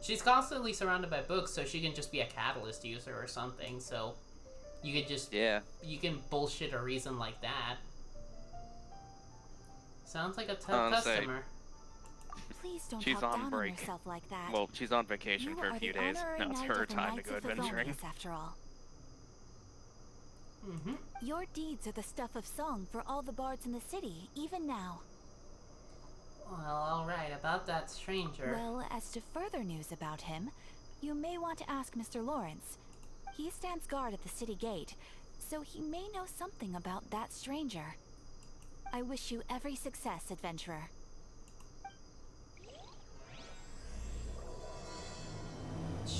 She's constantly surrounded by books, so she can just be a catalyst user or something. So you could just you can bullshit a reason like that. Sounds like a tough customer. Please don't She's talk on down break. on yourself like that. Well, she's on vacation You for a are few the days. honorary Now it's knight her of the time to Knights go of adventuring. Favonius, after all. Mm-hmm. Your deeds are the stuff of song for all the bards in the city, even now. Well, alright, about that stranger. Well, as to further news about him, you may want to ask Mr. Lawrence. He stands guard at the city gate, so he may know something about that stranger. I wish you every success, adventurer.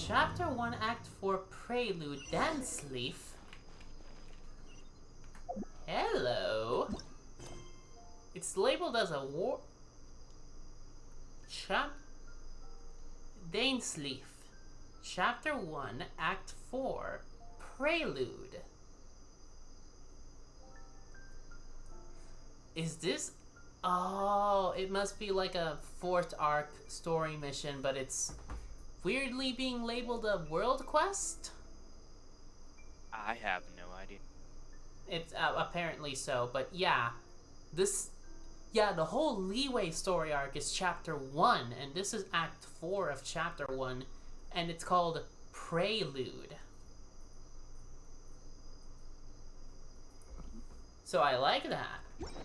Chapter 1, Act 4, Prelude, Dance Leaf. It's labeled as a war. Dainsleaf, Chapter 1, Act 4, Prelude. Is this... Oh, it must be like a 4th arc story mission, but it's weirdly being labeled a world quest? I have no idea. It's apparently so, but yeah. The whole Leeway story arc is Chapter 1, and this is Act 4 of Chapter 1, and it's called Prelude. So I like that.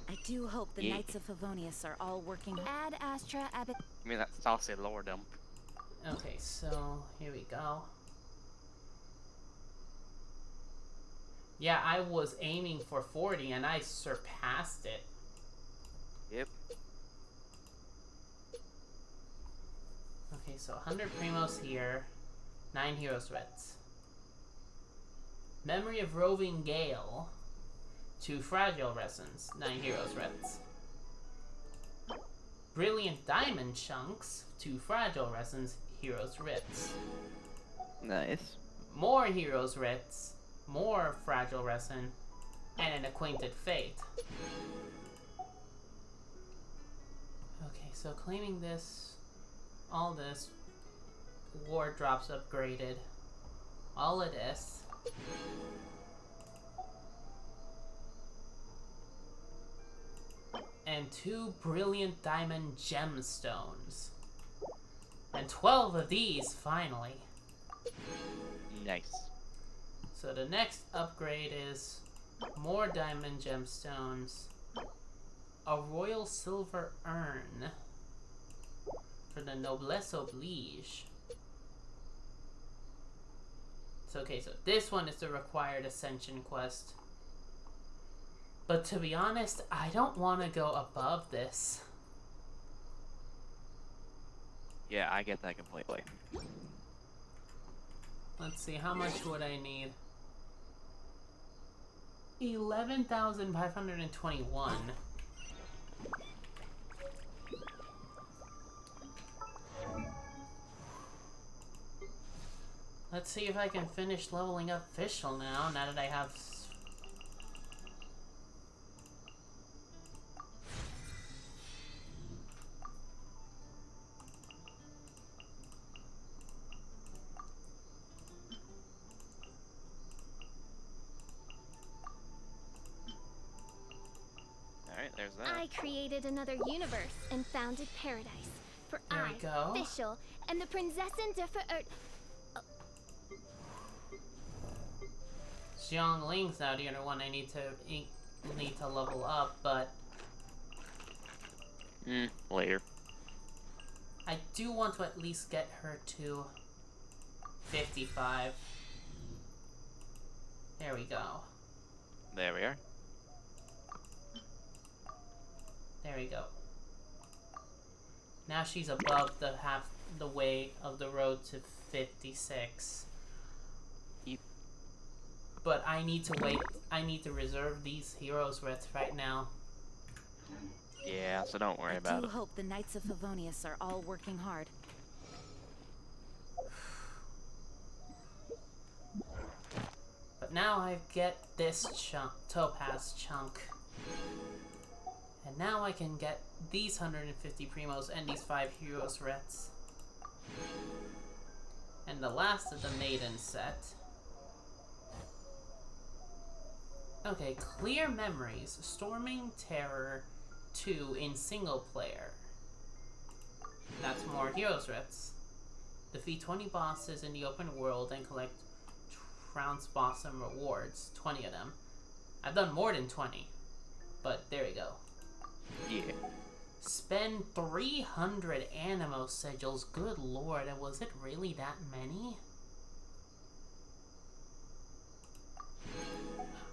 I do hope the Yeah. Knights of Favonius are all working. Ad Astra Abbot. I mean, that's saucy lore dump. Okay, so here we go. Yeah, I was aiming for 40 and I surpassed it. Yep. Okay, so 100 Primos here, 9 Heroes Reds. Memory of Roving Gale, 2 Fragile Resins, 9 Heroes Reds. Brilliant Diamond Chunks, 2 Fragile Resins, Heroes Reds. Nice. More Heroes Reds, more Fragile Resin, and an Acquainted Fate. Okay, so claiming this, all this, War Drops upgraded, all of this. And 2 Brilliant Diamond Gemstones. And 12 of these, finally. Nice. So the next upgrade is more Diamond Gemstones, a Royal Silver Urn for the Noblesse Oblige. So okay, so this one is the required Ascension quest. But to be honest, I don't want to go above this. Yeah, I get that completely. Let's see, how much would I need? 11,521. Let's see if I can finish leveling up Fischl now that I have... Alright, there's that. I created another universe and founded paradise. For There we go. Fischl, and the Prinzessin der Verirrten. Xiong Ling's now the other one I need to level up, but Later. I do want to at least get her to 55. There we go. There we are. There we go. Now she's above the half the way of the road to 56. Yep. But I need to wait. I need to reserve these heroes with right now. Yeah, so don't worry I about do it. hope the Knights of Favonius are all working hard. But now I get this chunk, topaz chunk. And now I can get these 150 primos and these 5 heroes rets. And the last of the maiden set. Okay, Clear Memories, Storming Terror 2 in single player. That's more heroes rets. Defeat 20 bosses in the open world and collect Trounce Blossom rewards, 20 of them. I've done more than 20, but there we go. Yeah. Spend 300 Animo sigils. Good lord, and was it really that many?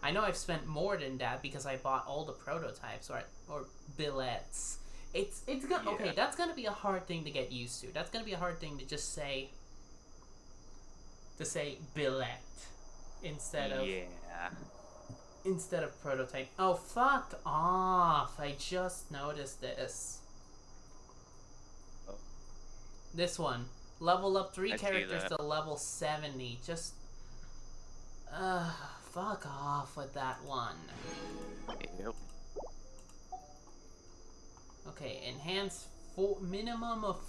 I know I've spent more than that because I bought all the prototypes or billets. It's gonna okay. That's gonna be a hard thing to get used to. That's gonna be a hard thing to just say. To say billet instead of. Yeah. instead of prototype. Oh, fuck off. I just noticed this. Oh. This one. Level up 3 I see characters that. to level 70. Just... fuck off with that one. Yep. Okay, enhance minimum of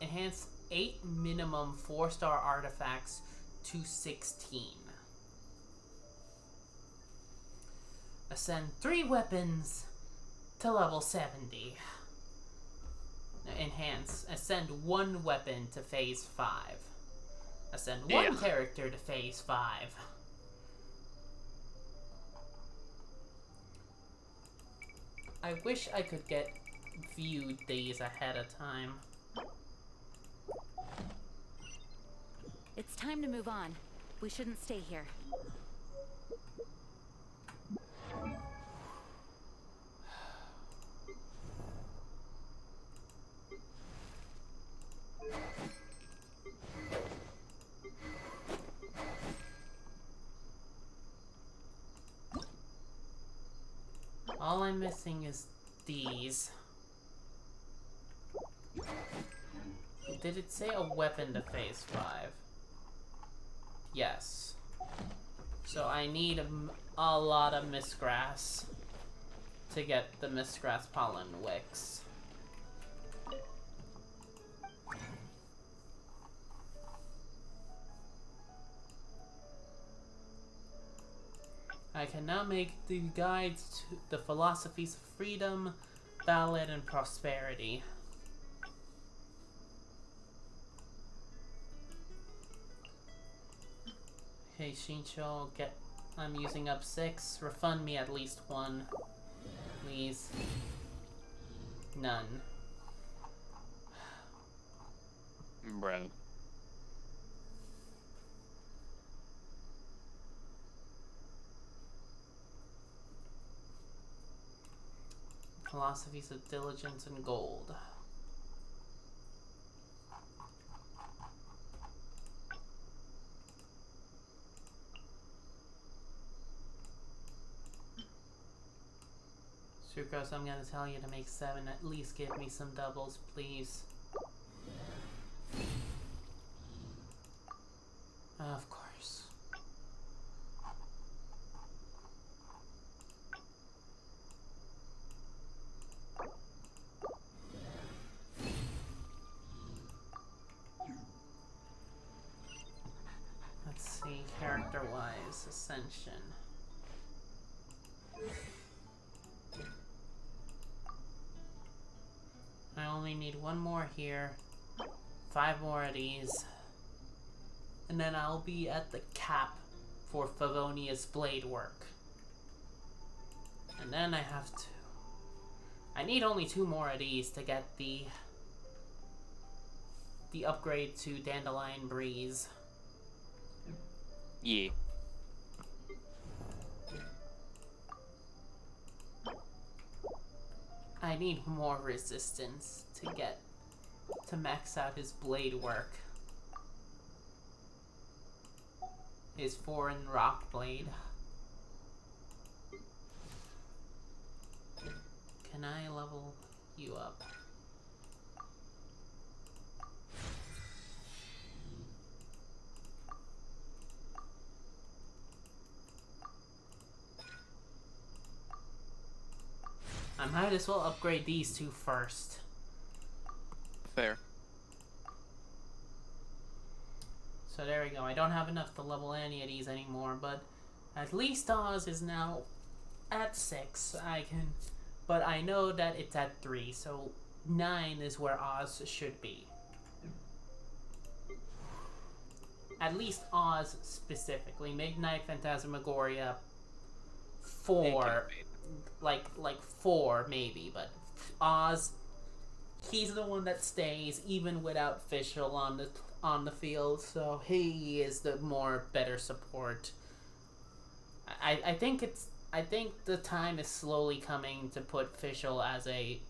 enhance 8 minimum 4-star artifacts to 16. Ascend 3 weapons to level 70. Enhance. Ascend 1 weapon to phase 5. Ascend 1 character to phase 5. I wish I could get viewed these ahead of time. It's time to move on. We shouldn't stay here. All I'm missing is these. Did it say a weapon to phase 5? Yes. So I need a lot of mistgrass to get the mistgrass pollen wicks. I can now make the guides to the philosophies of freedom, ballad, and prosperity. Okay, Shincho, I'm using up 6. Refund me at least 1. Please. None. Bro. Philosophies of diligence and gold. Sucrose, I'm gonna tell you to make 7. At least give me some doubles, please. Of course. Let's see, character-wise, Ascension. I only need 1 more here, 5 more of these, and then I'll be at the cap for Favonia's blade work. And then I have to... I need only 2 more of these to get the upgrade to Dandelion Breeze. Yeah. I need more resistance to max out his blade work. His foreign rock blade. Can I level you up? I might as well upgrade these 2 first. Fair. So there we go. I don't have enough to level any of these anymore, but at least Oz is now at 6. But I know that it's at 3, so 9 is where Oz should be. At least Oz specifically. Midnight Phantasmagoria 4. Like 4 maybe, but Oz, he's the one that stays even without Fischl on the field, so he is the better support. I think the time is slowly coming to put Fischl as a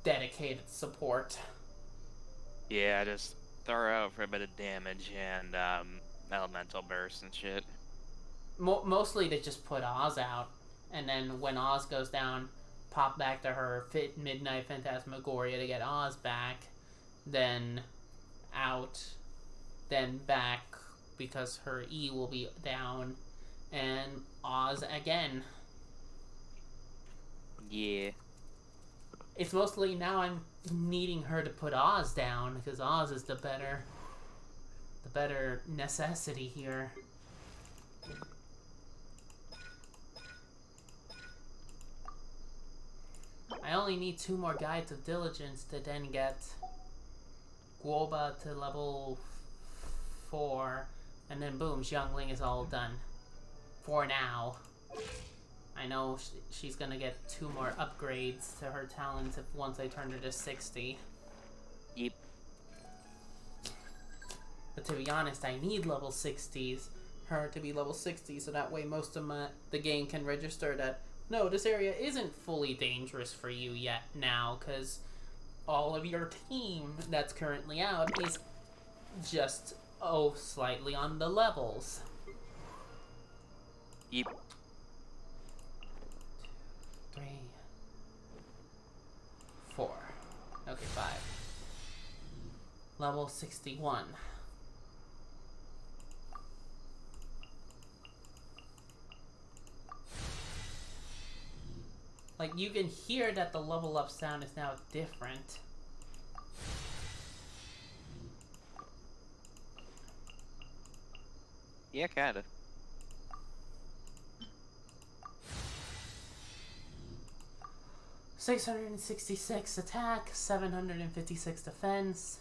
dedicated support. Yeah, just throw out for a bit of damage and elemental bursts and shit. mostly to just put Oz out, and then when Oz goes down, pop back to her Midnight Phantasmagoria to get Oz back, then out, then back because her E will be down, and Oz again. Yeah. It's mostly now I'm needing her to put Oz down because Oz is the better necessity here. I only need 2 more Guides of Diligence to then get Guoba to level 4, and then boom, Xiangling is all done. For now. I know she's gonna get 2 more upgrades to her talents once I turn her to 60. Yep. But to be honest, I need level 60s, her to be level 60, so that way most of the game can register that, no, this area isn't fully dangerous for you yet now, because all of your team that's currently out is just, slightly on the levels. Yep. 3, 4. Okay, 5. Level 61. Like, you can hear that the level up sound is now different. Yeah, kinda. $666 attack, 756 defense.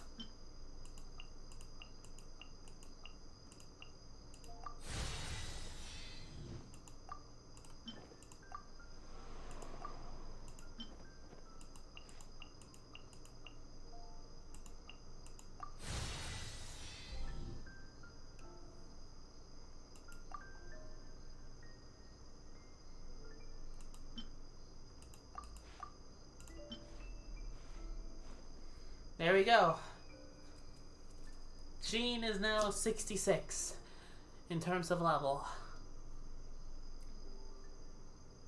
There we go. Jean is now 66 in terms of level.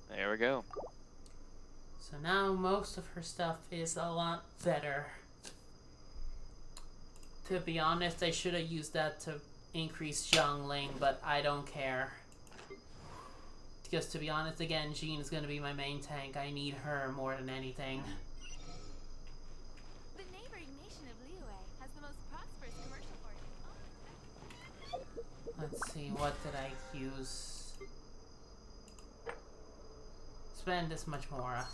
There we go. So now most of her stuff is a lot better. To be honest, I should have used that to increase Xiangling, but I don't care. Because to be honest, again, Jean is going to be my main tank. I need her more than anything. The neighboring nation of Liyue has the most prosperous commercial port. Let's see, what did I use? Spend this much more.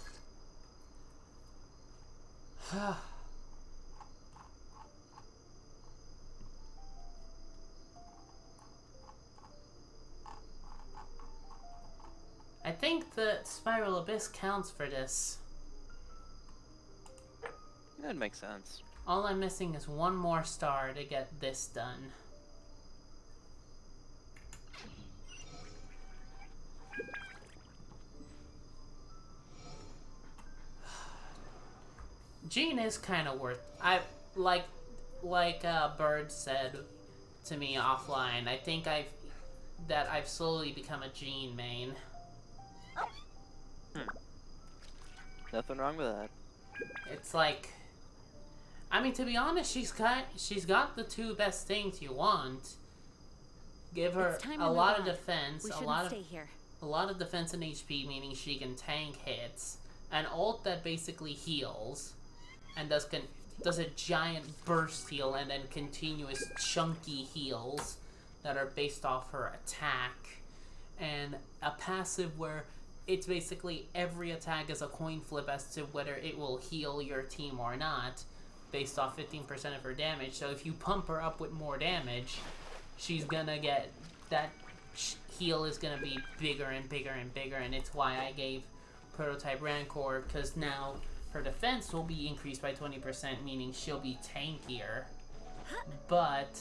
I think the Spiral Abyss counts for this. That makes sense. All I'm missing is 1 more star to get this done. Jean is kind of worth. I like Bird said to me offline. I think I've slowly become a Jean main. Nothing wrong with that. It's like, I mean, to be honest, she's got the 2 best things you want. Give her a lot of defense, a lot of defense and HP, meaning she can tank hits, an ult that basically heals, and does a giant burst heal and then continuous chunky heals that are based off her attack, and a passive where it's basically every attack is a coin flip as to whether it will heal your team or not, based off 15% of her damage. So if you pump her up with more damage, she's gonna get that heal is gonna be bigger and bigger and bigger, and it's why I gave Prototype Rancor, because now her defense will be increased by 20%, meaning she'll be tankier, but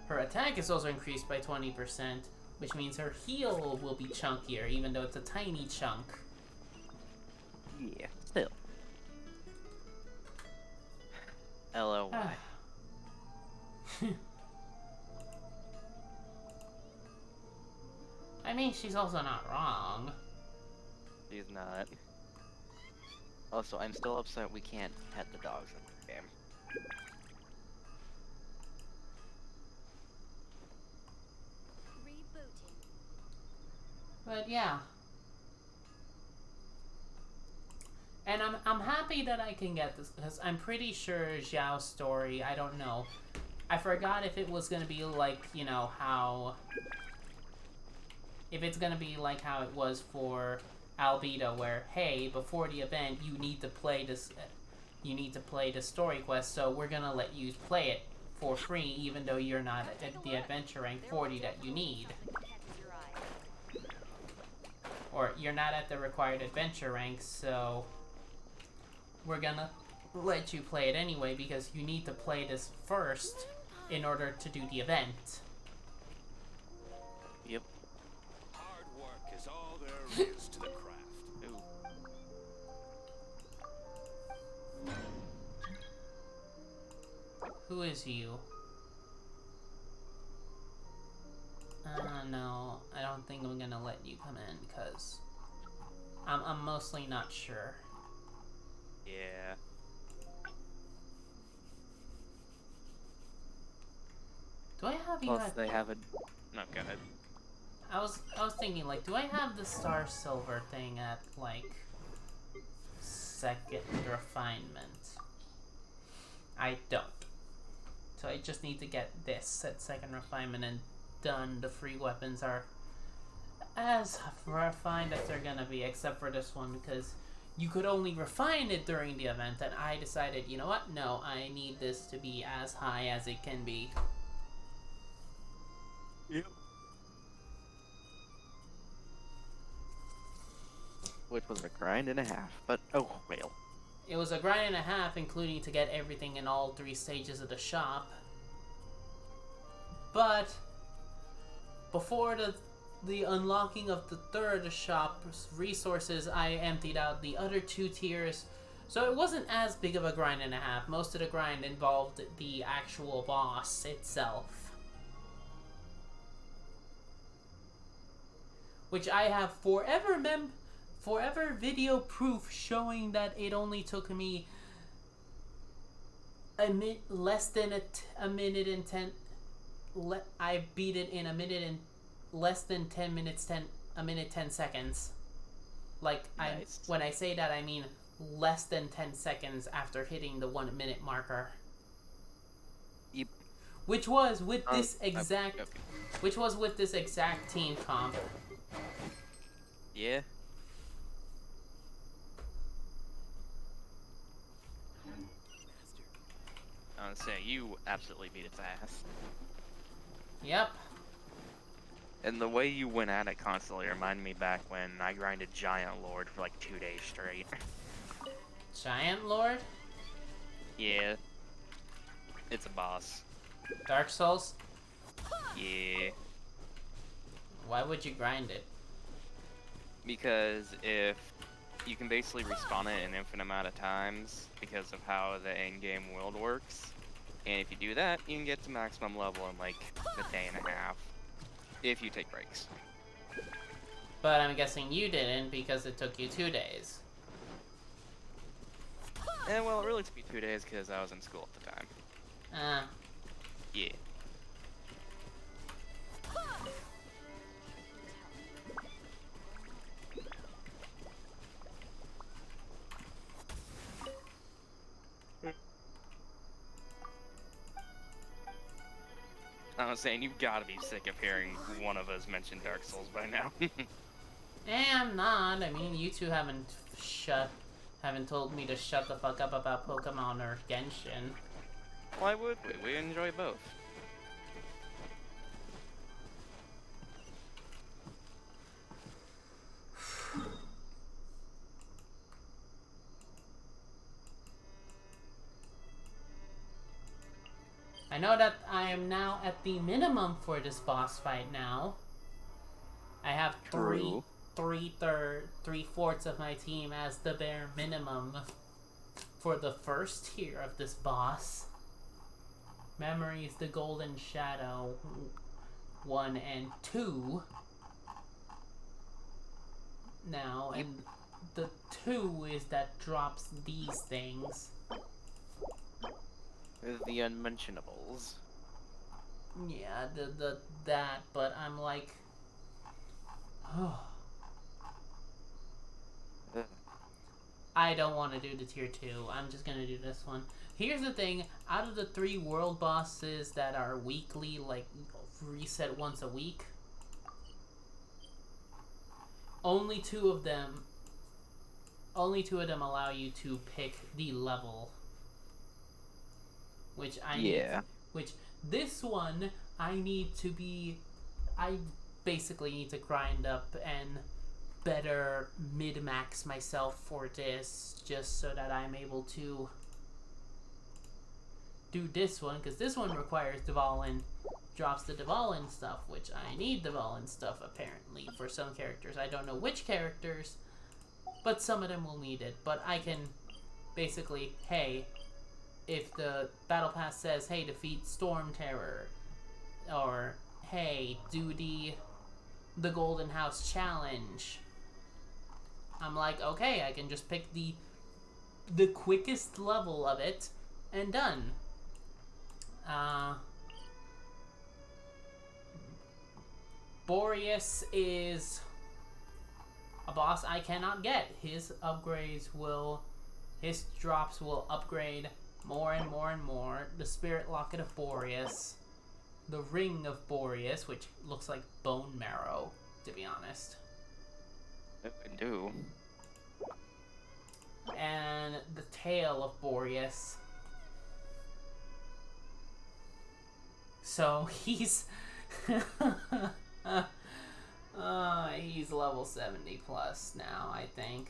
her attack is also increased by 20%, which means her heal will be chunkier, even though it's a tiny chunk. Yeah, still. LOY. mean, she's also not wrong. She's not. Also, I'm still upset we can't pet the dogs in the game. Rebooting. But yeah. And I'm happy that I can get this, because I'm pretty sure Xiao's story, I don't know. I forgot if it was gonna be like, you know, how... If it's gonna be like how it was for Albedo, where, hey, before the event, you need to play this... You need to play the story quest, so we're gonna let you play it for free, even though you're not at the adventure rank 40 that you need. Or, you're not at the required adventure rank, so... We're gonna let you play it anyway because you need to play this first in order to do the event. Yep. Hard work is all there is to the craft. Ooh. Who is you? No, I don't think I'm gonna let you come in because I'm mostly not sure. Yeah. Do I have you Plus, at... they have a... No, go ahead. I was thinking, like, do I have the Star Silver thing at, like, second refinement? I don't. So I just need to get this at second refinement and done. The free weapons are as refined as they're gonna be, except for this one, because you could only refine it during the event, and I decided, you know what, no, I need this to be as high as it can be. Yep. Which was a grind and a half, but oh well. It was a grind and a half, including to get everything in all 3 stages of the shop. But before the unlocking of the 3rd shop's resources, I emptied out the other 2 tiers. So it wasn't as big of a grind and a half. Most of the grind involved the actual boss itself. Which I have forever video proof showing that it only took me less than a minute and 10. I beat it in a minute and less than 10 minutes, a minute 10 seconds. Like, Nice. when I say that, I mean less than 10 seconds after hitting the 1 minute marker. Yep. Which was with this exact, okay. which was with this exact team comp. Yeah. I was saying, you absolutely beat its ass. Yep. And the way you went at it constantly reminded me back when I grinded Giant Lord for like 2 days straight. Giant Lord? Yeah. It's a boss. Dark Souls? Yeah. Why would you grind it? Because if you can basically respawn it an infinite amount of times because of how the in-game world works. And if you do that, you can get to maximum level in like a day and a half. If you take breaks. But I'm guessing you didn't because it took you 2 days. And well, it really took me 2 days because I was in school at the time. Yeah. I was saying, you've got to be sick of hearing one of us mention Dark Souls by now. I'm not. I mean, you two haven't told me to shut the fuck up about Pokemon or Genshin. Why would we? We enjoy both. I know that I am now at the minimum for this boss fight now. I have True. three-fourths of my team as the bare minimum for the first tier of this boss. Memories, the Golden Shadow 1 and 2. now, and the 2 is that drops these things. The unmentionables. Yeah, that, but I'm like, oh, I don't want to do the tier 2. I'm just gonna do this one. Here's the thing, out of the 3 world bosses that are weekly, like reset once a week, only two of them allow you to pick the level. Which I need, which this one I basically need to grind up and better mid-max myself for this, just so that I'm able to do this one, because this one requires Dvalin, drops the Dvalin stuff, which I need Dvalin stuff apparently for some characters. I don't know which characters, but some of them will need it. But I can basically, hey, if the battle pass says, hey, defeat Storm Terror, or hey, do the Golden House challenge, I'm like, okay, I can just pick the quickest level of it and done. Boreas is a boss I cannot get. His drops will upgrade more and more and more. The Spirit Locket of Boreas, the Ring of Boreas, which looks like bone marrow, to be honest. I do. And the Tail of Boreas. So he's he's level 70 plus now, I think.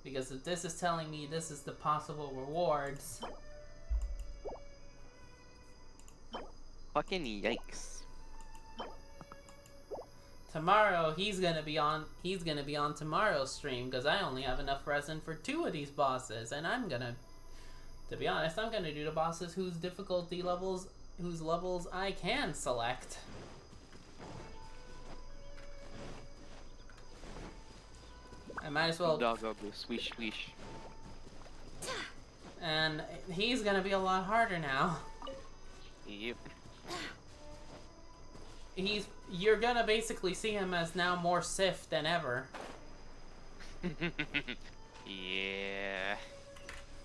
Because if this is telling me this is the possible rewards. Fucking yikes. Tomorrow he's gonna be on tomorrow's stream, because I only have enough resin for 2 of these bosses, and to be honest, I'm gonna do the bosses whose levels I can select. I might as well. Doggo go swish swish. And he's gonna be a lot harder now. Yep. You're gonna basically see him as now more Sif than ever. Yeah.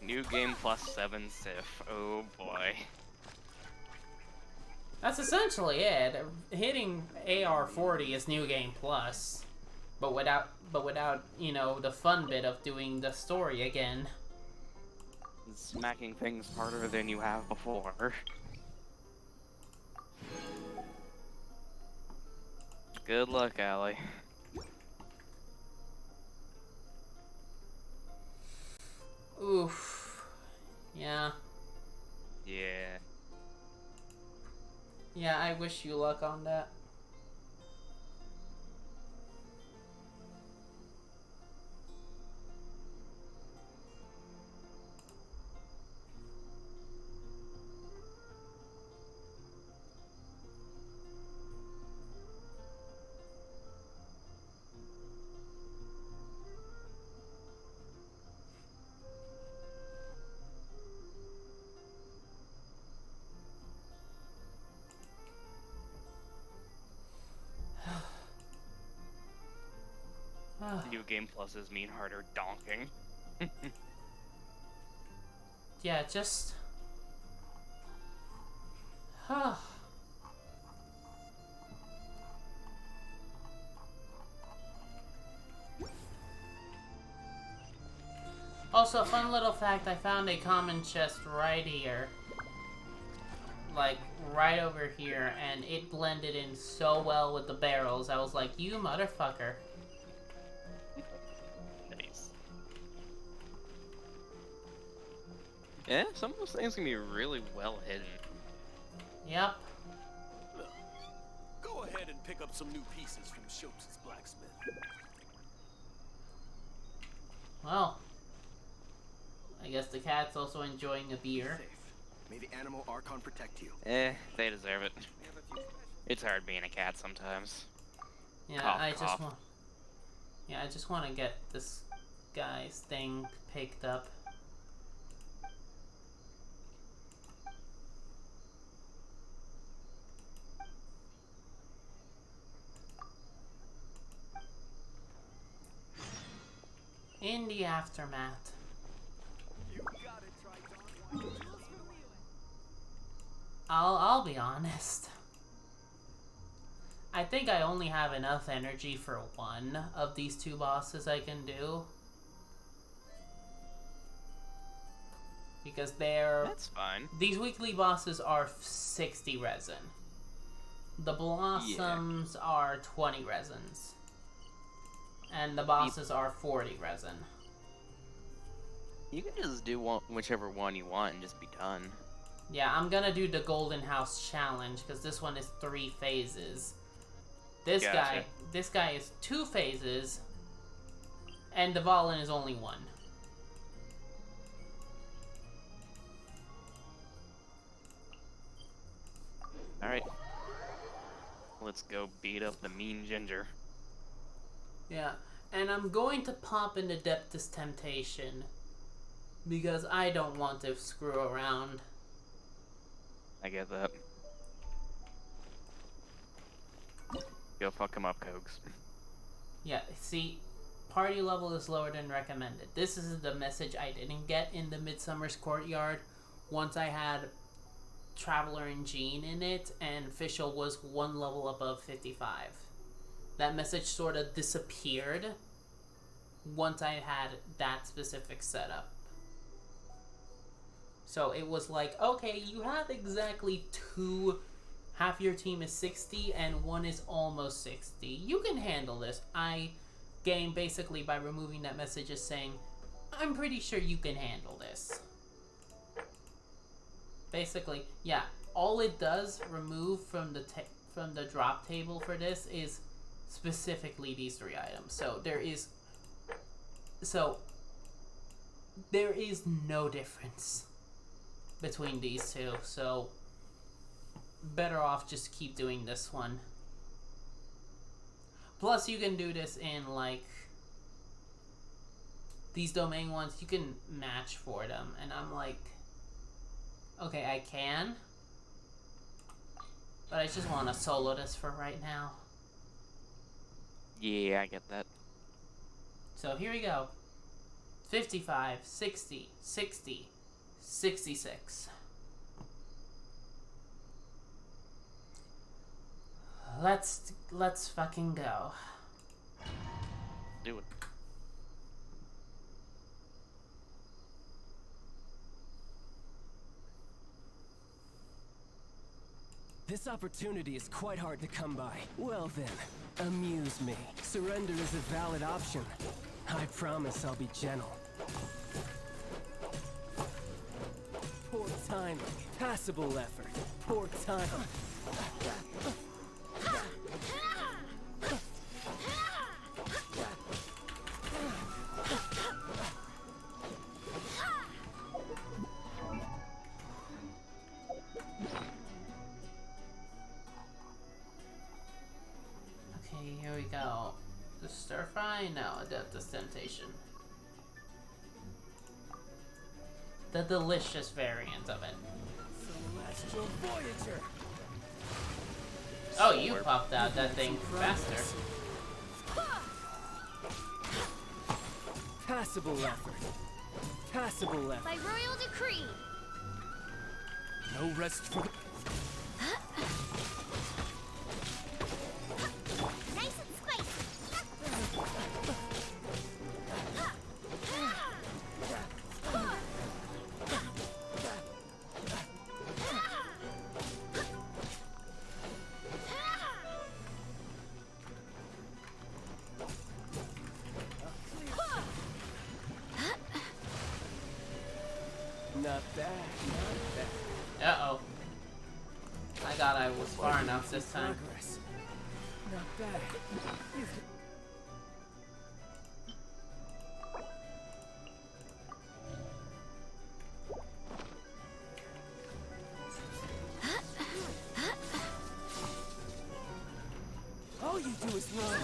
New game plus 7 Sif. Oh boy. That's essentially it. Hitting AR40 is New Game Plus, but without the fun bit of doing the story again. Smacking things harder than you have before. Good luck, Allie. Oof. Yeah. Yeah. Yeah, I wish you luck on that. New game pluses mean harder donking. Yeah, just... Also, fun little fact, I found a common chest right here. Like, right over here, and it blended in so well with the barrels. I was like, you motherfucker. Nice. Yeah, some of those things can be really well hidden. Yep. Go ahead and pick up some new pieces from Shopes' blacksmith. Well, I guess the cat's also enjoying a beer. May the animal Archon protect you. They deserve it. It's hard being a cat sometimes. Yeah, Cough, I cough. just want... Yeah, I just want to get this guy's thing picked up. In the aftermath. I'll be honest. I think I only have enough energy for one of these two bosses I can do. Because That's fine. these weekly bosses are 60 resin. The blossoms are 20 resins. And the bosses are 40 resin. You can just do whichever one you want and just be done. Yeah, I'm gonna do the Golden House Challenge because this one is 3 phases. This guy is 2 phases, and the Valen is only 1. Alright. Let's go beat up the mean ginger. Yeah, and I'm going to pop in Adeptus Temptation because I don't want to screw around. I get that. Go fuck him up, Cogs. Yeah, see, party level is lower than recommended. This is the message I didn't get in the Midsummer's Courtyard once I had Traveler and Jean in it, and Fischl was 1 level above 55. That message sort of disappeared once I had that specific setup. So it was like, okay, you have exactly 2, half your team is 60 and 1 is almost 60. You can handle this. I game basically by removing that message is saying, I'm pretty sure you can handle this. Basically, yeah, all it does remove from the drop table for this is specifically these 3 items. So there is no difference between these 2, so better off just keep doing this one. Plus you can do this in like these domain ones, you can match for them, and I'm like, okay, I can, but I just want to solo this for right now. Yeah, I get that. So here we go. 55, 60, 60, 66. Let's fucking go. Do it. This opportunity is quite hard to come by. Well then, amuse me. Surrender is a valid option. I promise I'll be gentle. Poor timing. Passable effort. Poor timing. Okay, here we go. The stir fry? No, Adeptus Temptation. The delicious variant of it. Celestial Voyager. Oh, you popped out that thing faster. Passable effort. Passable effort. By royal decree. No rest for the... Nice and spicy. Not bad, not bad. Uh-oh. I thought I was far enough this time. Progress. Not bad. All you do is run.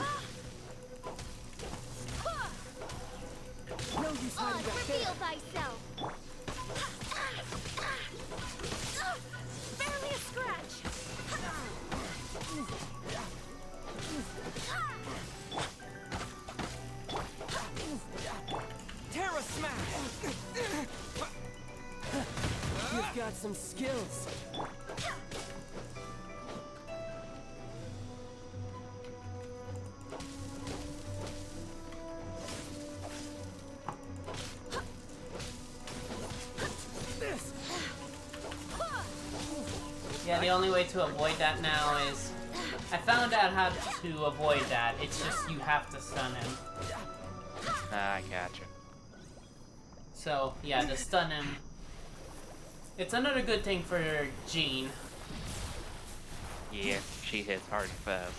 Feel thyself. Barely a scratch. Terra Smash! You've got some skills. Yeah, the only way to avoid that now is... I found out how to avoid that. It's just you have to stun him. I gotcha. So, yeah, to stun him... It's another good thing for Jean. Yeah, she hits hard and fast.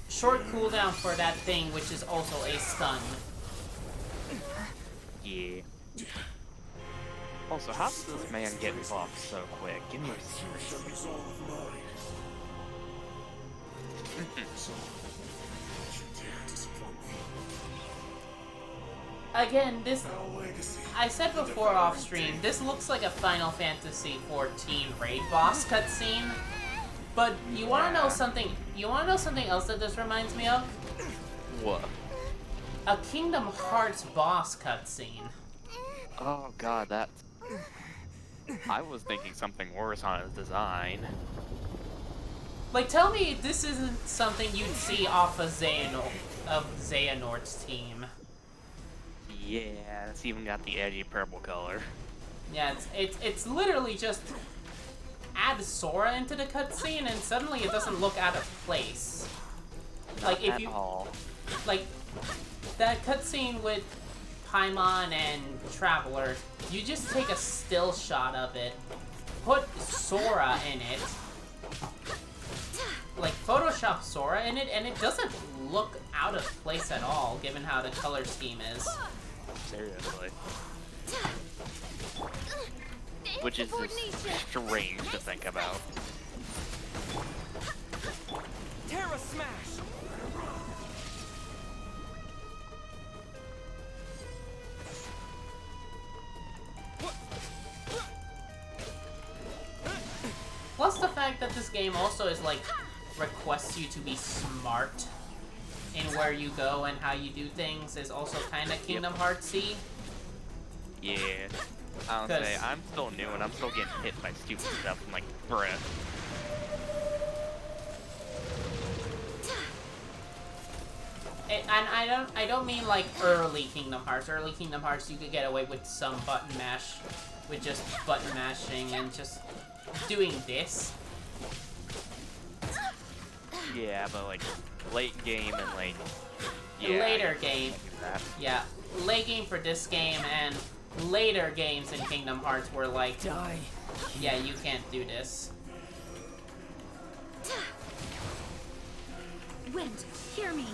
Short cooldown for that thing, which is also a stun. Yeah. Also, how does this man get buffed so quick? Give me a Again, this... I said before off stream, this looks like a Final Fantasy XIV raid boss cutscene. But you wanna know something? You wanna know something else that this reminds me of? What? A Kingdom Hearts boss cutscene. Oh god, that... I was thinking something worse on his design. Like, tell me this isn't something you'd see off of Xehanort's team. Yeah, it's even got the edgy purple color. Yeah, it's literally just add Sora into the cutscene and suddenly it doesn't look out of place. Like if you like that cutscene with Paimon and Traveler, you just take a still shot of it, put Sora in it, like Photoshop Sora in it, and it doesn't look out of place at all given how the color scheme is. Seriously. Which is just strange to think about. Terra Smash! Plus the fact that this game also is like requests you to be smart in where you go and how you do things is also kind of Kingdom Heartsy. Yeah. I don't say, I'm still new and I'm still getting hit by stupid stuff. I'm like, bruh. And I don't mean like early Kingdom Hearts. Early Kingdom Hearts you could get away with some button mash, with just button mashing and just doing this. Yeah, but like late game and like later game. Yeah, late game for this game and later games in Kingdom Hearts were like, die. Yeah, you can't do this. Wind, hear me.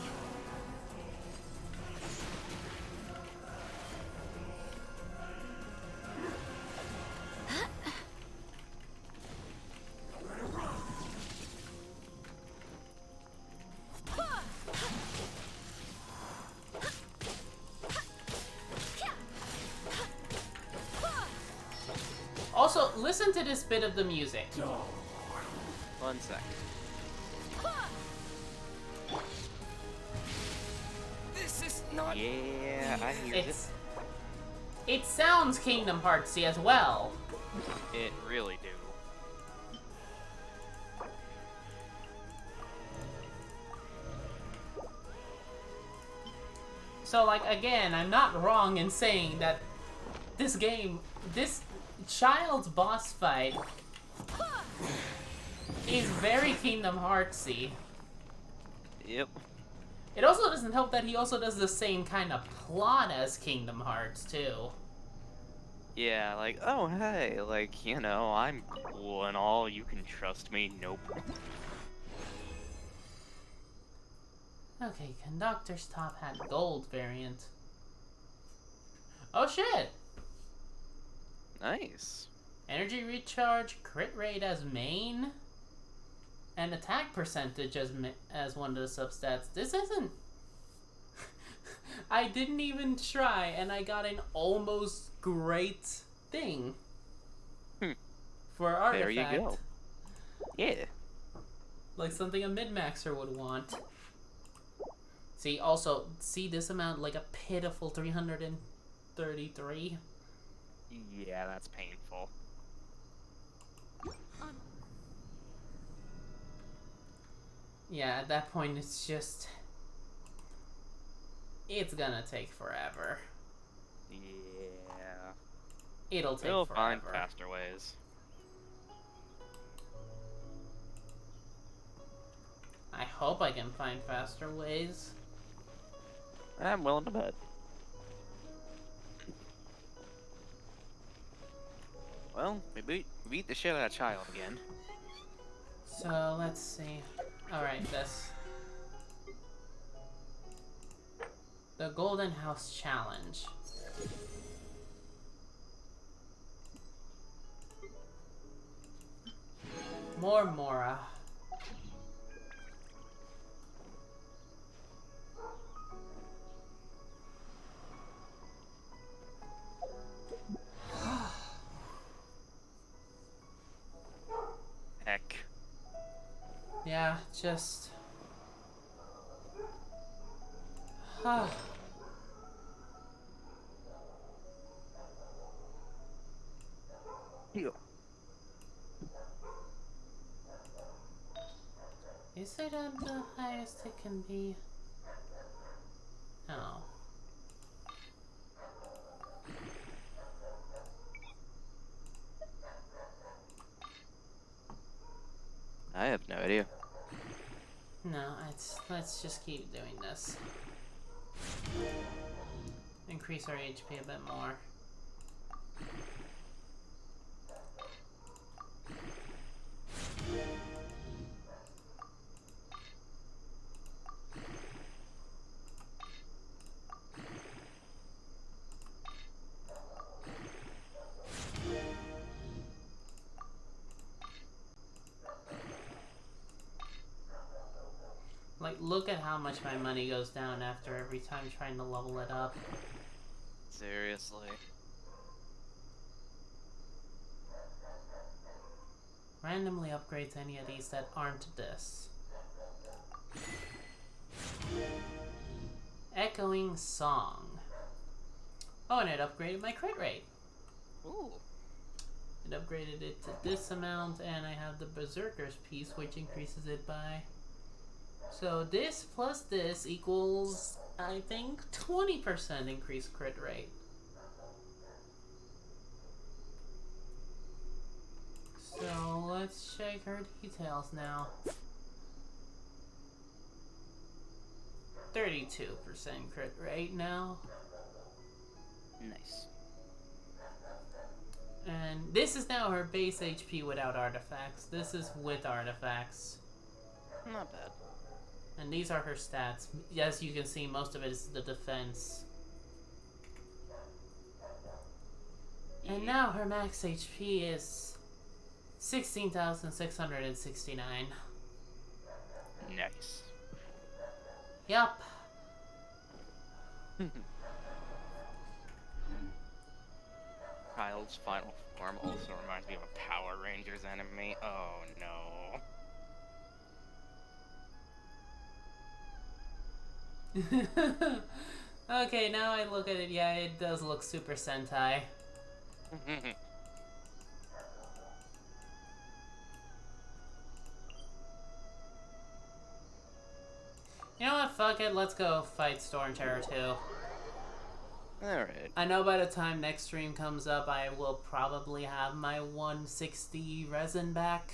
Also, listen to this bit of the music. 1 sec. This is not... Yeah, I hear it. It sounds Kingdom Heartsy as well. It really do. So, like, again, I'm not wrong in saying that this game, this child's boss fight is very Kingdom Heartsy. Yep. It also doesn't help that he also does the same kind of plot as Kingdom Hearts, too. Yeah, like, oh hey, like, you know, I'm cool and all, you can trust me, nope. Okay, Conductor's Top Hat Gold variant. Oh shit! Nice. Energy recharge, crit rate as main, and attack percentage as one of the substats. This isn't... I didn't even try, and I got an almost great thing. For artifact. There you go. Yeah. Like something a min-maxer would want. See, also, see this amount, like a pitiful 333. Yeah, that's painful. Yeah, at that point, it's just... It's gonna take forever. Yeah. It'll take We'll forever. find faster ways. I hope I can find faster ways. I'm willing to bet. Well, we beat the shit out of Child again. So, let's see. Alright, this. The Golden House Challenge. More Mora. Heck. Yeah, just... Ew. Is it at the highest it can be? No. I have no idea. No, let's just keep doing this. Increase our HP a bit more. Like, look at how much my money goes down after every time trying to level it up. Seriously. Randomly upgrades any of these that aren't this. Echoing Song. Oh, and it upgraded my crit rate. Ooh. It upgraded it to this amount, and I have the Berserker's piece, which increases it by... So this plus this equals, I think, 20% increased crit rate. So let's check her details now. 32% crit rate now. Nice. And this is now her base HP without artifacts. This is with artifacts. Not bad. And these are her stats. As you can see, most of it is the defense. And now her max HP is 16,669. Nice. Yup. Child's final form also reminds me of a Power Rangers enemy. Oh no. Okay, now I look at it, yeah, it does look Super Sentai. You know what, fuck it, let's go fight Storm Terror 2. Alright. I know by the time next stream comes up, I will probably have my 160 resin back.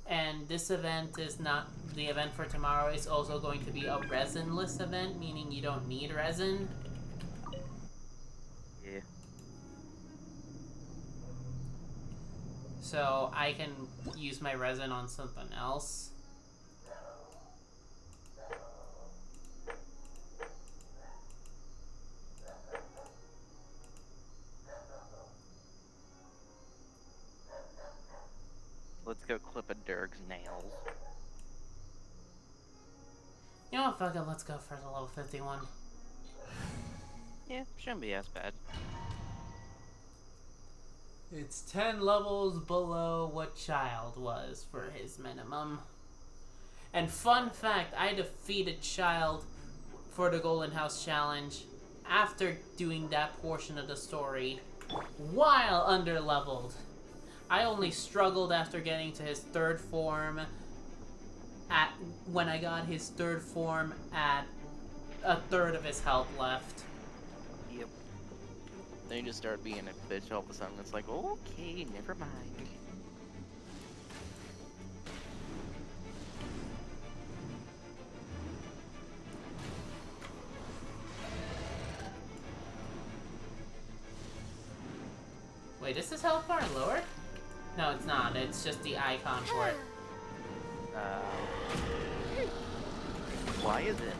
And this event is not... The event for tomorrow is also going to be a resinless event, meaning you don't need resin. Yeah. So I can use my resin on something else. Let's go clip a Durg's nails. You know what, fuck it, let's go for the level 51. Yeah, shouldn't be as bad. It's 10 levels below what Child was for his minimum. And fun fact, I defeated Child for the Golden House Challenge after doing that portion of the story while underleveled. I only struggled after getting to his third form when I got his third form at a third of his health left. Yep. Then you just start being a bitch all of a sudden. It's like, okay, never mind. Wait, is his health bar lower? No, it's not. It's just the icon for it. Why is it?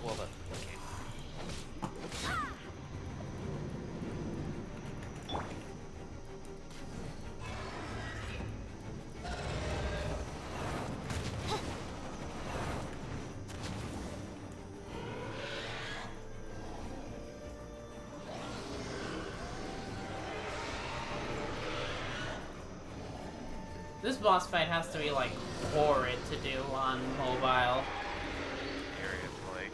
Well, okay. This boss fight has to be like horrid to do on mobile. Seriously.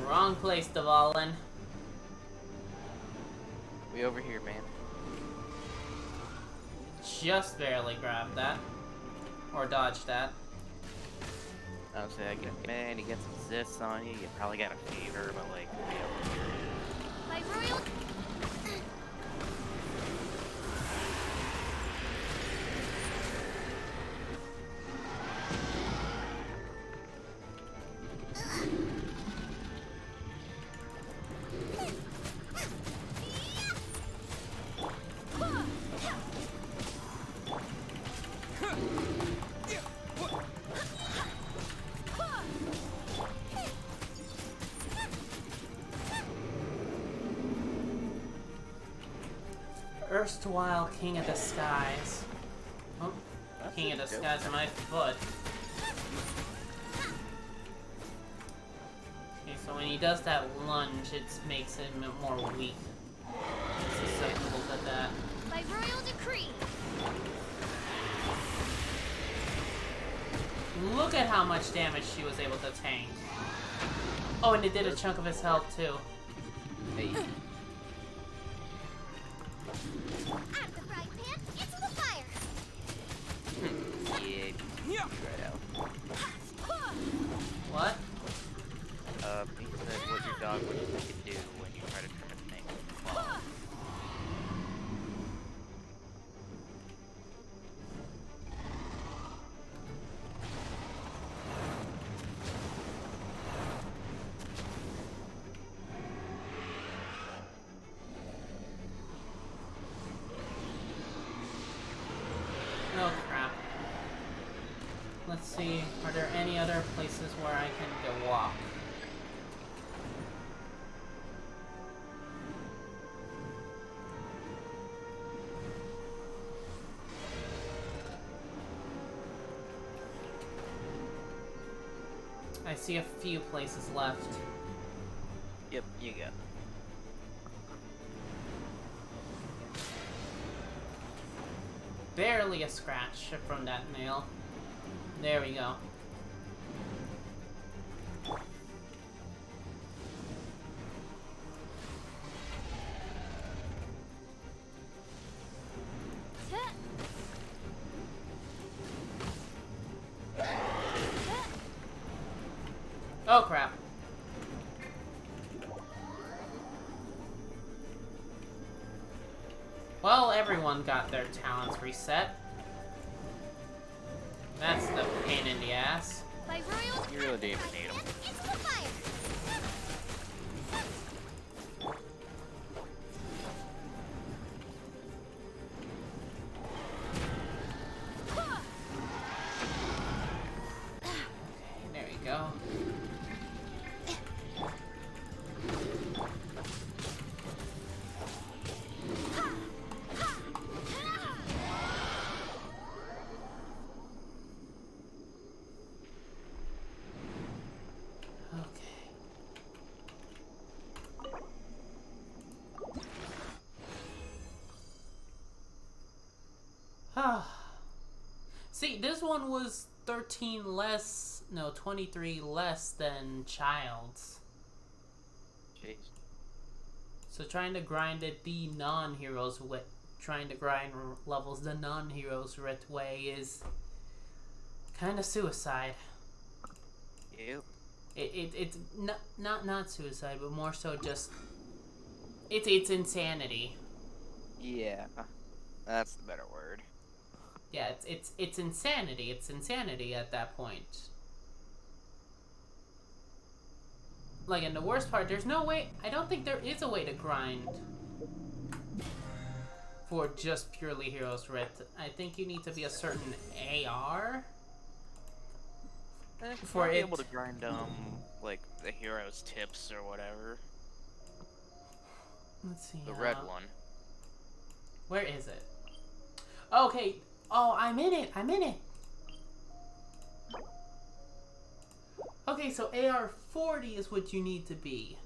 Wrong place, Devalin. We over here, man. Just barely grabbed that. Or dodged that. I would say, man, you get some zits on you, you probably got a fever, but like, we over here. My royal. Erstwhile King of the Skies. Oh, King of the Skies on my foot. Okay, so when he does that lunge, it makes him more weak. He's susceptible to that. By royal decree. Look at how much damage she was able to tank. Oh, and it did a chunk of his health too. Hey. Out of the frying pan, into the fire. Yeah, right out. What? He said what your dog would do when you try to turn a thing. Wow. Oh crap. Let's see, are there any other places where I can go walk? I see a few places left. Yep, you go. Barely a scratch from that nail. There we go. Oh crap. Well, everyone got their talents reset. That's the pain in the ass. By royal You really didn't even need 'em. It's the fire. There you go. Okay. See, this one was 13 less, no, 23 less than Child's. Jeez. So trying to grind it the non-heroes way, trying to grind levels the non-heroes way is kind of suicide. Yep. It's not suicide, but more so just it's insanity. Yeah. That's the better word. Yeah, it's insanity. It's insanity at that point. Like, and the worst part, there's no way. I don't think there is a way to grind for just purely Heroes Writ. I think you need to be a certain AR For be able to grind like the hero's tips or whatever. Let's see. The red one. Where is it? Okay. Oh, I'm in it. I'm in it. Okay, so AR 40 is what you need to be.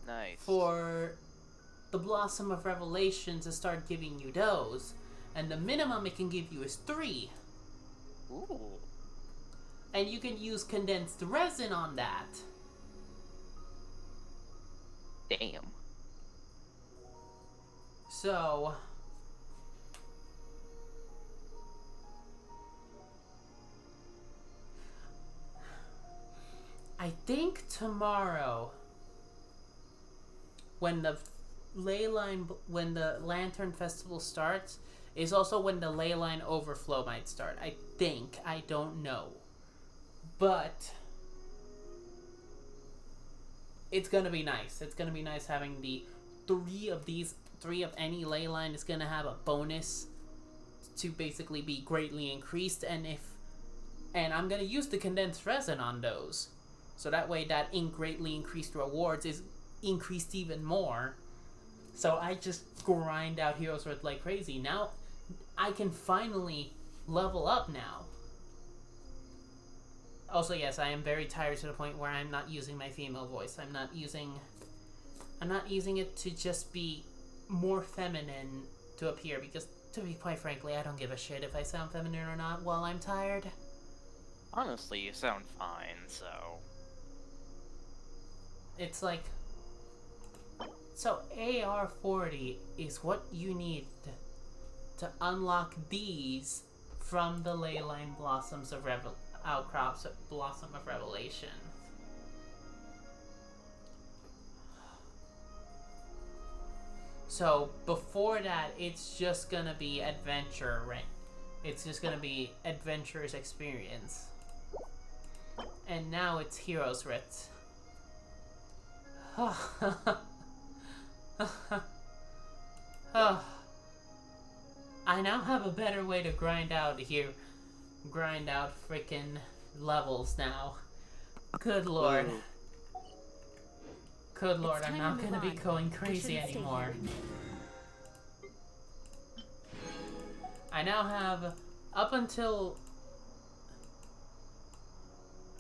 Nice. For the Blossom of Revelation to start giving you those. And the minimum it can give you is 3. Ooh. And you can use condensed resin on that. Damn. So I think tomorrow, when the when the Lantern Festival starts, is also when the ley line overflow might start. I think. I don't know. But it's gonna be nice. It's gonna be nice having the 3 of any ley line is gonna have a bonus to basically be greatly increased, and I'm gonna use the condensed resin on those. So that way that greatly increased rewards is increased even more. So I just grind out Heroes Writ like crazy. Now I can finally level up now. Also, yes, I am very tired to the point where I'm not using my female voice. I'm not using it to just be more feminine to appear, because to be quite frankly, I don't give a shit if I sound feminine or not while I'm tired. Honestly, you sound fine, so... It's like... So, AR-40 is what you need to unlock these from the Leyline Blossoms of Outcrops of Blossom of Revelation. So, before that, it's just gonna be adventure, right? It's just gonna be adventurer's experience. And now it's Heroes Writ. I now have a better way to grind out frickin' levels now. Good lord. Ooh. Good lord, It's I'm time not to move gonna be on. going We crazy shouldn't stay anymore. here. I now have up until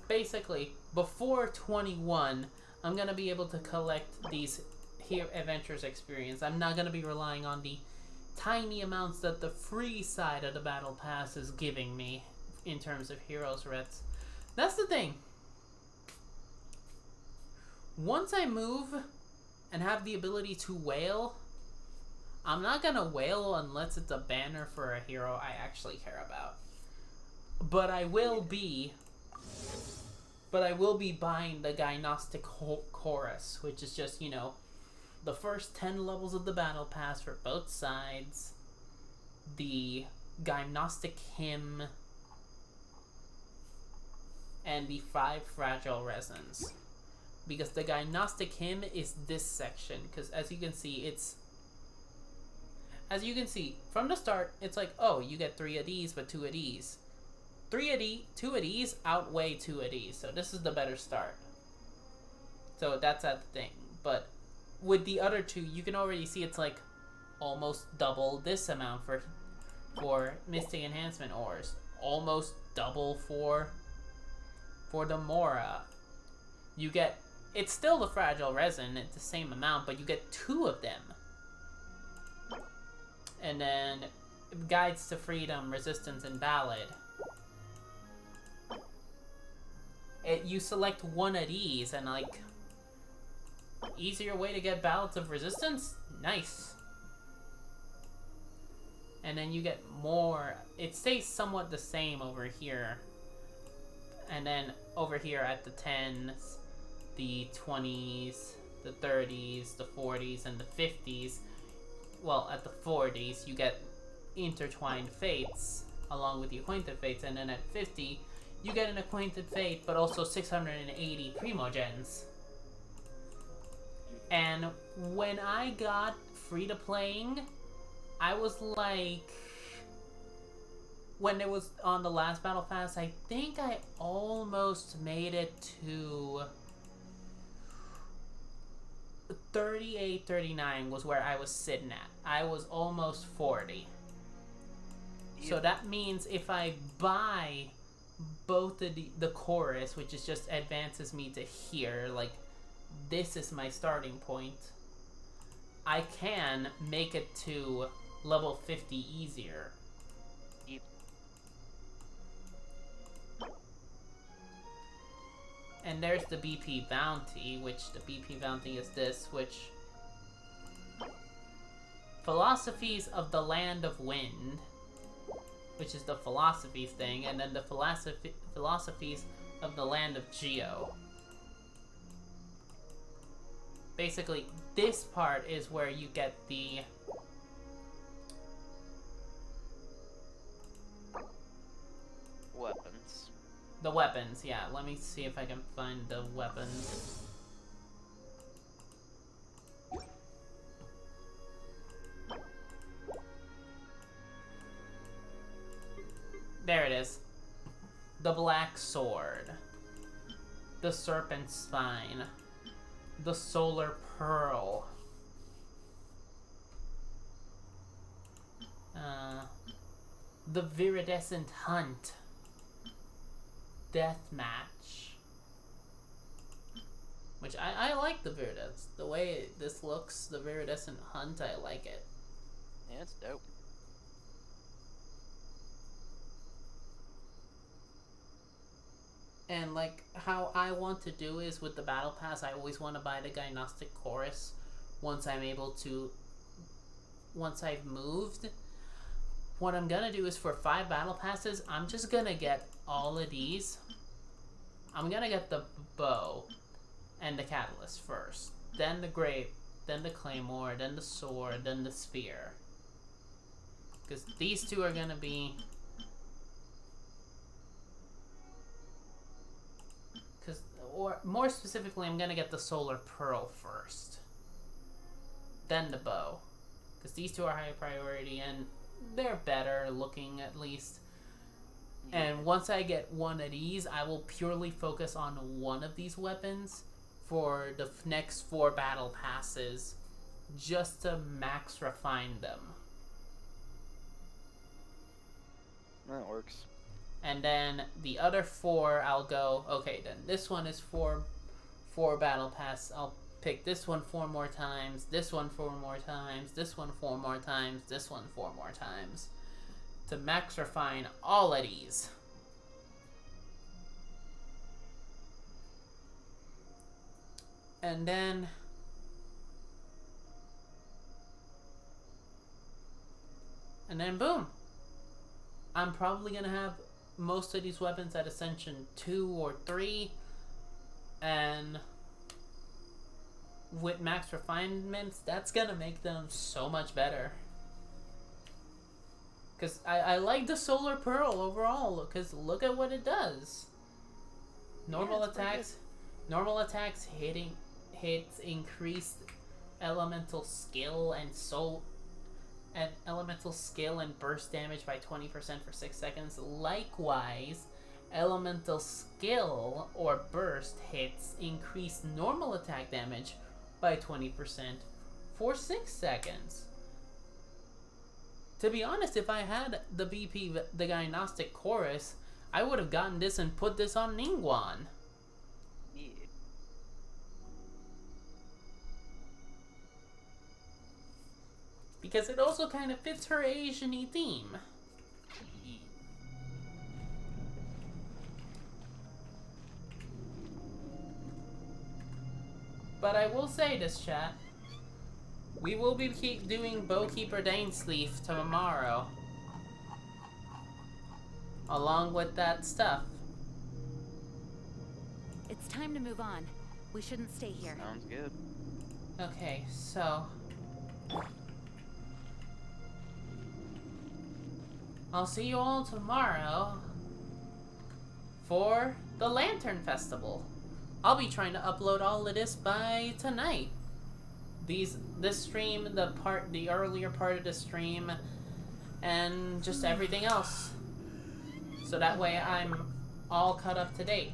basically before 21, I'm gonna be able to collect these here adventures experience. I'm not gonna be relying on the tiny amounts that the free side of the battle pass is giving me in terms of heroes writs. That's the thing. Once I move and have the ability to wail, I'm not gonna wail unless it's a banner for a hero I actually care about. But I will be buying the Gnostic Chorus, which is just, you know, the first 10 levels of the battle pass for both sides, the Gnostic Hymn, and the 5 fragile resins. Because the Gnostic Hymn is this section. Because as you can see, from the start, it's like, oh, you get 3 of these, but 2 of these. 2 of these outweigh 2 of these. So this is the better start. So that's that thing. But with the other 2, you can already see it's like almost double this amount for Mystic Enhancement ores. Almost double for the Mora. You get, it's still the fragile resin, it's the same amount, but you get 2 of them. And then Guides to Freedom, Resistance, and Ballad. You select one of these and like, easier way to get Ballads of Resistance? Nice. And then you get more. It stays somewhat the same over here. And then over here at the 10s, the 20s, the 30s, the 40s, and the 50s. Well, at the 40s, you get Intertwined Fates along with the Acquainted Fates. And then at 50, you get an Acquainted Fate, but also 680 Primogens. And when I got free to playing, I was like, when it was on the last Battle Pass, I think I almost made it to 38, 39 was where I was sitting at. I was almost 40. So that means if I buy both of the chorus, which is just advances me to here, like this is my starting point, I can make it to level 50 easier. Yep. And there's the BP Bounty, which the BP Bounty is this, which... Philosophies of the Land of Wind, which is the philosophies thing, and then the philosophies of the Land of Geo. Basically, this part is where you get the... weapons. The weapons, yeah. Let me see if I can find the weapons. There it is. The Black Sword. The Serpent Spine. The Solar Pearl. The Viridescent Hunt. Deathmatch. Which I like the Viridescent. The way this looks, the Viridescent Hunt, I like it. Yeah, it's dope. And like how I want to do is with the battle pass, I always want to buy the Gnostic Chorus once I'm able to, once I've moved. What I'm gonna do is for 5 battle passes, I'm just gonna get all of these. I'm gonna get the bow and the catalyst first, then the grape, then the claymore, then the sword, then the spear. Because these 2 are gonna be... Or more specifically, I'm gonna get the Solar Pearl first, then the bow, because these 2 are high priority and they're better looking at least. And once I get one of these, I will purely focus on one of these weapons for the next 4 battle passes, just to max refine them. That works. And then the other 4, I'll go, okay, then this one is 4 battle pass. I'll pick this one 4 more times, this one 4 more times, this one 4 more times, this one 4 more times, to max refine all of these. And then boom. I'm probably gonna have most of these weapons at Ascension 2 or 3, and with max refinements, that's gonna make them so much better. Because I like the Solar Pearl overall, because look at what it does. Normal it's pretty attacks. Normal attacks hits increased elemental skill and burst damage by 20% for 6 seconds. Likewise, elemental skill or burst hits increase normal attack damage by 20% for 6 seconds. To be honest, if I had the VP, the Gnostic Chorus, I would have gotten this and put this on Ningguang. Yeah. Because it also kind of fits her Asian-y theme. But I will say this, chat. We will be doing Bowkeeper Dainsleaf tomorrow. Along with that stuff. It's time to move on. We shouldn't stay here. Sounds good. Okay, so... I'll see you all tomorrow for the Lantern Festival. I'll be trying to upload all of this by tonight. This stream, the earlier part of the stream, and just everything else. So that way I'm all caught up to date.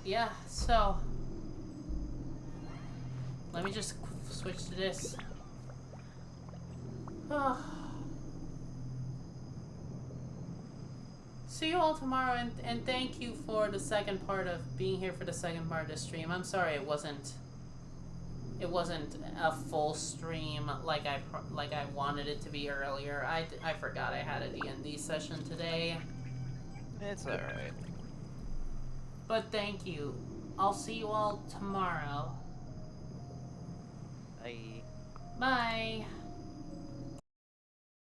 Yeah, so let me just switch to this. See you all tomorrow, and thank you for the second part of being here for the second part of the stream. I'm sorry it wasn't a full stream like I wanted it to be earlier. I forgot I had a D&D session today. It's alright. But thank you. I'll see you all tomorrow. Bye. Bye.